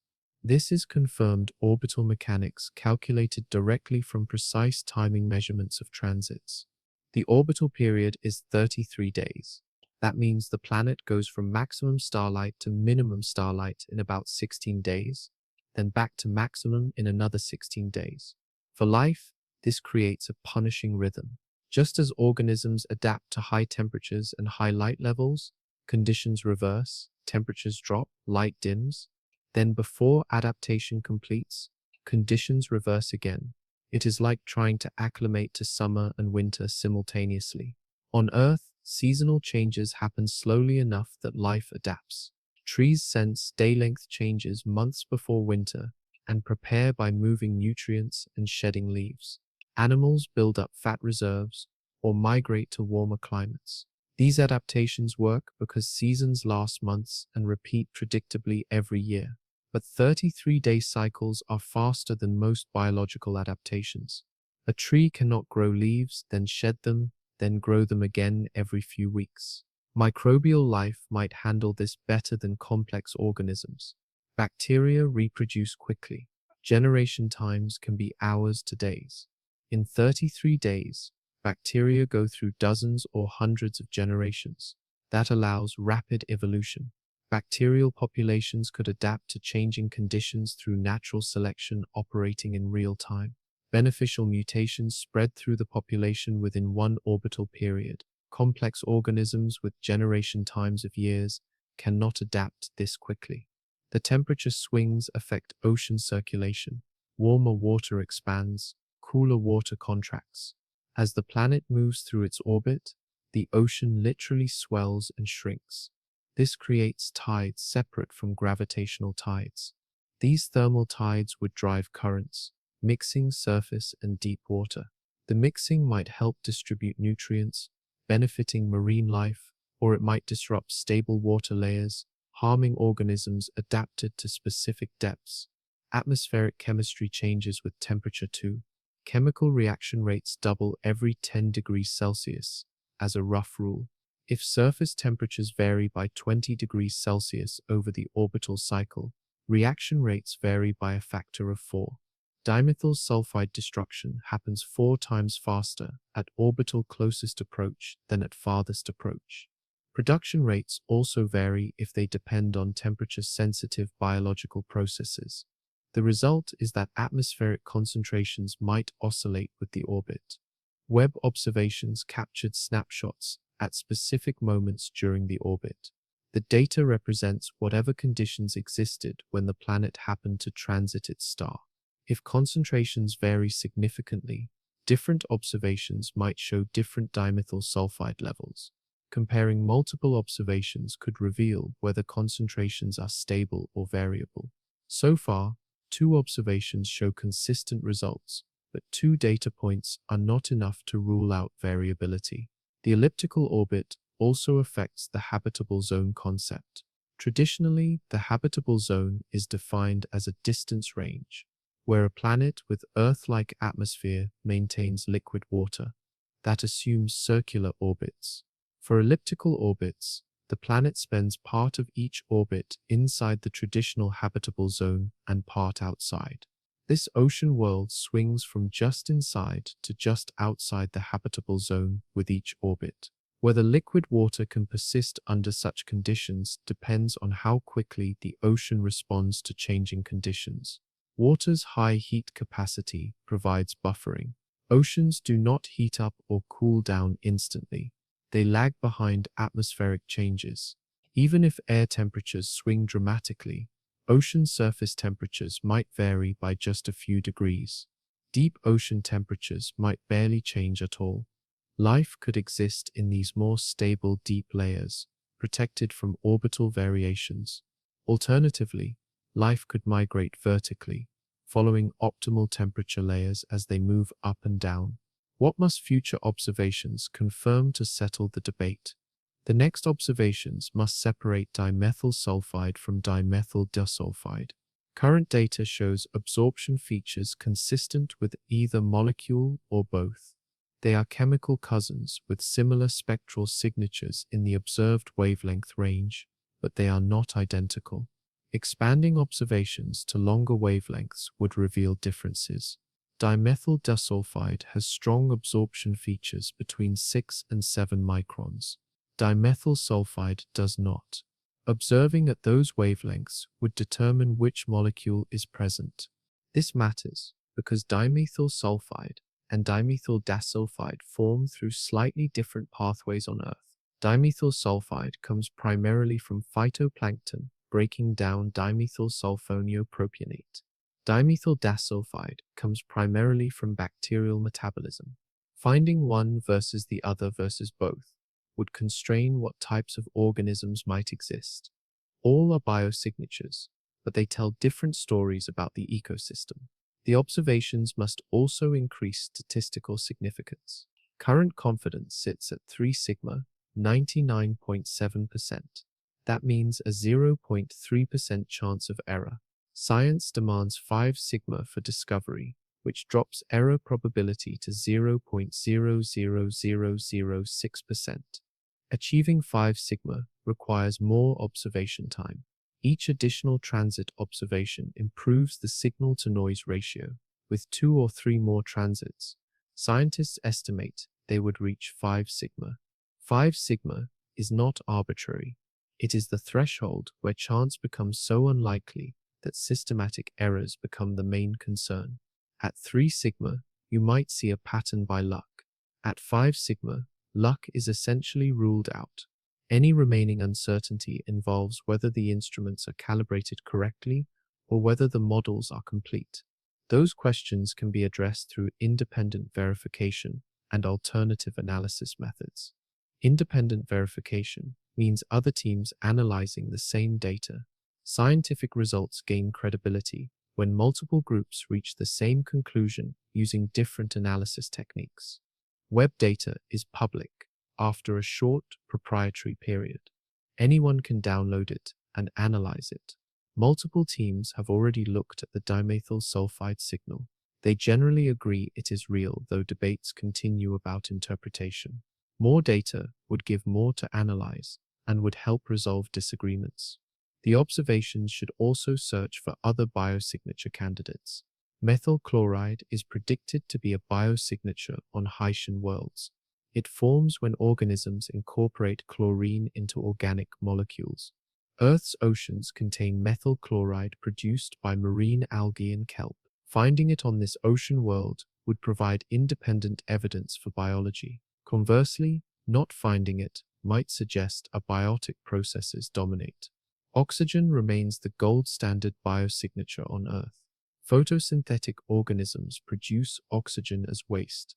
This is confirmed orbital mechanics calculated directly from precise timing measurements of transits. The orbital period is 33 days. That means the planet goes from maximum starlight to minimum starlight in about 16 days, then back to maximum in another 16 days. For life, this creates a punishing rhythm. Just as organisms adapt to high temperatures and high light levels, conditions reverse, temperatures drop, light dims. Then before adaptation completes, conditions reverse again. It is like trying to acclimate to summer and winter simultaneously. On Earth, seasonal changes happen slowly enough that life adapts. Trees sense day-length changes months before winter and prepare by moving nutrients and shedding leaves. Animals build up fat reserves or migrate to warmer climates. These adaptations work because seasons last months and repeat predictably every year. But 33-day cycles are faster than most biological adaptations. A tree cannot grow leaves, then shed them, then grow them again every few weeks. Microbial life might handle this better than complex organisms. Bacteria reproduce quickly. Generation times can be hours to days. In 33 days, bacteria go through dozens or hundreds of generations. That allows rapid evolution. Bacterial populations could adapt to changing conditions through natural selection operating in real time. Beneficial mutations spread through the population within one orbital period. Complex organisms with generation times of years cannot adapt this quickly. The temperature swings affect ocean circulation. Warmer water expands, cooler water contracts. As the planet moves through its orbit, the ocean literally swells and shrinks. This creates tides separate from gravitational tides. These thermal tides would drive currents, mixing surface and deep water. The mixing might help distribute nutrients, benefiting marine life, or it might disrupt stable water layers, harming organisms adapted to specific depths. Atmospheric chemistry changes with temperature too. Chemical reaction rates double every 10 degrees Celsius, as a rough rule. If surface temperatures vary by 20 degrees Celsius over the orbital cycle, reaction rates vary by a factor of 4. Dimethyl sulfide destruction happens 4 times faster at orbital closest approach than at farthest approach. Production rates also vary if they depend on temperature-sensitive biological processes. The result is that atmospheric concentrations might oscillate with the orbit. Webb observations captured snapshots at specific moments during the orbit. The data represents whatever conditions existed when the planet happened to transit its star. If concentrations vary significantly, different observations might show different dimethyl sulfide levels. Comparing multiple observations could reveal whether concentrations are stable or variable. So far, 2 observations show consistent results, but 2 data points are not enough to rule out variability. The elliptical orbit also affects the habitable zone concept. Traditionally, the habitable zone is defined as a distance range, where a planet with Earth-like atmosphere maintains liquid water. That assumes circular orbits. For elliptical orbits, the planet spends part of each orbit inside the traditional habitable zone and part outside. This ocean world swings from just inside to just outside the habitable zone with each orbit. Whether liquid water can persist under such conditions depends on how quickly the ocean responds to changing conditions. Water's high heat capacity provides buffering. Oceans do not heat up or cool down instantly. They lag behind atmospheric changes. Even if air temperatures swing dramatically, ocean surface temperatures might vary by just a few degrees. Deep ocean temperatures might barely change at all. Life could exist in these more stable deep layers, protected from orbital variations. Alternatively, life could migrate vertically, following optimal temperature layers as they move up and down. What must future observations confirm to settle the debate? The next observations must separate dimethyl sulfide from dimethyl disulfide. Current data shows absorption features consistent with either molecule or both. They are chemical cousins with similar spectral signatures in the observed wavelength range, but they are not identical. Expanding observations to longer wavelengths would reveal differences. Dimethyl disulfide has strong absorption features between 6 and 7 microns. Dimethyl sulfide does not. Observing at those wavelengths would determine which molecule is present. This matters because dimethyl sulfide and dimethyl disulfide form through slightly different pathways on Earth. Dimethyl sulfide comes primarily from phytoplankton, breaking down dimethyl sulfonopropionate. Dimethyl disulfide comes primarily from bacterial metabolism. Finding one versus the other versus both would constrain what types of organisms might exist. All are biosignatures, but they tell different stories about the ecosystem. The observations must also increase statistical significance. Current confidence sits at 3 sigma, 99.7%. That means a 0.3% chance of error. Science demands 5 sigma for discovery, which drops error probability to 0.00006%. Achieving 5 sigma requires more observation time. Each additional transit observation improves the signal-to-noise ratio. With 2 or 3 more transits, scientists estimate they would reach 5 sigma. 5 sigma is not arbitrary. It is the threshold where chance becomes so unlikely that systematic errors become the main concern. At 3 sigma, you might see a pattern by luck. At 5 sigma, luck is essentially ruled out. Any remaining uncertainty involves whether the instruments are calibrated correctly or whether the models are complete. Those questions can be addressed through independent verification and alternative analysis methods. Independent verification means other teams analyzing the same data. Scientific results gain credibility when multiple groups reach the same conclusion using different analysis techniques. Web data is public after a short proprietary period. Anyone can download it and analyze it. Multiple teams have already looked at the dimethyl sulfide signal. They generally agree it is real, though debates continue about interpretation. More data would give more to analyze and would help resolve disagreements. The observations should also search for other biosignature candidates. Methyl chloride is predicted to be a biosignature on Haitian worlds. It forms when organisms incorporate chlorine into organic molecules. Earth's oceans contain methyl chloride produced by marine algae and kelp. Finding it on this ocean world would provide independent evidence for biology. Conversely, not finding it might suggest abiotic processes dominate. Oxygen remains the gold standard biosignature on Earth. Photosynthetic organisms produce oxygen as waste.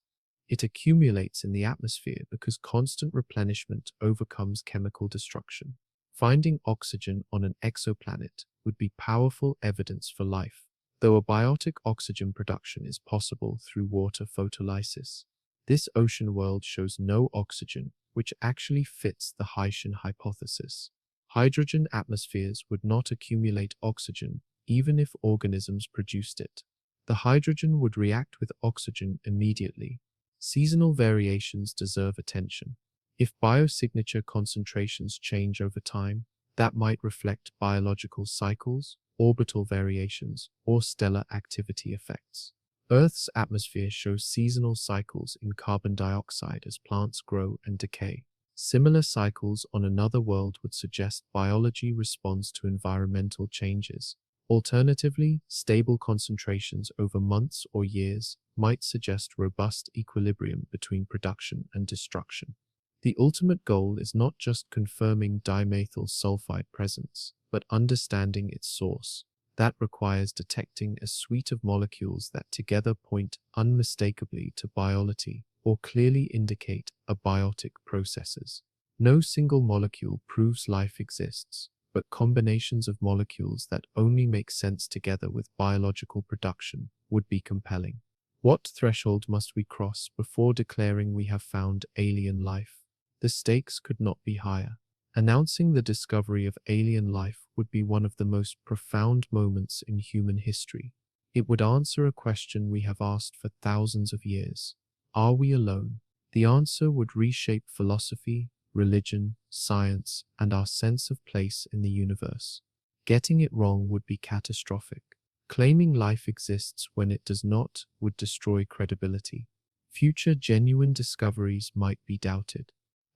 It accumulates in the atmosphere because constant replenishment overcomes chemical destruction. Finding oxygen on an exoplanet would be powerful evidence for life, though abiotic oxygen production is possible through water photolysis. This ocean world shows no oxygen, which actually fits the Haitian hypothesis. Hydrogen atmospheres would not accumulate oxygen even if organisms produced it. The hydrogen would react with oxygen immediately. Seasonal variations deserve attention. If biosignature concentrations change over time, that might reflect biological cycles, orbital variations, or stellar activity effects. Earth's atmosphere shows seasonal cycles in carbon dioxide as plants grow and decay. Similar cycles on another world would suggest biology responds to environmental changes. Alternatively, stable concentrations over months or years might suggest robust equilibrium between production and destruction. The ultimate goal is not just confirming dimethyl sulfide presence, but understanding its source. That requires detecting a suite of molecules that together point unmistakably to biology or clearly indicate abiotic processes. No single molecule proves life exists, but combinations of molecules that only make sense together with biological production would be compelling. What threshold must we cross before declaring we have found alien life? The stakes could not be higher. Announcing the discovery of alien life would be one of the most profound moments in human history. It would answer a question we have asked for thousands of years. Are we alone? The answer would reshape philosophy, religion, science, and our sense of place in the universe. Getting it wrong would be catastrophic. Claiming life exists when it does not would destroy credibility. Future genuine discoveries might be doubted.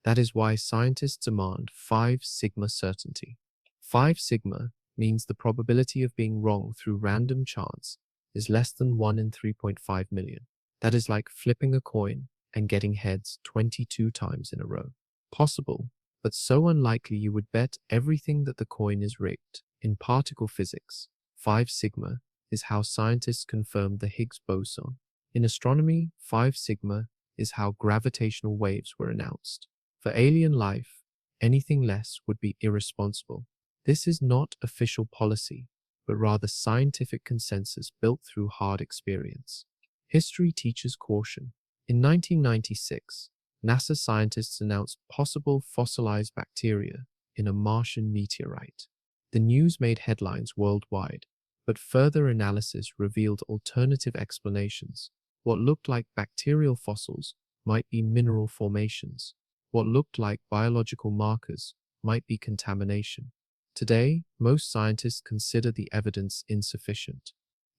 That is why scientists demand 5 sigma certainty. 5 sigma means the probability of being wrong through random chance is less than 1 in 3.5 million. That is like flipping a coin and getting heads 22 times in a row. Possible, but so unlikely you would bet everything that the coin is rigged. In particle physics, 5 sigma is how scientists confirm the Higgs boson. In astronomy, 5 sigma is how gravitational waves were announced. For alien life, anything less would be irresponsible. This is not official policy, but rather scientific consensus built through hard experience. History teaches caution. In 1996, NASA scientists announced possible fossilized bacteria in a Martian meteorite. The news made headlines worldwide, but further analysis revealed alternative explanations. What looked like bacterial fossils might be mineral formations. What looked like biological markers might be contamination. Today, most scientists consider the evidence insufficient.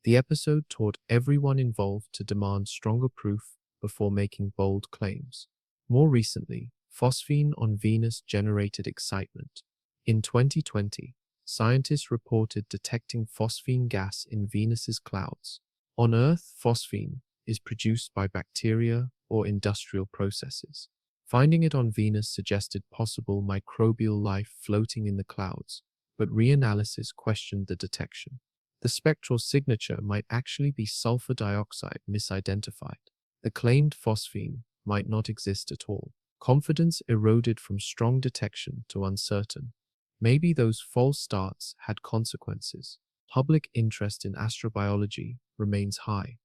The episode taught everyone involved to demand stronger proof before making bold claims. More recently, phosphine on Venus generated excitement. In 2020, scientists reported detecting phosphine gas in Venus's clouds. On Earth, phosphine is produced by bacteria or industrial processes. Finding it on Venus suggested possible microbial life floating in the clouds, but reanalysis questioned the detection. The spectral signature might actually be sulfur dioxide misidentified. The claimed phosphine might not exist at all. Confidence eroded from strong detection to uncertain. Maybe those false starts had consequences. Public interest in astrobiology remains high,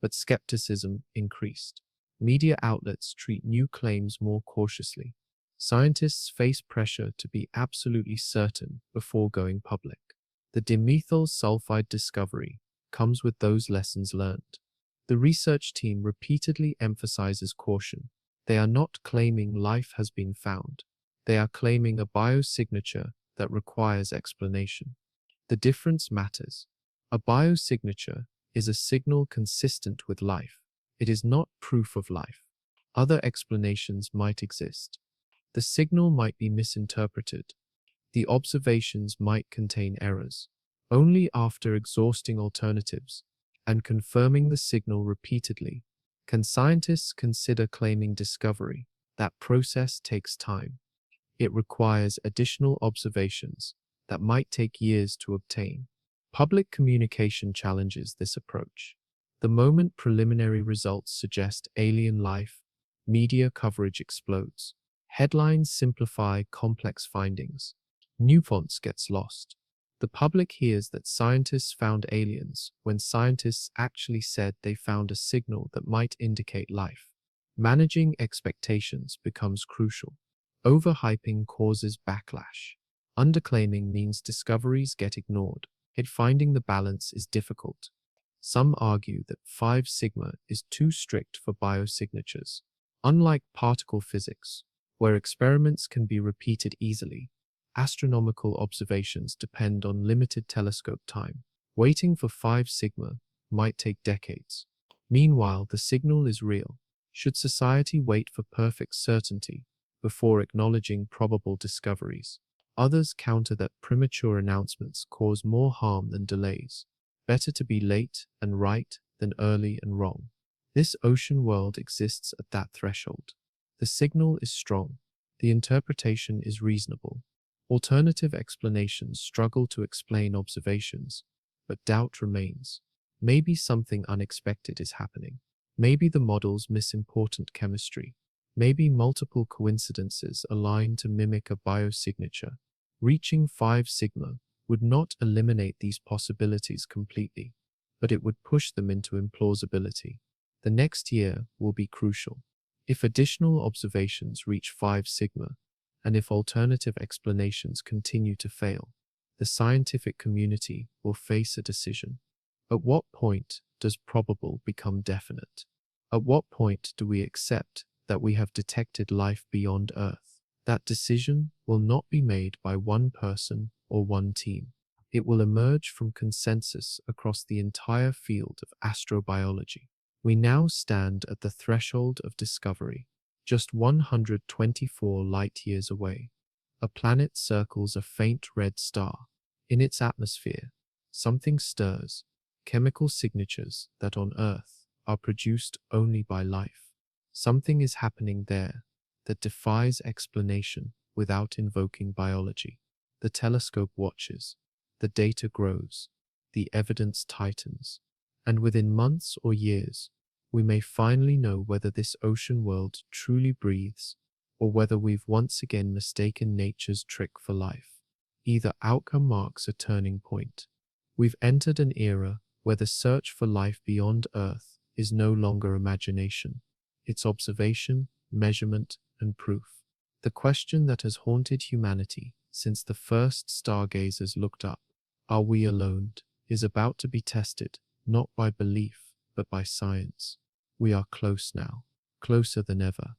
but skepticism increased. Media outlets treat new claims more cautiously. Scientists face pressure to be absolutely certain before going public. The dimethyl sulfide discovery comes with those lessons learned. The research team repeatedly emphasizes caution. They are not claiming life has been found. They are claiming a biosignature that requires explanation. The difference matters. A biosignature is a signal consistent with life. It is not proof of life. Other explanations might exist. The signal might be misinterpreted. The observations might contain errors. Only after exhausting alternatives and confirming the signal repeatedly can scientists consider claiming discovery. That process takes time. It requires additional observations that might take years to obtain. Public communication challenges this approach. The moment preliminary results suggest alien life, media coverage explodes. Headlines simplify complex findings. Nuance gets lost. The public hears that scientists found aliens when scientists actually said they found a signal that might indicate life. Managing expectations becomes crucial. Overhyping causes backlash. Underclaiming means discoveries get ignored. Yet finding the balance is difficult. Some argue that 5 sigma is too strict for biosignatures. Unlike particle physics, where experiments can be repeated easily, astronomical observations depend on limited telescope time. Waiting for 5 sigma might take decades. Meanwhile, the signal is real. Should society wait for perfect certainty before acknowledging probable discoveries? Others counter that premature announcements cause more harm than delays. Better to be late and right than early and wrong. This ocean world exists at that threshold. The signal is strong. The interpretation is reasonable. Alternative explanations struggle to explain observations, but doubt remains. Maybe something unexpected is happening. Maybe the models miss important chemistry. Maybe multiple coincidences align to mimic a biosignature. Reaching 5 sigma would not eliminate these possibilities completely, but it would push them into implausibility. The next year will be crucial. If additional observations reach 5 sigma, and if alternative explanations continue to fail, the scientific community will face a decision. At what point does probable become definite? At what point do we accept that we have detected life beyond Earth? That decision will not be made by one person or one team. It will emerge from consensus across the entire field of astrobiology. We now stand at the threshold of discovery, just 124 light-years away. A planet circles a faint red star. In its atmosphere, something stirs, chemical signatures that on Earth are produced only by life. Something is happening there that defies explanation without invoking biology. The telescope watches, the data grows, the evidence tightens, and within months or years, we may finally know whether this ocean world truly breathes or whether we've once again mistaken nature's trick for life. Either outcome marks a turning point. We've entered an era where the search for life beyond Earth is no longer imagination. It's observation, measurement, and proof. The question that has haunted humanity since the first stargazers looked up, are we alone, is about to be tested, not by belief, but by science. We are close now, closer than ever.